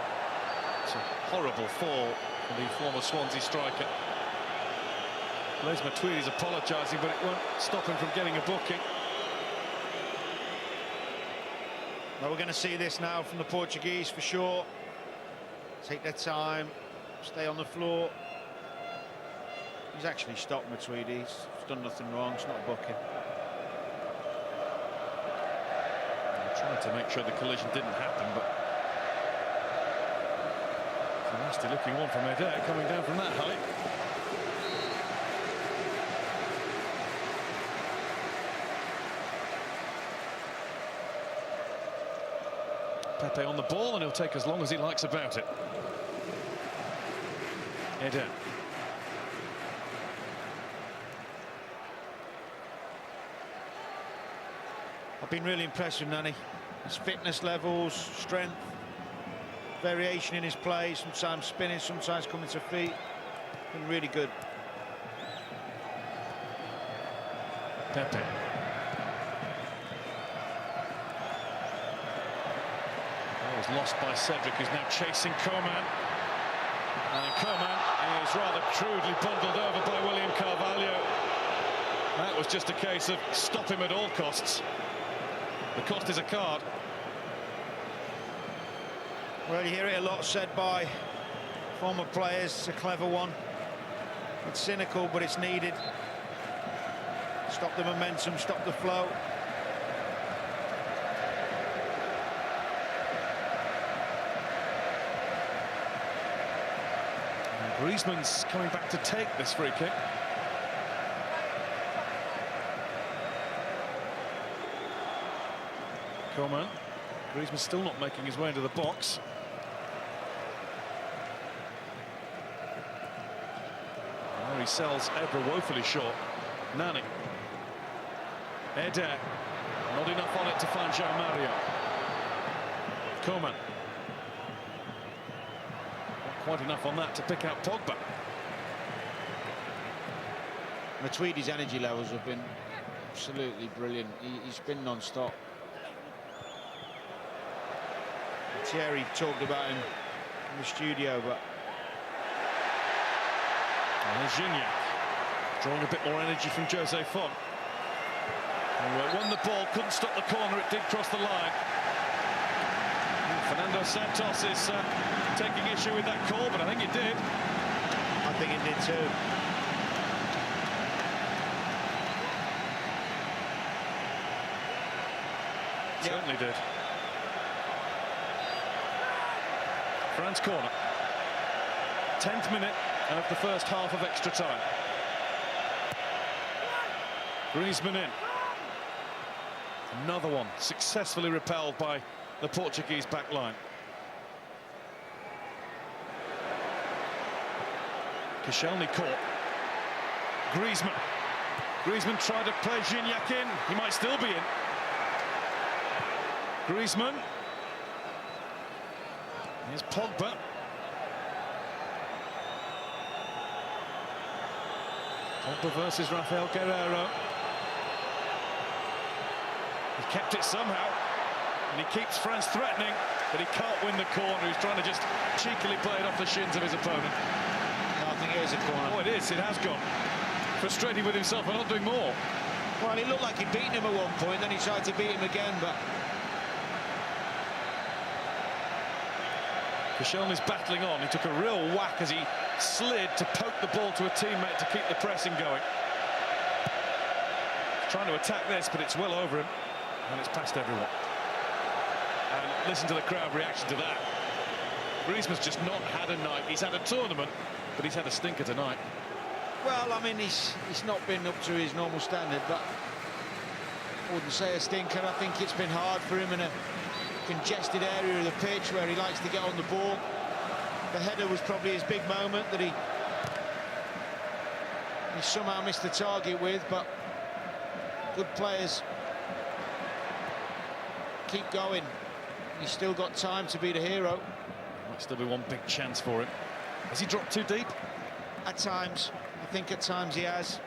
It's a horrible fall for the former Swansea striker. Blaise Matuidi's apologising, but it won't stop him from getting a booking.
Well, we're going to see this now from the Portuguese for sure. Take their time, stay on the floor. He's actually stopped Matuidi. He's done nothing wrong. It's not a booking.
Trying to make sure the collision didn't happen, but it's a nasty looking one from Eder coming down from that height. Pepe on the ball, and he'll take as long as he likes about it. Eder.
I've been really impressed with Nani. His fitness levels, strength, variation in his play, sometimes spinning, sometimes coming to feet. Been really good.
Pepe. That was lost by Cedric, who's now chasing Coman. And Coman is rather crudely bundled over by William Carvalho. That was just a case of stop him at all costs. The cost is a card.
Well, you hear it a lot said by former players. It's a clever one. It's cynical, but it's needed. Stop the momentum, stop the flow.
And Griezmann's coming back to take this free kick. Coman. Griezmann's still not making his way into the box. There he sells Ebra woefully short. Nani. Eder. Not enough on it to find João Mario. Coman. Not quite enough on that to pick out Pogba.
Matuidi's energy levels have been absolutely brilliant. He's been non-stop. Thierry talked about him in the studio, but...
And there's Gignac, drawing a bit more energy from Jose Font. Who won the ball, couldn't stop the corner, it did cross the line. Fernando Santos is taking issue with that call, but I think it did.
I think it did too.
Certainly did. France corner. 10th minute of the first half of extra time. Griezmann in. Another one successfully repelled by the Portuguese back line. Koscielny caught. Griezmann. Griezmann tried to play Gignac in. He might still be in. Griezmann. Here's Pogba. Pogba versus Rafael Guerreiro. He kept it somehow, and he keeps France threatening, but he can't win the corner. He's trying to just cheekily play it off the shins of his opponent.
No, I think it is a corner.
Oh, it is. It has gone. Frustrated with himself for not doing more.
Well, it looked like he'd beaten him at one point, then he tried to beat him again, but...
Koscielny's battling on. He took a real whack as he slid to poke the ball to a teammate to keep the pressing going. He's trying to attack this, but it's well over him, and it's past everyone. And listen to the crowd reaction to that. Griezmann's just not had a night. He's had a tournament, but he's had a stinker tonight.
Well, I mean, he's not been up to his normal standard, but I wouldn't say a stinker. I think it's been hard for him in a congested area of the pitch where he likes to get on the ball. The header was probably his big moment that he somehow missed the target with, but good players keep going. He's still got time to be the hero.
Might still be one big chance for him. Has he dropped too deep?
At times. I think at times he has.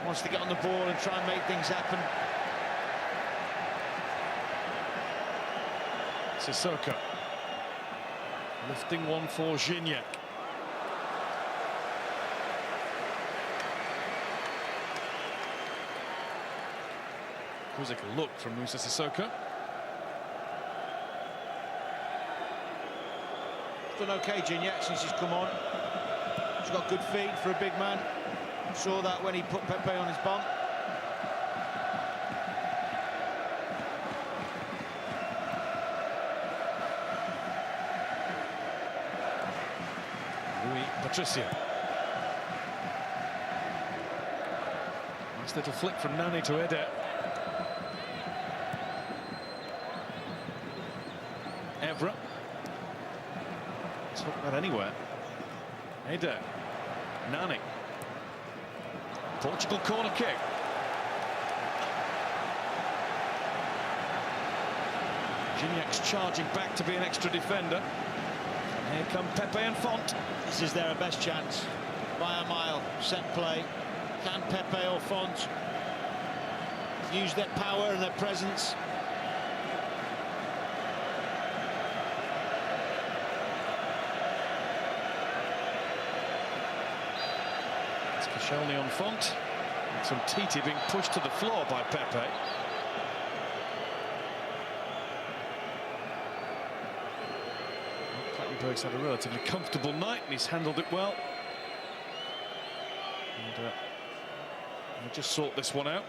Wants to get on the ball and try and make things happen.
Sissoko lifting one for Gignac. Quizzical look from Moussa Sissoko.
Done okay, Gignac, since he's come on. He's got good feet for a big man. Saw that when he put Pepe on his bump.
Patricio. Nice little flick from Nani to Eder. Evra. Took that anywhere. Eder. Nani. Portugal corner kick. Gignac's charging back to be an extra defender. Here come Pepe and Font.
This is their best chance. By a mile, set play. Can Pepe or Font use their power and their presence?
It's Koscielny on Font. Some Titi being pushed to the floor by Pepe. Vandenberg's had a relatively comfortable night and he's handled it well. And we'll just sort this one out.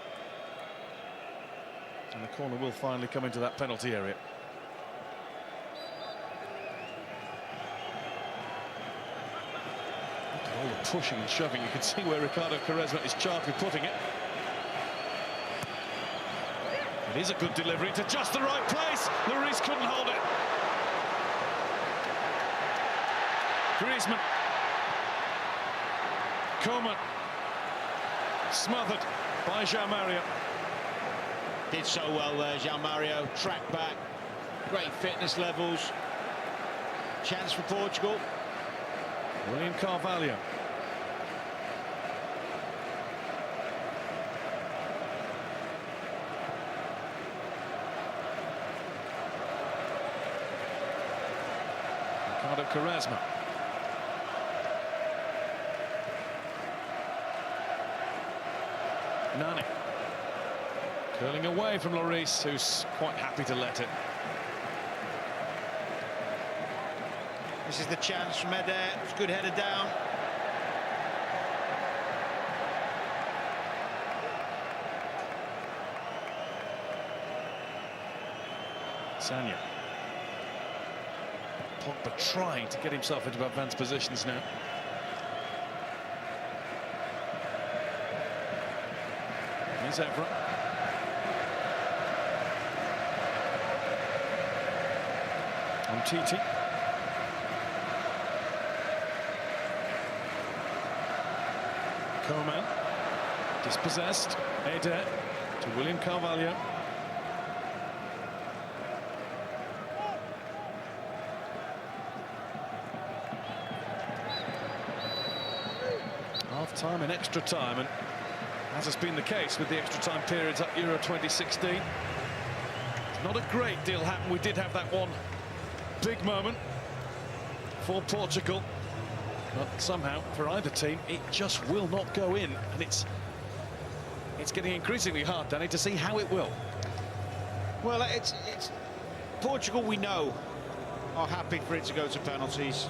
And the corner will finally come into that penalty area. Look at all the pushing and shoving. You can see where Ricardo Quaresma is charged with putting it. It is a good delivery to just the right place. Lloris couldn't hold it. Griezmann. Coman. Smothered by João Mario.
Did so well there, João Mario. Track back. Great fitness levels. Chance for Portugal.
William Carvalho. Ricardo Quaresma. Nani. Curling away from Lloris, who's quite happy to let it.
This is the chance from Eder. It's a good header down.
Sanya. Pogba trying to get himself into advanced positions now. Here's Evra. On Titi. Coman. Dispossessed. Eder to William Carvalho. Half-time and extra time, and as has been the case with the extra time periods at Euro 2016, not a great deal happened. We did have that one big moment for Portugal, but somehow for either team it just will not go in, and it's getting increasingly hard, Danny, to see how it will.
Well, it's Portugal, we know, are happy for it to go to penalties.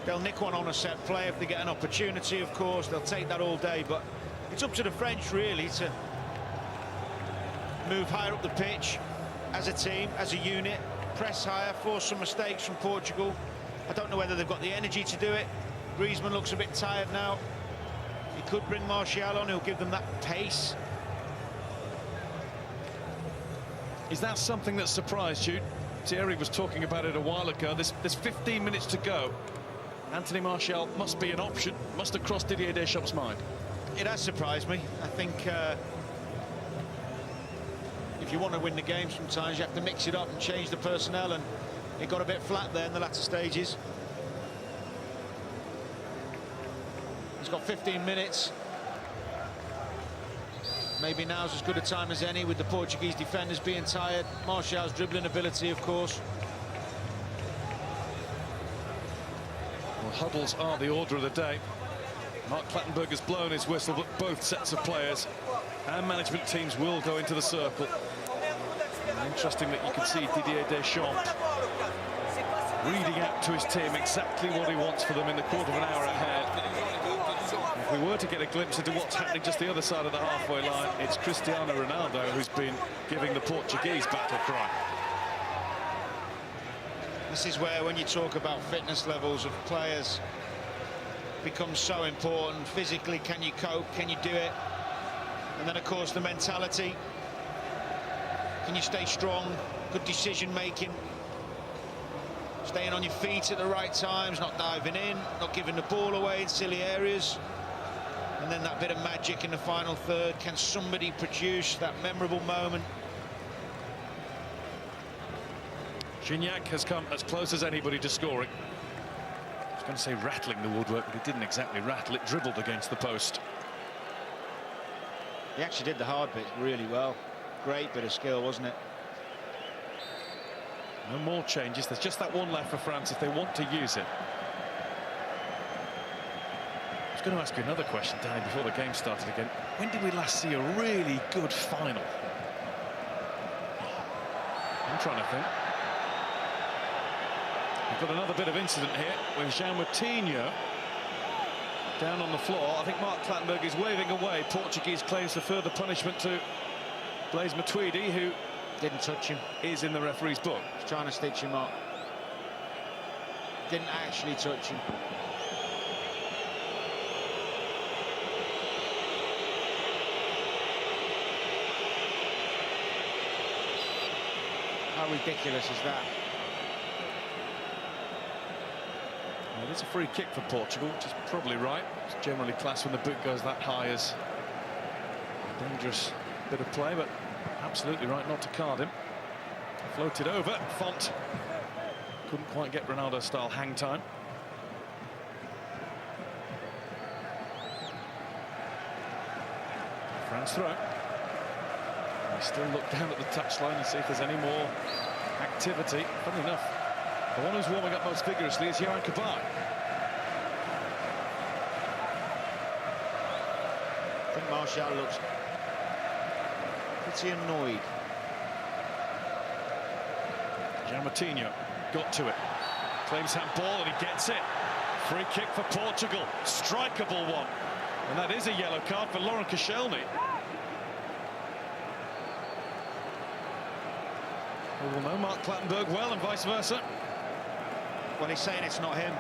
They'll nick one on a set play if they get an opportunity, of course. They'll take that all day, but it's up to the French, really, to move higher up the pitch as a team, as a unit, press higher, force some mistakes from Portugal. I don't know whether they've got the energy to do it. Griezmann looks a bit tired now. He could bring Martial on, who'll give them that pace.
Is that something that surprised you? Thierry was talking about it a while ago. There's 15 minutes to go. Anthony Martial must be an option, must have crossed Didier Deschamps' mind.
It has surprised me. I think if you want to win the game, sometimes you have to mix it up and change the personnel, and it got a bit flat there in the latter stages. He's got 15 minutes. Maybe now's as good a time as any, with the Portuguese defenders being tired. Martial's dribbling ability, of course.
Well, huddles are the order of the day. Mark Clattenburg has blown his whistle, but both sets of players and management teams will go into the circle. And interesting that you can see Didier Deschamps reading out to his team exactly what he wants for them in the quarter of an hour ahead. If we were to get a glimpse into what's happening just the other side of the halfway line, it's Cristiano Ronaldo who's been giving the Portuguese battle cry.
This is where, when you talk about fitness levels of players, becomes so important. Physically, can you cope? Can you do it? And then, of course, the mentality. Can you stay strong? Good decision making. Staying on your feet at the right times, not diving in, not giving the ball away in silly areas. And then that bit of magic in the final third. Can somebody produce that memorable moment?
Gignac has come as close as anybody to scoring. I was going to say rattling the woodwork, but it didn't exactly rattle. It dribbled against the post.
He actually did the hard bit really well. Great bit of skill, wasn't it?
No more changes. There's just that one left for France if they want to use it. I was going to ask you another question, Danny, before the game started again. When did we last see a really good final? I'm trying to think. We've got another bit of incident here with Jean Moutinho down on the floor. I think Mark Clattenburg is waving away Portuguese claims for further punishment to Blaise Matuidi, who
didn't touch him,
is in the referee's book.
He's trying to stitch him up. Didn't actually touch him. How ridiculous is that?
Well, it's a free kick for Portugal, which is probably right. It's generally classed when the boot goes that high as a dangerous bit of play, but absolutely right not to card him. Floated over, Font couldn't quite get Ronaldo-style hang time. France throw. We still look down at the touchline and see if there's any more activity. Funny enough, the one who's warming up most vigorously is Johan Cabaye.
I think Martial looks pretty annoyed.
Jean Moutinho got to it. Claims handball and he gets it. Free kick for Portugal. Strikeable one. And that is a yellow card for Laurent Koscielny. We will know Mark Clattenburg well and vice versa.
Well, he's saying it's not him.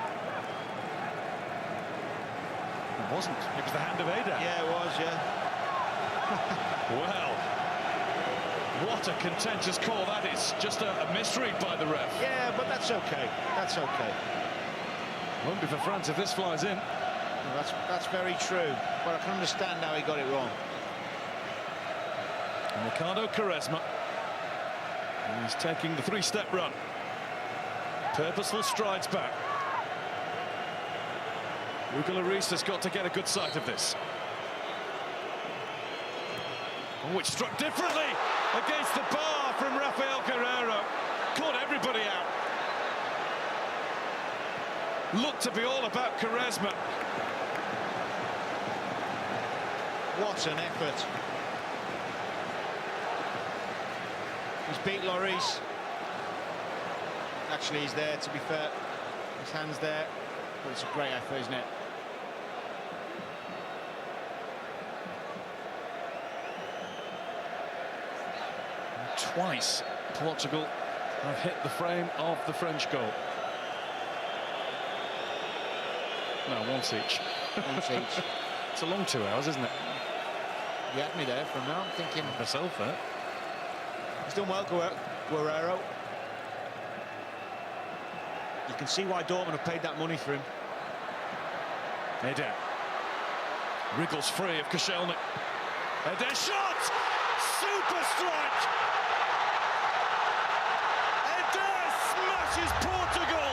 It wasn't. It was the hand of Ada.
Yeah, it was, yeah.
Well, what a contentious call that is. Just a misread by the ref.
Yeah, but that's okay. That's okay.
Won't be for France if this flies in.
Well, that's very true. But I can understand how he got it wrong.
And Ricardo Quaresma. He's taking the three-step run. Purposeful strides back. Hugo Lloris has got to get a good sight of this. Oh, it struck differently against the bar from Rafael Guerreiro. Caught everybody out. Looked to be all about Quaresma.
What an effort. He's beat Lloris. Actually, he's there, to be fair. His hand's there. But it's a great effort, isn't it?
Twice Portugal have hit the frame of the French goal. No, once each.
Once each.
It's a long 2 hours, isn't it?
You had me there from now. I'm thinking
myself there.
He's done well, Guerreiro. You can see why Dortmund have paid that money for him.
Eder wriggles free of Koscielny. Eder shot! Super strike! Eder smashes Portugal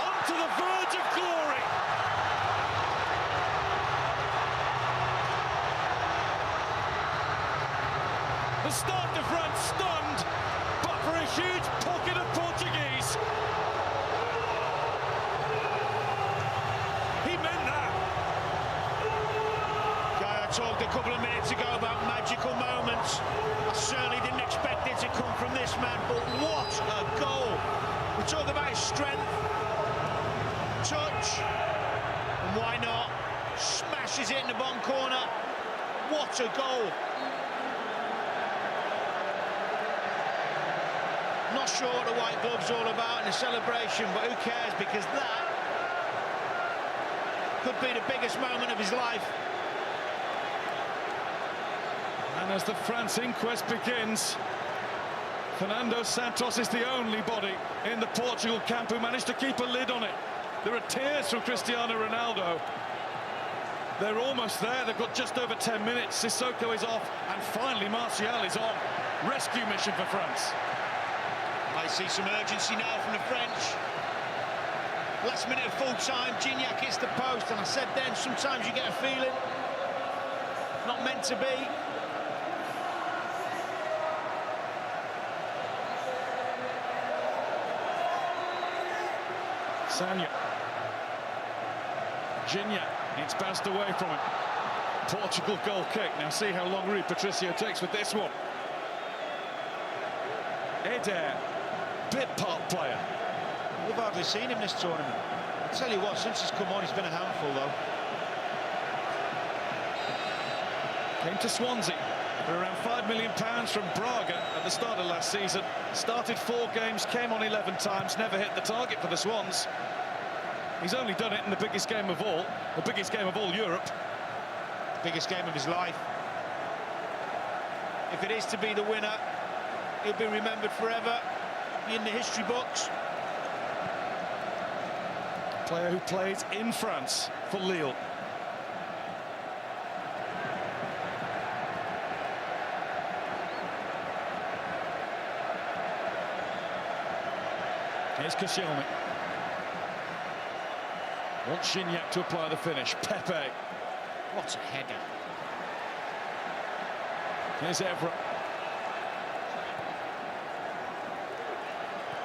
onto the verge of glory. The start of France stunned, but for a huge pocket of Portuguese. He meant that.
Guy, I talked a couple of minutes ago about magical moments. I certainly didn't expect it to come from this man, but what a goal. We talk about his strength, touch, and why not? Smashes it in the bottom corner. What a goal. Not sure what the white glove's all about in the celebration, but who cares, because that could be the biggest moment of his life.
And as the France inquest begins, Fernando Santos is the only body in the Portugal camp who managed to keep a lid on it. There are tears from Cristiano Ronaldo. They're almost there. They've got just over 10 minutes. Sissoko is off, and finally Martial is on. Rescue mission for France.
I see some urgency now from the French. Last minute of full time, Gignac hits the post, and I said then, sometimes you get a feeling not meant to be.
Sanya. Gignac, it's bounced away from him. Portugal goal kick. Now see how long Rui Patricio takes with this one. Eder, bit part player.
We've hardly seen him this tournament. I tell you what, since he's come on, he's been a handful, though.
Came to Swansea for around £5 million from Braga at the start of last season. Started 4 games, came on 11 times, never hit the target for the Swans. He's only done it in the biggest game of all, the biggest game of all Europe.
Biggest game of his life. If it is to be the winner, he'll be remembered forever, be in the history books.
Player who plays in France for Lille. Here's Koscielny. Wants Gignac to apply the finish. Pepe.
What a header.
Here's Evra.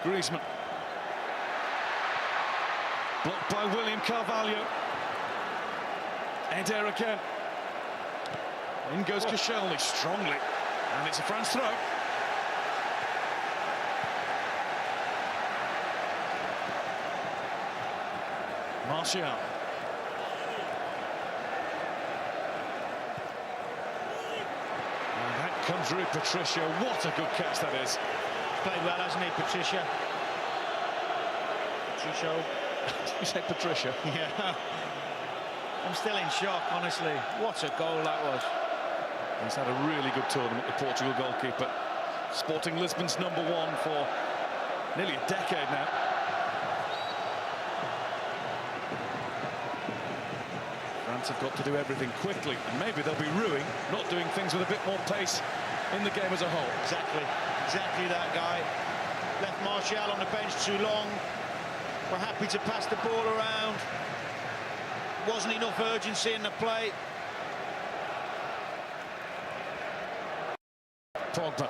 Griezmann. Blocked by William Carvalho. Eder again. In goes Koscielny strongly. And it's a France throw. Martial. And that comes Rui Patricio. What a good catch that is.
Played well, hasn't he, Patricia? Patricio.
You say Patricia?
Yeah. I'm still in shock, honestly. What a goal that was.
He's had a really good tournament, the Portugal goalkeeper. Sporting Lisbon's #1 for nearly a decade now. France have got to do everything quickly, and maybe they'll be ruining not doing things with a bit more pace in the game as a whole.
Exactly that guy. Left Martial on the bench too long. We're happy to pass the ball around. Wasn't enough urgency in the play.
Pogba.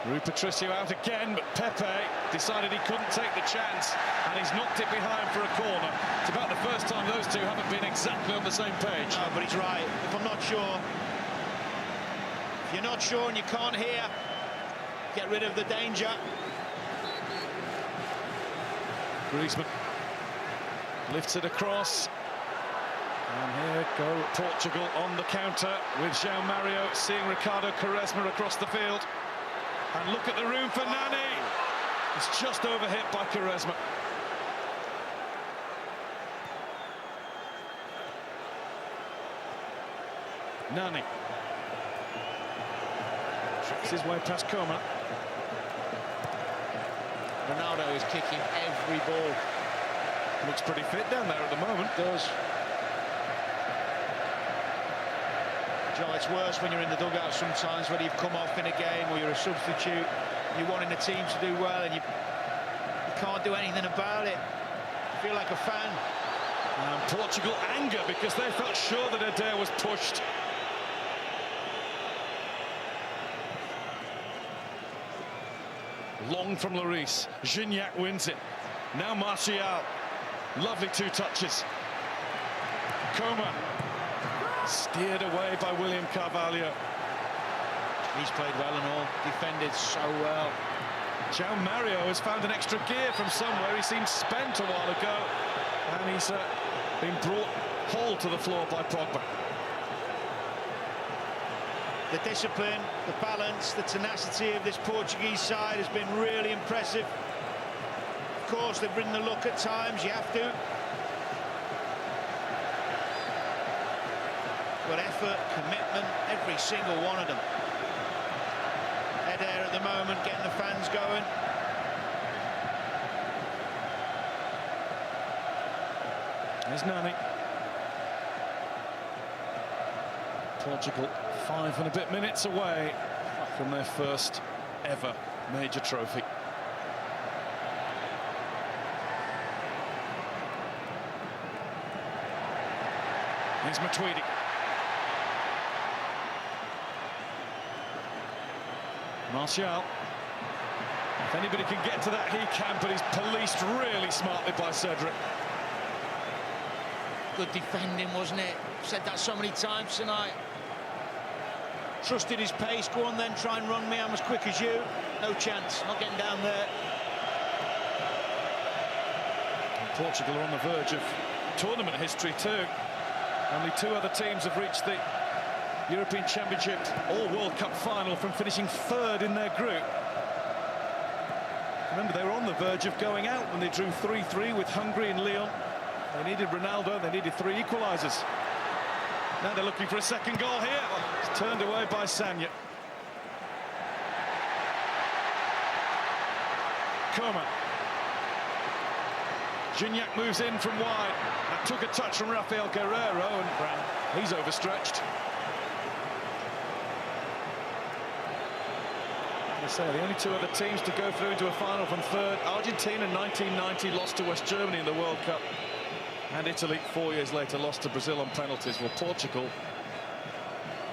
Rui Patricio out again, but Pepe decided he couldn't take the chance, and he's knocked it behind for a corner. It's about the first time those two haven't been exactly on the same page.
No, but he's right. If I'm not sure, if you're not sure and you can't hear, get rid of the danger.
Griezmann lifts it across. And here go Portugal on the counter with João Mario seeing Ricardo Quaresma across the field. And look at the room for Nani. It's just overhit by Quaresma. Nani tricks his way past Coman.
Ronaldo is kicking every ball.
Looks pretty fit down there at the moment.
Does. Joe, it's worse when you're in the dugout sometimes, whether you've come off in a game or you're a substitute. You're wanting the team to do well and you can't do anything about it. You feel like a fan.
And Portugal anger because they felt sure that Eder was pushed. Long from Lloris. Gignac wins it. Now Martial. Lovely 2 touches. Coman. Steered away by William Carvalho.
He's played well and all. Defended so well.
João Mario has found an extra gear from somewhere. He seemed spent a while ago. And he's been brought whole to the floor by Pogba.
The discipline, the balance, the tenacity of this Portuguese side has been really impressive. Of course, they've ridden the luck at times, you have to. But effort, commitment, every single one of them. Eder at the moment getting the fans going.
There's Nani. Portugal 5 and a bit minutes away from their first ever major trophy. Here's Matuidi. Martial. If anybody can get to that, he can, but he's policed really smartly by Cedric.
Good defending, wasn't it? Said that so many times tonight. Trusted his pace. Go on then, try and run me. I'm as quick as you. No chance, not getting down there.
Portugal are on the verge of tournament history too. Only 2 other teams have reached the European Championship or World Cup final from finishing 3rd in their group. Remember, they were on the verge of going out when they drew 3-3 with Hungary and Lyon. They needed Ronaldo, they needed 3 equalisers. Now they're looking for a second goal here. It's turned away by Sanya. Coman. Gignac moves in from wide. That took a touch from Rafael Guerreiro, and he's overstretched. I say, the only 2 other teams to go through into a final from 3rd. Argentina in 1990 lost to West Germany in the World Cup. And Italy 4 years later lost to Brazil on penalties. Well, Portugal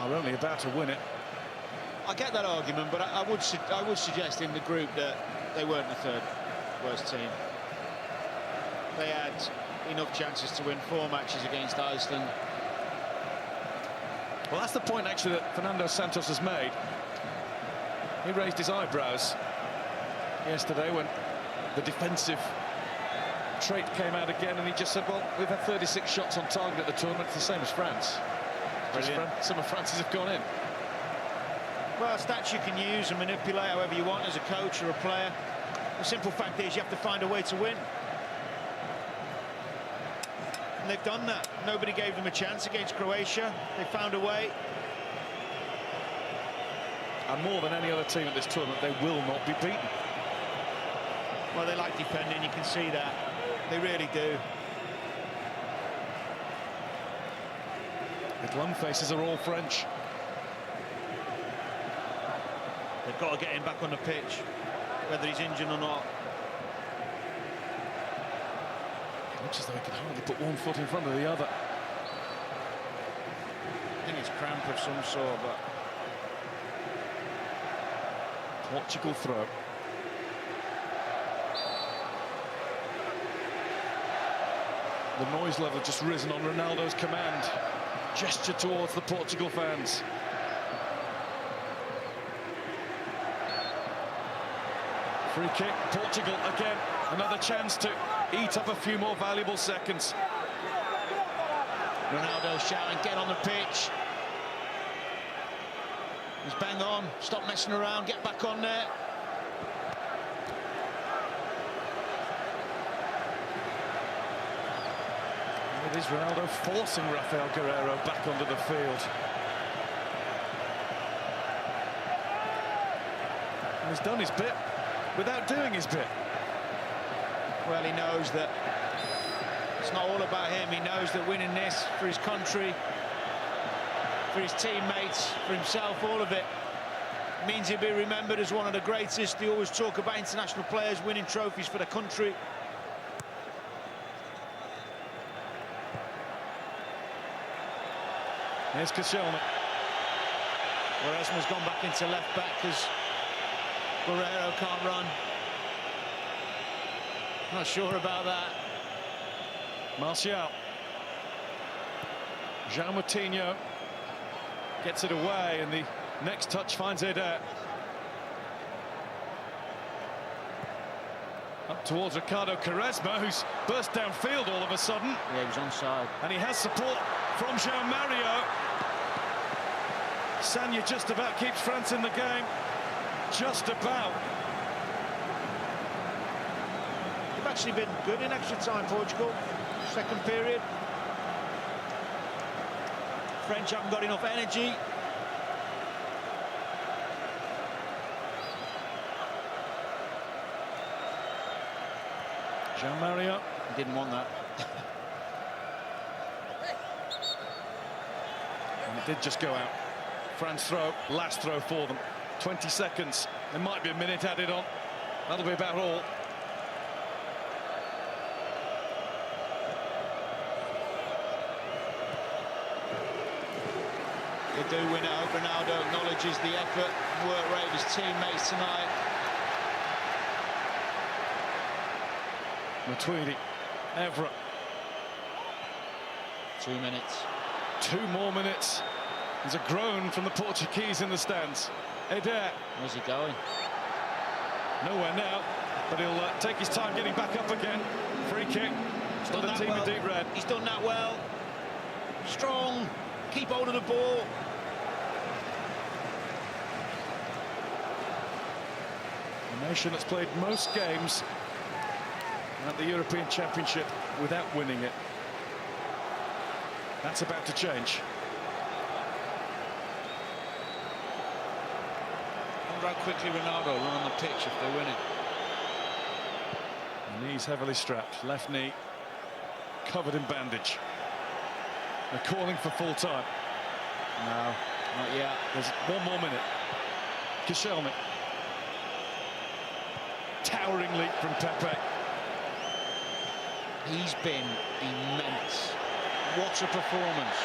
are only about to win it.
I get that argument, but I would suggest in the group that they weren't the 3rd worst team. They had enough chances to win 4 matches against Iceland.
Well, that's the point actually that Fernando Santos has made. He raised his eyebrows yesterday when the defensive trait came out again, and he just said, well, we've had 36 shots on target at the tournament. It's the same as France. Some of France's have gone in.
Well, stats you can use and manipulate however you want as a coach or a player. The simple fact is you have to find a way to win. And they've done that. Nobody gave them a chance against Croatia. They found a way.
And more than any other team at this tournament, they will not be beaten.
Well, they like defending, you can see that. They really do.
The glum faces are all French.
They've got to get him back on the pitch, whether he's injured or not.
Looks as though he can hardly put one foot in front of the other.
I think it's cramp of some sort, but...
Portugal throw. The noise level just risen on Ronaldo's command. Gesture towards the Portugal fans. Free kick, Portugal again. Another chance to eat up a few more valuable seconds.
Ronaldo shouting, get on the pitch. He's bang on, stop messing around, get back on there.
It is Ronaldo forcing Rafael Guerreiro back onto the field. And he's done his bit without doing his bit.
Well, he knows that it's not all about him. He knows that winning this for his country, for his teammates, for himself, all of it means he'll be remembered as one of the greatest. They always talk about international players winning trophies for their country.
Here's Koscielny.
Quaresma's gone back into left back because Guerreiro can't run. Not sure about that.
Martial. Jean Moutinho gets it away, and the next touch finds Eder. Up towards Ricardo Quaresma, who's burst downfield all of a sudden.
Yeah, he was onside.
And he has support from João Mario. Sanya just about keeps France in the game. Just about.
They've actually been good in extra time, Portugal. Second period. French haven't got enough energy.
João Mario.
He didn't want that.
And it did just go out. France throw, last throw for them. 20 seconds. There might be a minute added on. That'll be about all.
They do win it. Ronaldo acknowledges the effort and work rate of his teammates tonight.
Matuidi, Evra.
2 minutes.
2 more minutes. There's a groan from the Portuguese in the stands. Eder.
Where's he going?
Nowhere now. but he'll take his time getting back up again. Free kick for the team in deep red.
He's done that well. Strong, keep hold of the ball.
A nation that's played most games at the European Championship without winning it. That's about to change.
I wonder how quickly Ronaldo will run on the pitch if they win it.
Knees heavily strapped, left knee covered in bandage. They're calling for full time.
No, not yet.
There's 1 more minute. Koscielny. Towering leap from Pepe.
He's been immense. What a performance.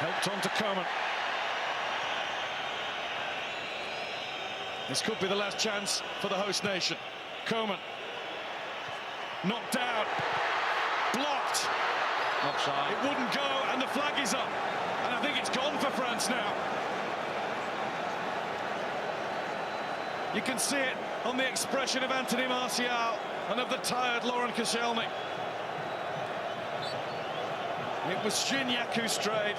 Helped on to Coman. This could be the last chance for the host nation. Coman. Knocked down. Blocked.
Offside.
It wouldn't go, and the flag is up. And I think it's gone for France now. You can see it on the expression of Anthony Martial and of the tired Laurent Koscielny. It was Gignac who strayed.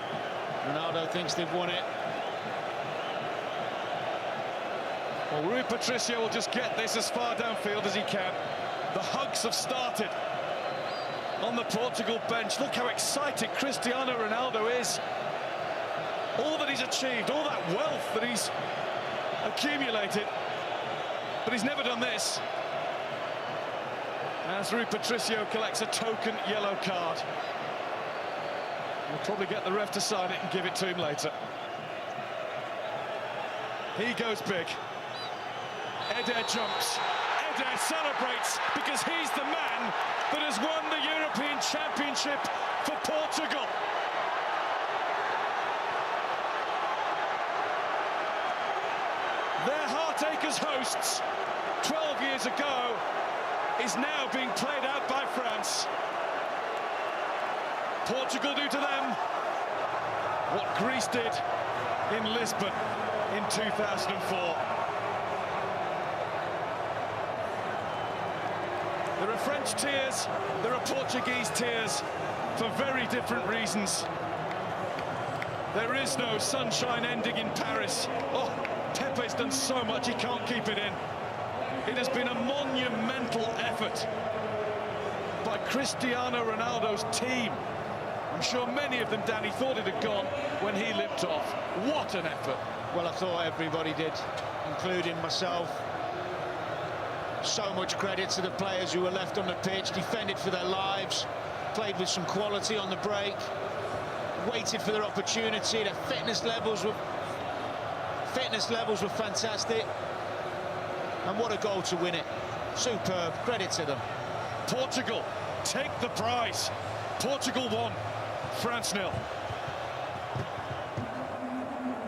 Ronaldo thinks they've won it.
Well, Rui Patricio will just get this as far downfield as he can. The hugs have started on the Portugal bench. Look how excited Cristiano Ronaldo is. All that he's achieved, all that wealth that he's accumulated. But he's never done this. As Rui Patricio collects a token yellow card. We'll probably get the ref to sign it and give it to him later. He goes big. Eder jumps. Eder celebrates because he's the man that has won the European Championship for Portugal. Their heartache as hosts 12 years ago is now being played out by France. Portugal do to them what Greece did in Lisbon in 2004. There are French tears, there are Portuguese tears for very different reasons. There is no sunshine ending in Paris. Oh, Pepe's done so much, he can't keep it in. It has been a monumental effort by Cristiano Ronaldo's team. I'm sure many of them, Danny, thought it had gone when he limped off. What an effort.
Well, I thought everybody did, including myself. So much credit to the players who were left on the pitch, defended for their lives, played with some quality on the break, waited for their opportunity. Their fitness levels were fantastic. And what a goal to win it. Superb. Credit to them.
Portugal take the prize. Portugal won. France nil.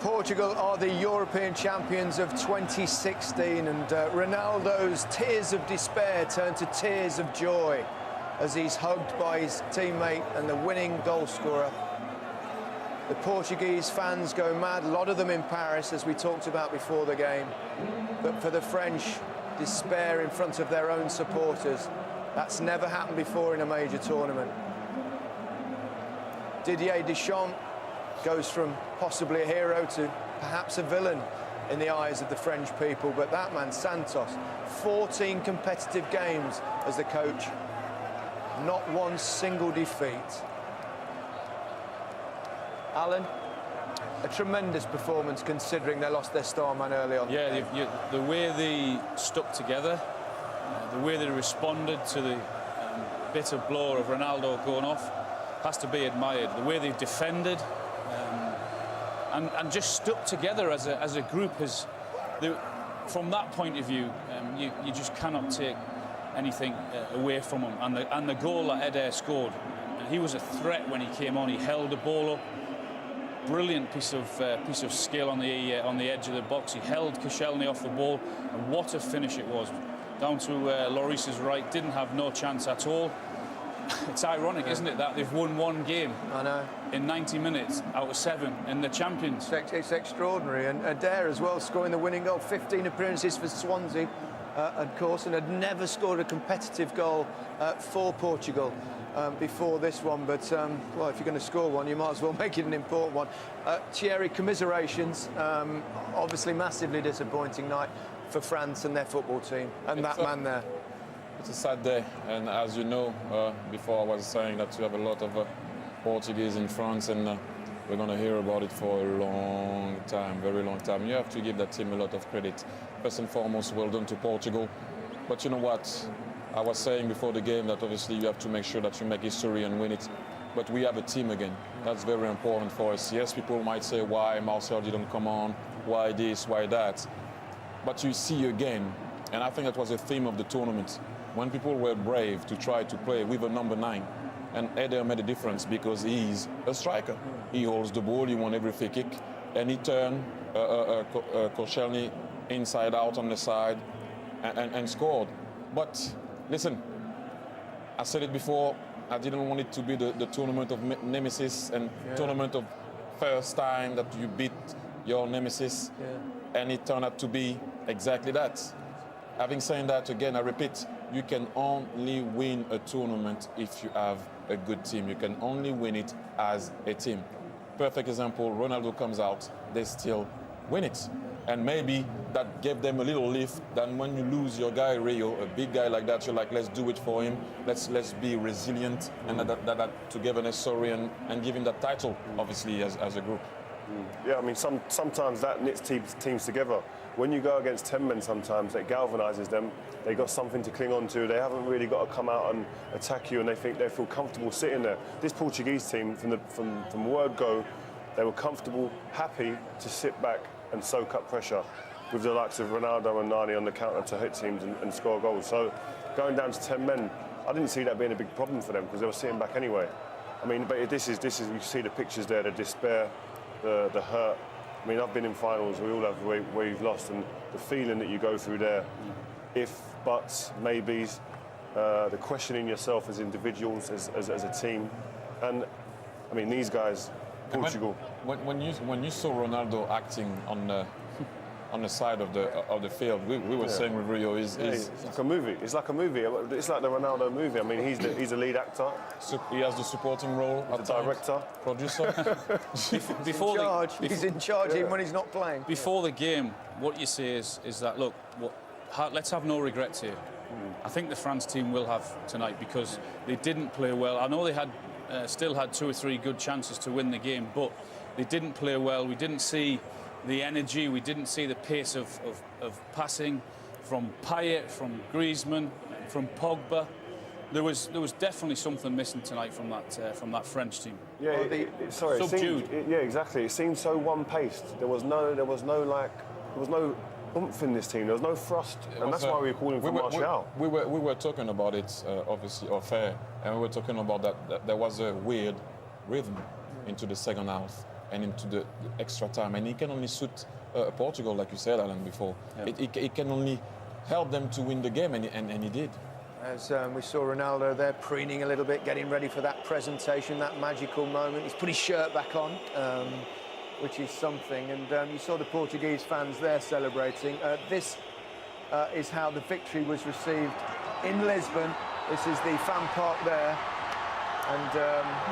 Portugal are the European champions of 2016, and Ronaldo's tears of despair turn to tears of joy as he's hugged by his teammate and the winning goal scorer. The Portuguese fans go mad, a lot of them in Paris, as we talked about before the game. But for the French, despair in front of their own supporters. That's never happened before in a major tournament. Didier Deschamps goes from possibly a hero to perhaps a villain in the eyes of the French people, but that man, Santos, 14 competitive games as the coach, not one single defeat. Alan, a tremendous performance considering they lost their star man early on.
Yeah, the way they stuck together, the way they responded to the bitter blow of Ronaldo going off has to be admired. The way they've defended and just stuck together as a group from that point of view, you just cannot take anything away from them. And the goal that Eder scored, he was a threat when he came on. He held the ball up. Brilliant piece of skill on the edge of the box. He held Koscielny off the ball, and what a finish it was. Down to Lloris's right, didn't have no chance at all. it's ironic, isn't it, that they've won one game in 90 minutes out of 7 and they're champions.
It's extraordinary. And Adair as well, scoring the winning goal. 15 appearances for Swansea, of course, and had never scored a competitive goal for Portugal before this one. But, well, if you're going to score one, you might as well make it an important one. Thierry, commiserations. Obviously, massively disappointing night for France and their football team. And that man there.
It's a sad day, and as you know, before I was saying that you have a lot of Portuguese in France, and we're going to hear about it for a long time, very long time. You have to give that team a lot of credit. First and foremost, well done to Portugal. But you know what? I was saying before the game that obviously you have to make sure that you make history and win it. But we have a team again. That's very important for us. Yes, people might say, why Marcel didn't come on? Why this, why that? But you see again, and I think that was a theme of the tournament, when people were brave to try to play with a number 9. And Eder made a difference because he's a striker. He holds the ball, he won every free kick, and he turned Koscielny inside out on the side and scored. But listen, I said it before, I didn't want it to be the tournament of nemesis and tournament of first time that you beat your nemesis, and it turned out to be exactly that. Having said that, again, I repeat, you can only win a tournament if you have a good team. You can only win it as a team. Perfect example, Ronaldo comes out, they still win it. And maybe that gave them a little lift than when you lose your guy Rio, a big guy like that, you're like, let's do it for him, let's be resilient and that togetherness, sorry, and give him that title, obviously, as a group.
Yeah, I mean, sometimes that knits teams together. When you go against 10 men, sometimes it galvanises them. They got something to cling on to. They haven't really got to come out and attack you, and they feel comfortable sitting there. This Portuguese team, from word go, they were comfortable, happy to sit back and soak up pressure with the likes of Ronaldo and Nani on the counter to hit teams and score goals. So going down to 10 men, I didn't see that being a big problem for them because they were sitting back anyway. I mean, but this is you see the pictures there, the despair, the hurt. I mean, I've been in finals, we all have where you've lost, and the feeling that you go through there, if, buts, maybes, the questioning yourself as individuals, as a team. And, I mean, these guys, Portugal.
When you saw Ronaldo acting on the side of the field, we were saying with Rio, it's
like a movie. It's like a movie. It's like the Ronaldo movie. I mean, he's the lead actor.
He has the supporting role.
The director,
producer.
He's in charge even when he's not playing.
Before the game, what you say is that look, let's have no regrets here. I think the France team will have tonight because they didn't play well. I know they had still had 2 or 3 good chances to win the game, but they didn't play well. We didn't see the energy, we didn't see the pace of passing from Payet, from Griezmann, from Pogba. There was definitely something missing tonight from that French team.
Yeah,
subdued.
Yeah, exactly. It seemed so one-paced. There was no oomph in this team. There was no thrust, and that's why we were calling for Martial.
We were talking about it, obviously, off air, and we were talking about that there was a weird rhythm into the second half and into the extra time, and it can only suit Portugal, like you said, Alan, before. Yeah. It can only help them to win the game, and he did.
As we saw Ronaldo there preening a little bit, getting ready for that presentation, that magical moment. He's put his shirt back on, which is something. And you saw the Portuguese fans there celebrating. This is how the victory was received in Lisbon. This is the fan park there. And,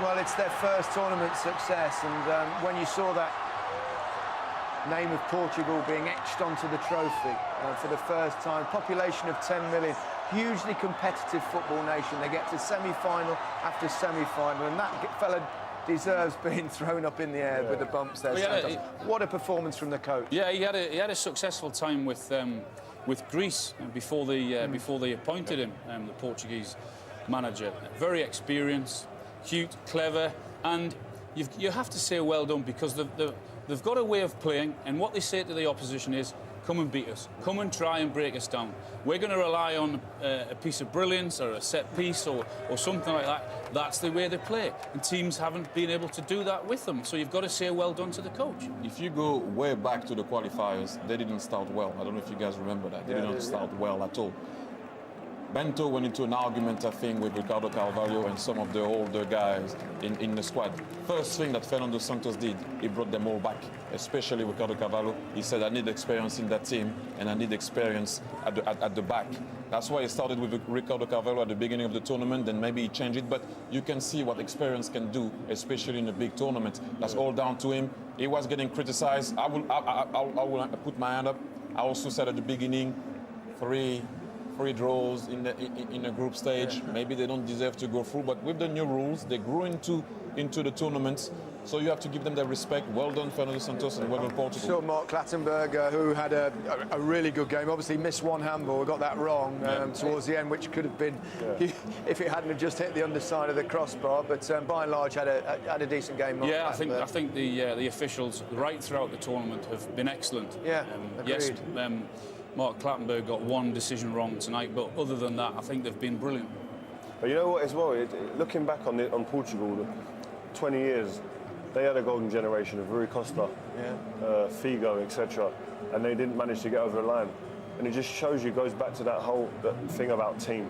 well, it's their first tournament success. And when you saw that name of Portugal being etched onto the trophy for the first time, population of 10 million, hugely competitive football nation. They get to semi-final after semi-final, and that fella deserves being thrown up in the air with the bumps there. What a performance from the coach.
Yeah, he had a successful time with Greece before they appointed him, the Portuguese manager. Very experienced, cute, clever, and you have to say well done because they've got a way of playing, and what they say to the opposition is, come and beat us, come and try and break us down. We're going to rely on a piece of brilliance or a set piece or something like that. That's the way they play, and teams haven't been able to do that with them, so you've got to say well done to the coach.
If you go way back to the qualifiers, they didn't start well. I don't know if you guys remember that. They didn't start well at all. Bento went into an argument, I think, with Ricardo Carvalho and some of the older guys in the squad. First thing that Fernando Santos did, he brought them all back, especially Ricardo Carvalho. He said, I need experience in that team, and I need experience at the back. That's why he started with Ricardo Carvalho at the beginning of the tournament, then maybe he changed it, but you can see what experience can do, especially in a big tournament. That's all down to him. He was getting criticized. I will put my hand up. I also said at the beginning, three draws in the group stage. Maybe they don't deserve to go through, but with the new rules, they grew into the tournament. So you have to give them their respect. Well done, Fernando Santos, and well done, Portugal.
Saw Mark Clattenburg, who had a really good game. Obviously missed one handball, got that wrong towards the end, which could have been if it hadn't have just hit the underside of the crossbar. But by and large, had a decent game. Mark
I think the officials right throughout the tournament have been excellent.
Yeah,
yes. Mark Clattenburg got one decision wrong tonight, but other than that, I think they've been brilliant.
But you know what, as well, looking back on Portugal, 20 years, they had a golden generation of Rui Costa, Figo, etc., and they didn't manage to get over the line. And it just shows you, goes back to that thing about team.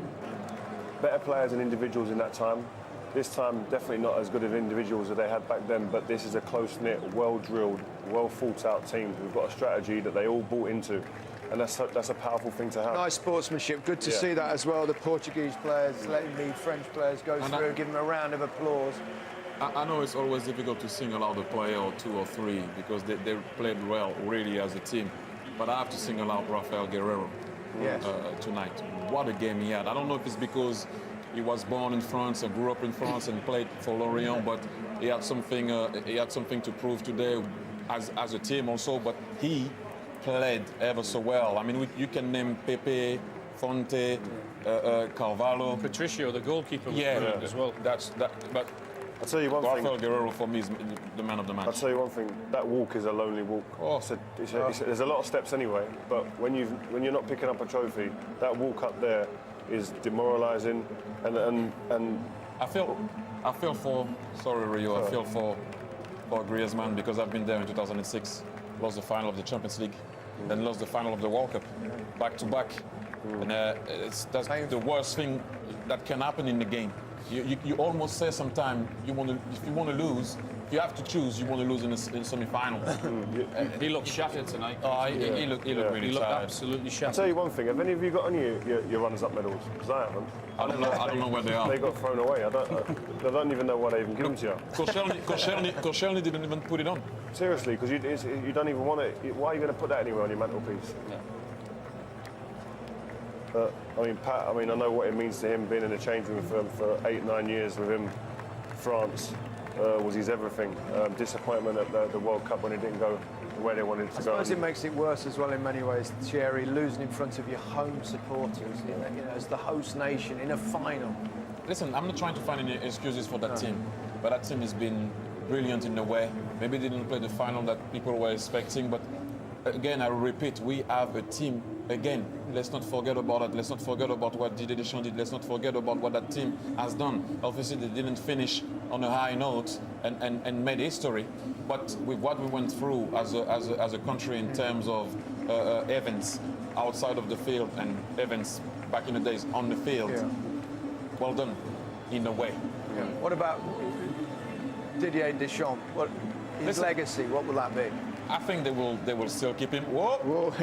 Better players and individuals in that time. This time, definitely not as good of individuals as they had back then, but this is a close-knit, well-drilled, well-thought-out team who've got a strategy that they all bought into. And that's a powerful thing to have.
Nice sportsmanship. Good to see that as well. The Portuguese players letting the French players go through, give them a round of applause.
I know it's always difficult to single out a player or two or three because they played well, really, as a team. But I have to single out Rafael Guerreiro tonight. What a game he had. I don't know if it's because he was born in France and grew up in France and played for Lorient, but he had something to prove today as a team also. But he played ever so well. I mean, you can name Pepe, Fonte, Carvalho.
Patricio, the goalkeeper, was brilliant as well.
But
I'll tell you one thing.
Rafael Guerreiro, for me, is the man of the match.
I'll tell you one thing. That walk is a lonely walk. There's a lot of steps anyway, but when you're not picking up a trophy, that walk up there is demoralising. And
I feel for Rio. I feel for Griezmann because I've been there in 2006. Lost the final of the Champions League, then lost the final of the World Cup, back to back. And that's the worst thing that can happen in the game. You almost say sometimes if you want to lose, if you have to choose, you want to lose in semi-final.
He looked shattered tonight.
He looked really
He looked
tired.
absolutely shattered.
I'll tell you one thing. Have any of you got any of your runners-up medals? Because I haven't.
I don't know where they are.
They got thrown away. I don't even know why they even give them to you.
Koscielny didn't even put it on.
Seriously, because you don't even want it. Why are you going to put that anywhere on your mantelpiece? I mean, Pat, I know what it means to him being in the change room for 8-9 years with him. France was his everything. Disappointment at the World Cup when it didn't go the way they wanted it to go.
I suppose it makes it worse as well in many ways, Thierry, losing in front of your home supporters, as the host nation in a final.
Listen, I'm not trying to find any excuses for that team, but that team has been brilliant in a way. Maybe they didn't play the final that people were expecting, but again, I repeat, we have a team. Again, let's not forget about it. Let's not forget about what Didier Deschamps did. Let's not forget about what that team has done. Obviously, they didn't finish on a high note and made history. But with what we went through as a country in terms of events outside of the field and events back in the days on the field, well done, in a way.
Yeah. What about Didier Deschamps? His legacy, what will that be?
I think they will still keep him. Whoa.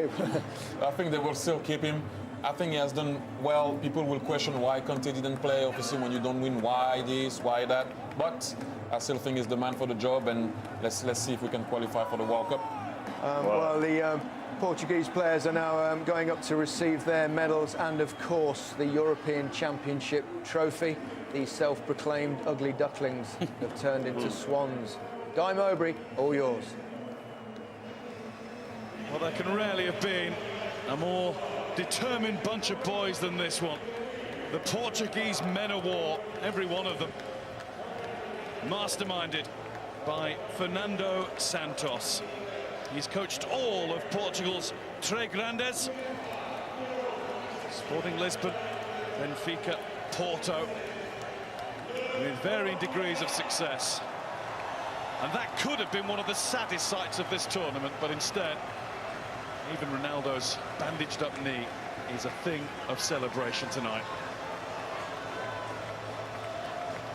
I think they will still keep him. I think he has done well. People will question why Conte didn't play. Obviously, when you don't win, why this, why that. But I still think he's the man for the job, and let's see if we can qualify for the World Cup.
Well, the Portuguese players are now going up to receive their medals and, of course, the European Championship trophy. These self-proclaimed ugly ducklings have turned into swans. Guy Mowbray, all yours.
Well, there can rarely have been a more determined bunch of boys than this one. The Portuguese men of war, every one of them, masterminded by Fernando Santos. He's coached all of Portugal's Tres Grandes: Sporting Lisbon, Benfica, Porto, with varying degrees of success. And that could have been one of the saddest sights of this tournament, but instead, even Ronaldo's bandaged up knee is a thing of celebration tonight.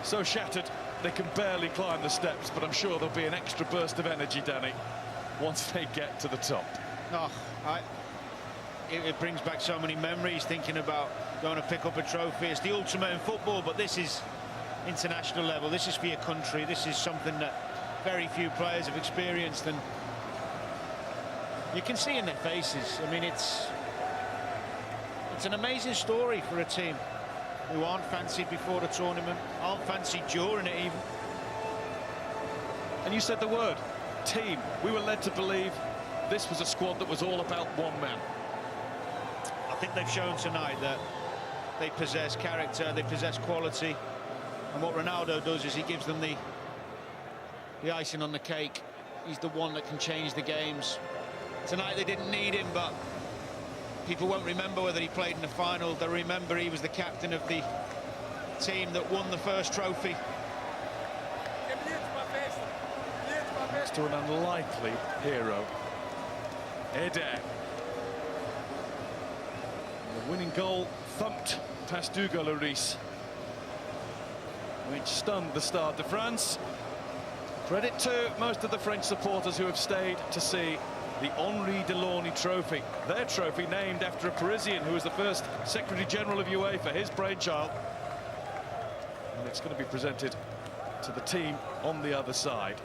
So shattered, they can barely climb the steps, but I'm sure there'll be an extra burst of energy, Danny, once they get to the top.
Oh, it brings back so many memories, thinking about going to pick up a trophy. It's the ultimate in football, but this is international level. This is for your country. This is something that very few players have experienced, and you can see in their faces. I mean, it's an amazing story for a team who aren't fancied before the tournament, aren't fancied during it even.
And you said the word, team. We were led to believe this was a squad that was all about one man.
I think they've shown tonight that they possess character, they possess quality, and what Ronaldo does is he gives them the icing on the cake. He's the one that can change the games. Tonight they didn't need him, but people won't remember whether he played in the final. They'll remember he was the captain of the team that won the first trophy.
Next to an unlikely hero, Eder. The winning goal thumped past Hugo Lloris, which stunned the Stade de France. Credit to most of the French supporters who have stayed to see the Henri Delaunay Trophy, their trophy named after a Parisian who was the first Secretary General of UEFA, his brainchild. And it's going to be presented to the team on the other side.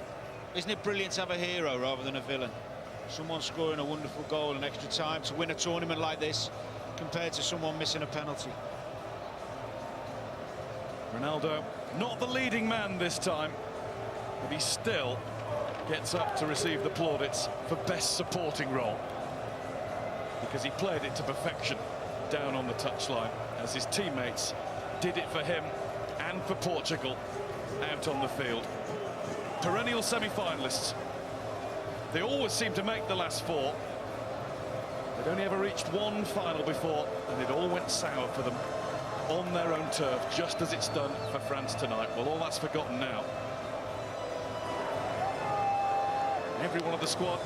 Isn't it brilliant to have a hero rather than a villain? Someone scoring a wonderful goal in extra time to win a tournament like this, compared to someone missing a penalty.
Ronaldo, not the leading man this time, but he still gets up to receive the plaudits for best supporting role, because he played it to perfection down on the touchline, as his teammates did it for him and for Portugal out on the field. Perennial semi-finalists. They always seem to make the last four. They'd only ever reached one final before, and it all went sour for them on their own turf, just as it's done for France tonight. Well, all that's forgotten now. Every one of the squad,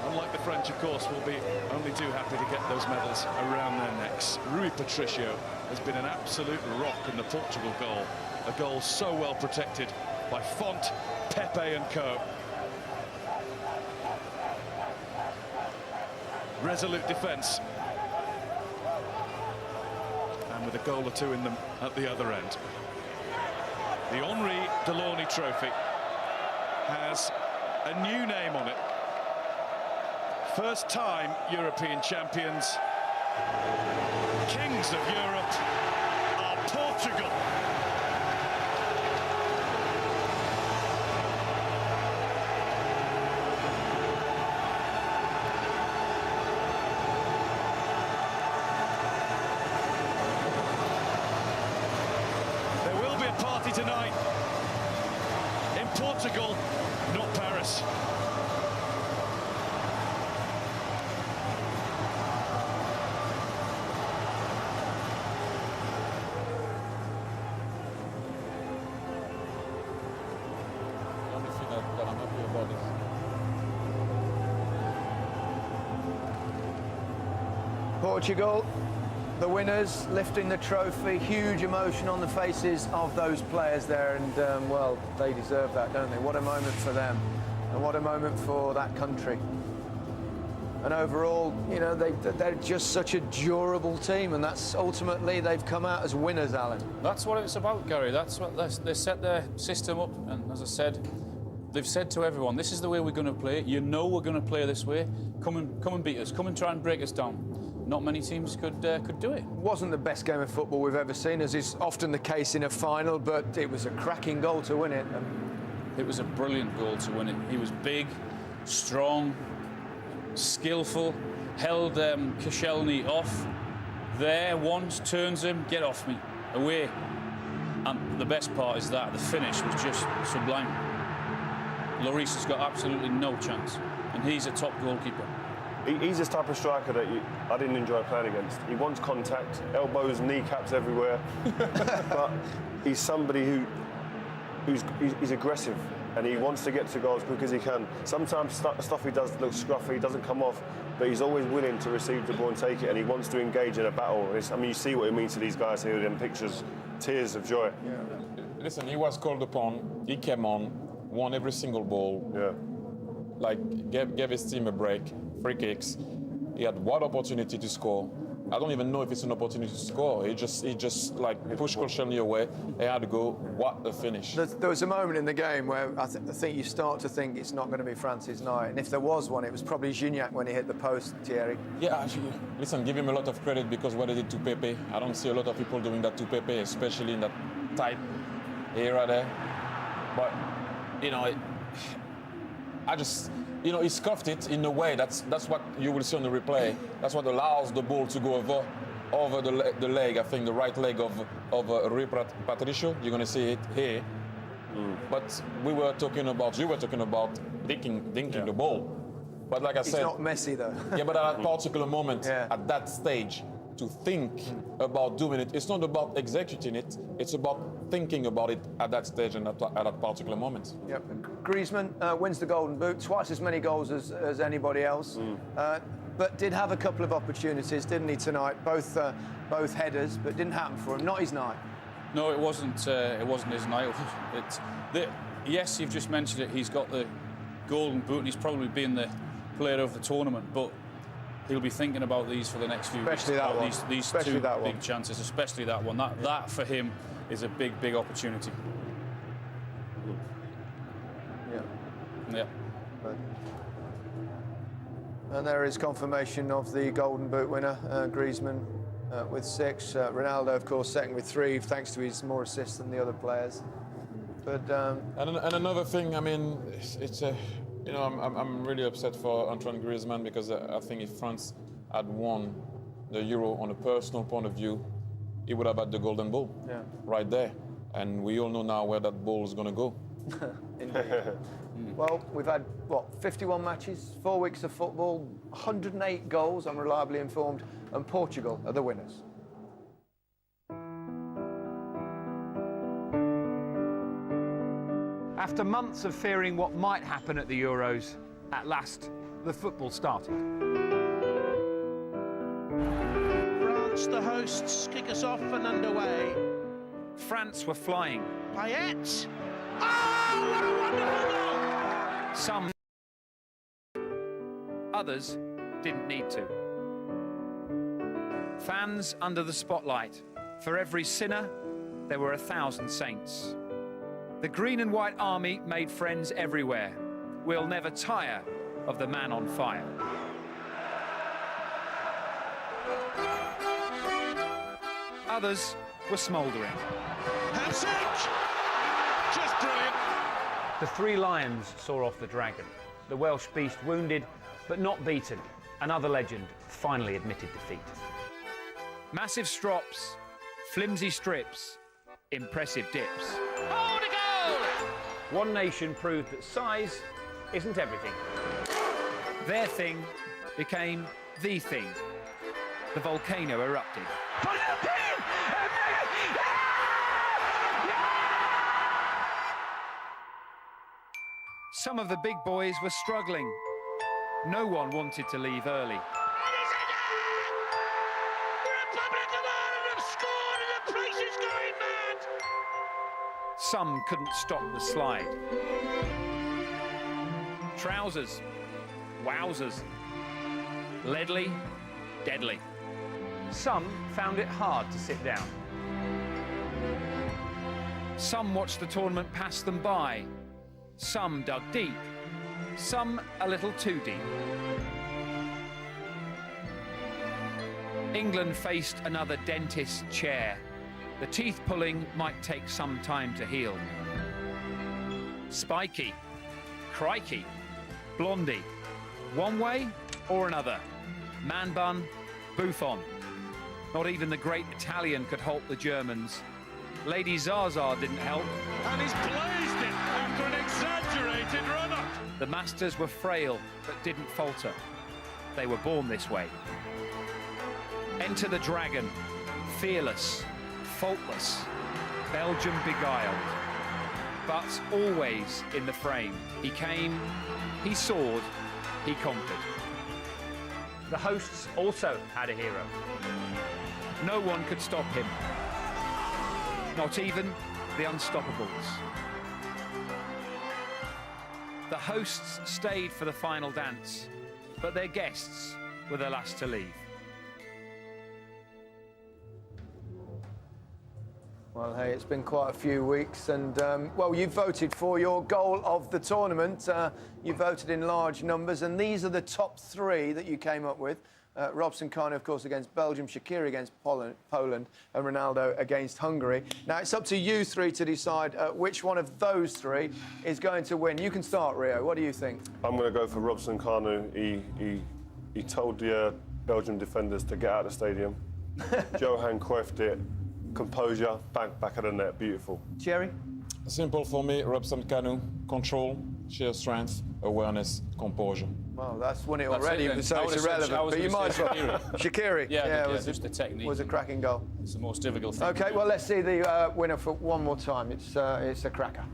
unlike the French, of course, will be only too happy to get those medals around their necks. Rui Patricio has been an absolute rock in the Portugal goal, a goal so well protected by Font, Pepe and co. Resolute defence, and with a goal or two in them at the other end. The Henri Delaunay Trophy has a new name on it. First time European champions. Kings of Europe are Portugal. There will be a party tonight in Portugal, not Paris.
Portugal, the winners, lifting the trophy. Huge emotion on the faces of those players there, and well, they deserve that, don't they? What a moment for them, and what a moment for that country. And overall, you know, they're just such a durable team, and that's ultimately they've come out as winners, Alan.
That's what it's about, Gary. That's what they set their system up, and as I said, they've said to everyone, this is the way we're going to play. You know we're going to play this way. Come and beat us. Come and try and break us down. Not many teams could do it.
Wasn't the best game of football we've ever seen, as is often the case in a final, but it was a cracking goal to win it.
It was a brilliant goal to win it. He was big, strong, skillful, held Koscielny off there once, turns him, get off me, away. And the best part is that the finish was just sublime. Lloris has got absolutely no chance, and he's a top goalkeeper.
He's this type of striker that I didn't enjoy playing against. He wants contact, elbows, kneecaps everywhere. But he's somebody he's aggressive. and he wants to get to goal as quick as he can. Sometimes stuff he does looks scruffy, doesn't come off, but he's always willing to receive the ball and take it, and he wants to engage in a battle. I mean, you see what it means to these guys here in pictures, tears of joy.
Yeah. Listen, he was called upon, he came on, won every single ball.
Yeah.
Like, gave his team a break, free kicks. He had one opportunity to score. I don't even know if it's an opportunity to score. He just like pushed Koscielny away. He had to go. What a finish!
There was a moment in the game where I think you start to think it's not going to be France's night. And if there was one, it was probably Gignac when he hit the post, Thierry.
Yeah, actually, listen, give him a lot of credit because what he did to Pepe. I don't see a lot of people doing that to Pepe, especially in that tight era there. But you know, I just. You know, he scuffed it in a way. That's what you will see on the replay. That's what allows the ball to go over the leg. I think the right leg of Rui Patricio. You're going to see it here. But you were talking about dinking the ball. But like I said,
it's not Messi though.
Yeah, but at that particular moment, at that stage, to think about doing it, it's not about executing it. It's about thinking about it at that stage and at that particular moment.
Yep. Griezmann wins the Golden Boot, twice as many goals as anybody else, but did have a couple of opportunities, didn't he, tonight? Both headers, but didn't happen for him. Not his night.
No, it wasn't. It wasn't his night. Yes, you've just mentioned it. He's got the Golden Boot, and he's probably been the player of the tournament, but he'll be thinking about these for the next few weeks.
Especially that one.
These two big chances, especially that one. That for him is a big opportunity. Yeah.
And there is confirmation of the Golden Boot winner, Griezmann with 6. Ronaldo, of course, second with 3, thanks to his more assists than the other players. But
and another thing, I mean, it's a. You know, I'm really upset for Antoine Griezmann because I think if France had won the Euro on a personal point of view, he would have had the Golden Ball right there. And we all know now where that ball is going to go.
Indeed. Well, we've had, 51 matches, 4 weeks of football, 108 goals, I'm reliably informed, and Portugal are the winners.
After months of fearing what might happen at the Euros, at last, the football started.
France, the hosts, kick us off and underway.
France were flying.
Payet! Oh, what a wonderful goal!
Some, others didn't need to. Fans under the spotlight. For every sinner, there were 1,000 saints. The green and white army made friends everywhere. We'll never tire of the man on fire. Others were smouldering.
Hamsik! Just brilliant.
The 3 lions saw off the dragon. The Welsh beast wounded, but not beaten. Another legend finally admitted defeat. Massive strops, flimsy strips, impressive dips.
Oh, to goal!
One nation proved that size isn't everything. Their thing became the thing. The volcano erupted. Some of the big boys were struggling. No one wanted to leave early. Some couldn't stop the slide. Trousers, wowzers. Ledley, deadly. Some found it hard to sit down. Some watched the tournament pass them by. Some dug deep. Some a little too deep. England faced another dentist's chair. The teeth pulling might take some time to heal. Spiky, crikey, blondie, one way or another. Man bun, Buffon. Not even the great Italian could halt the Germans. Lady Zaza didn't help.
And he's blazed it after an exaggerated run-up.
The masters were frail but didn't falter. They were born this way. Enter the dragon, fearless, faultless, Belgium beguiled. but always in the frame. He came, he soared, he conquered. The hosts also had a hero. No one could stop him. Not even the Unstoppables. The hosts stayed for the final dance, but their guests were the last to leave.
Well, hey, it's been quite a few weeks, and well, you voted for your goal of the tournament. You voted in large numbers, and these are the top three that you came up with. Robson Kanu, of course, against Belgium, Shaqiri against Poland, and Ronaldo against Hungary. Now, it's up to you three to decide which one of those three is going to win. You can start, Rio. What do you think?
I'm going to go for Robson Kanu. He told the Belgian defenders to get out of the stadium. Johan Cruyff did. Composure, back of the net, beautiful.
Thierry?
Simple for me, Robson Kanu, control, sheer strength, awareness, composure.
Well, that's won it already, so it's irrelevant. But you might as well. Shaqiri.
Yeah, just the technique.
Was a cracking goal.
It's the most difficult thing.
OK, well, let's see the winner for one more time. It's a cracker.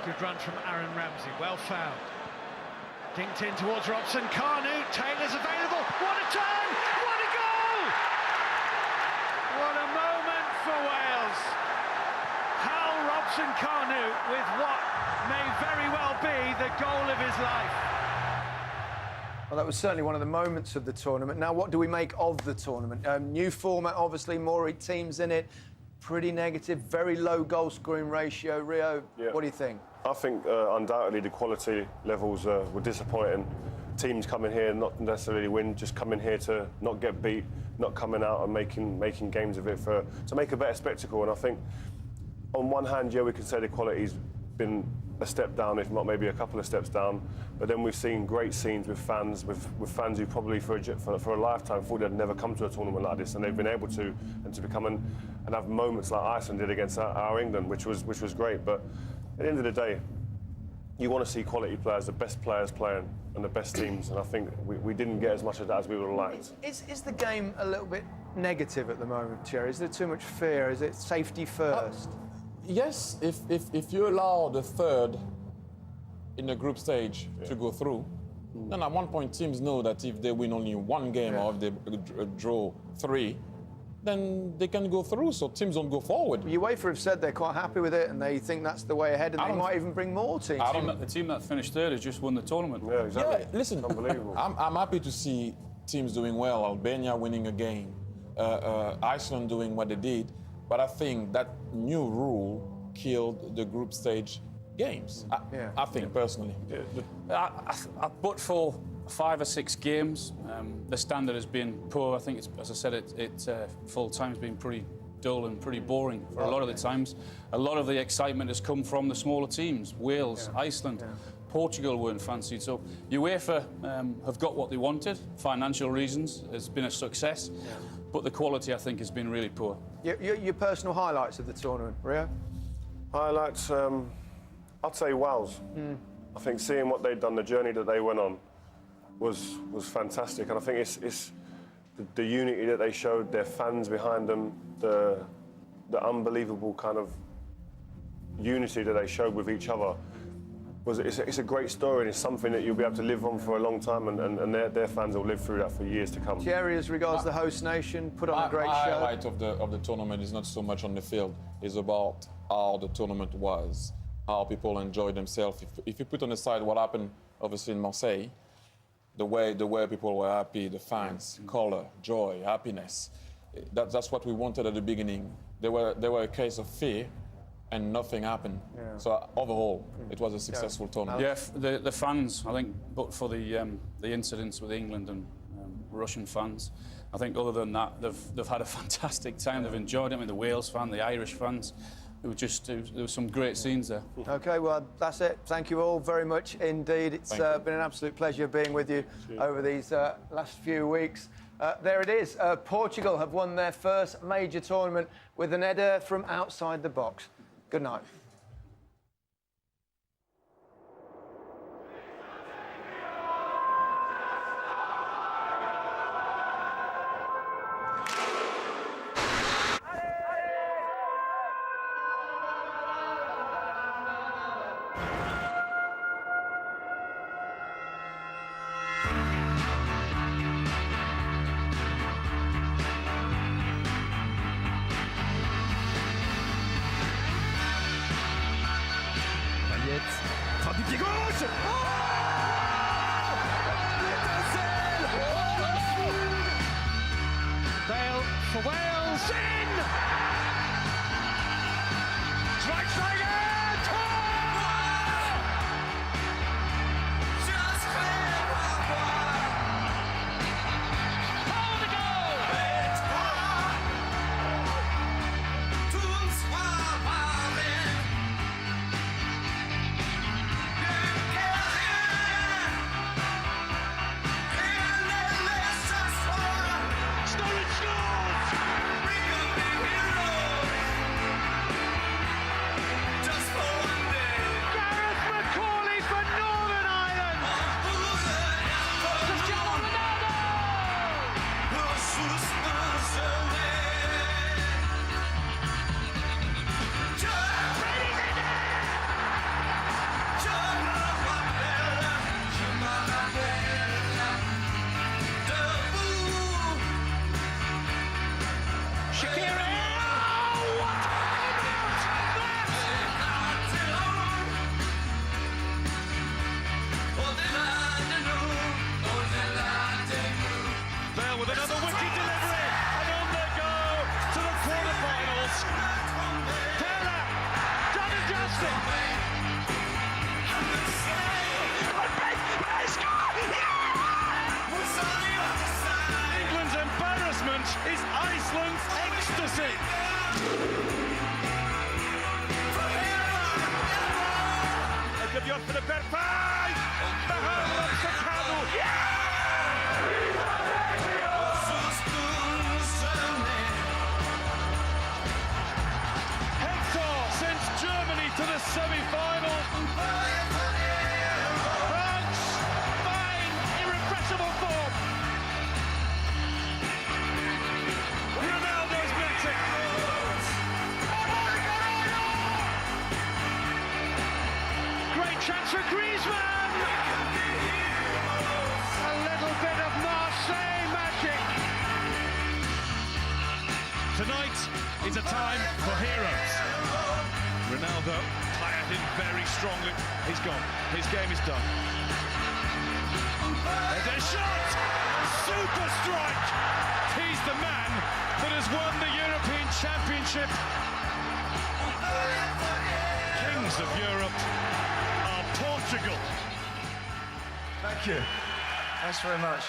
Good run from Aaron Ramsey, well found. Dinked in towards Robson Kanu, Taylor's available. What a turn! What a goal! What a moment for Wales. Hal Robson Kanu with what may very well be the goal of his life.
Well, that was certainly one of the moments of the tournament. Now, what do we make of the tournament? New format, obviously, more teams in it. Pretty negative, very low goal-scoring ratio. Rio, what do you think?
I think undoubtedly the quality levels were disappointing. Teams coming here not necessarily win, just coming here to not get beat, not coming out and making games of it to make a better spectacle. And I think on one hand, yeah, we can say the quality's been a step down, if not maybe a couple of steps down. But then we've seen great scenes with fans, with fans who probably for a lifetime thought they'd never come to a tournament like this, and they've been able to, and to become and have moments like Iceland did against our England, which was great. But at the end of the day, you want to see quality players, the best players playing, and the best teams. And I think we didn't get as much of that as we would have liked.
Is the game a little bit negative at the moment, Thierry? Is there too much fear? Is it safety first?
Yes, if you allow the third in the group stage to go through, then at one point teams know that if they win only one game or if they draw three, then they can go through, so teams don't go forward.
UEFA have said they're quite happy with it and they think that's the way ahead, and they might even bring more teams.
The team that finished third has just won the tournament.
Yeah, exactly.
Yeah, listen,
unbelievable.
I'm happy to see teams doing well, Albania winning a game, Iceland doing what they did, but I think that new rule killed the group stage games. I think personally.
But for 5 or 6 games, the standard has been poor. I think it's, as I said, it full time's been pretty dull and pretty boring for a lot of the times. A lot of the excitement has come from the smaller teams. Wales, Iceland, Portugal weren't fancied. So UEFA have got what they wanted. Financial reasons has been a success, but the quality, I think, has been really poor.
Your personal highlights of the tournament, Rio?
Highlights, I'd say Wales. I think seeing what they'd done, the journey that they went on, was fantastic. And I think it's the unity that they showed, their fans behind them, the unbelievable kind of unity that they showed with each other. It's a great story, and it's something that you'll be able to live on for a long time, and their fans will live through that for years to come.
Thierry, as regards the host nation, put on a great show.
My highlight of the tournament is not so much on the field, it's about how the tournament was, how people enjoyed themselves. If you put on the side what happened, obviously, in Marseille, the way people were happy, the fans, colour, joy, happiness. That's what we wanted at the beginning. They were a case of fear, and nothing happened. So overall, it was a successful tournament.
Yeah, the fans, I think, but for the incidents with England and Russian fans, I think other than that, they've had a fantastic time. They've enjoyed it. I mean, the Wales fan, the Irish fans. There was some great scenes there. OK, well, that's it. Thank you all very much indeed. It's been an absolute pleasure being with you over these last few weeks. There it is. Portugal have won their first major tournament with an header from outside the box. Good night.
With another wicked delivery, and on they go to the quarterfinals. Pella, done and dusted. England's embarrassment is Iceland's ecstasy. Give you up for the bet five. The home of Chicago. To the semi-final. France, fine, irrepressible form. Ronaldo's blessing. Great chance for Griezmann. A little bit of Marseille magic. Tonight is a time for heroes. Ronaldo tired in very strongly. He's gone. His game is done. There's a shot! Super strike! He's the man that has won the European Championship. Kings of Europe are Portugal.
Thank you. Thanks very much.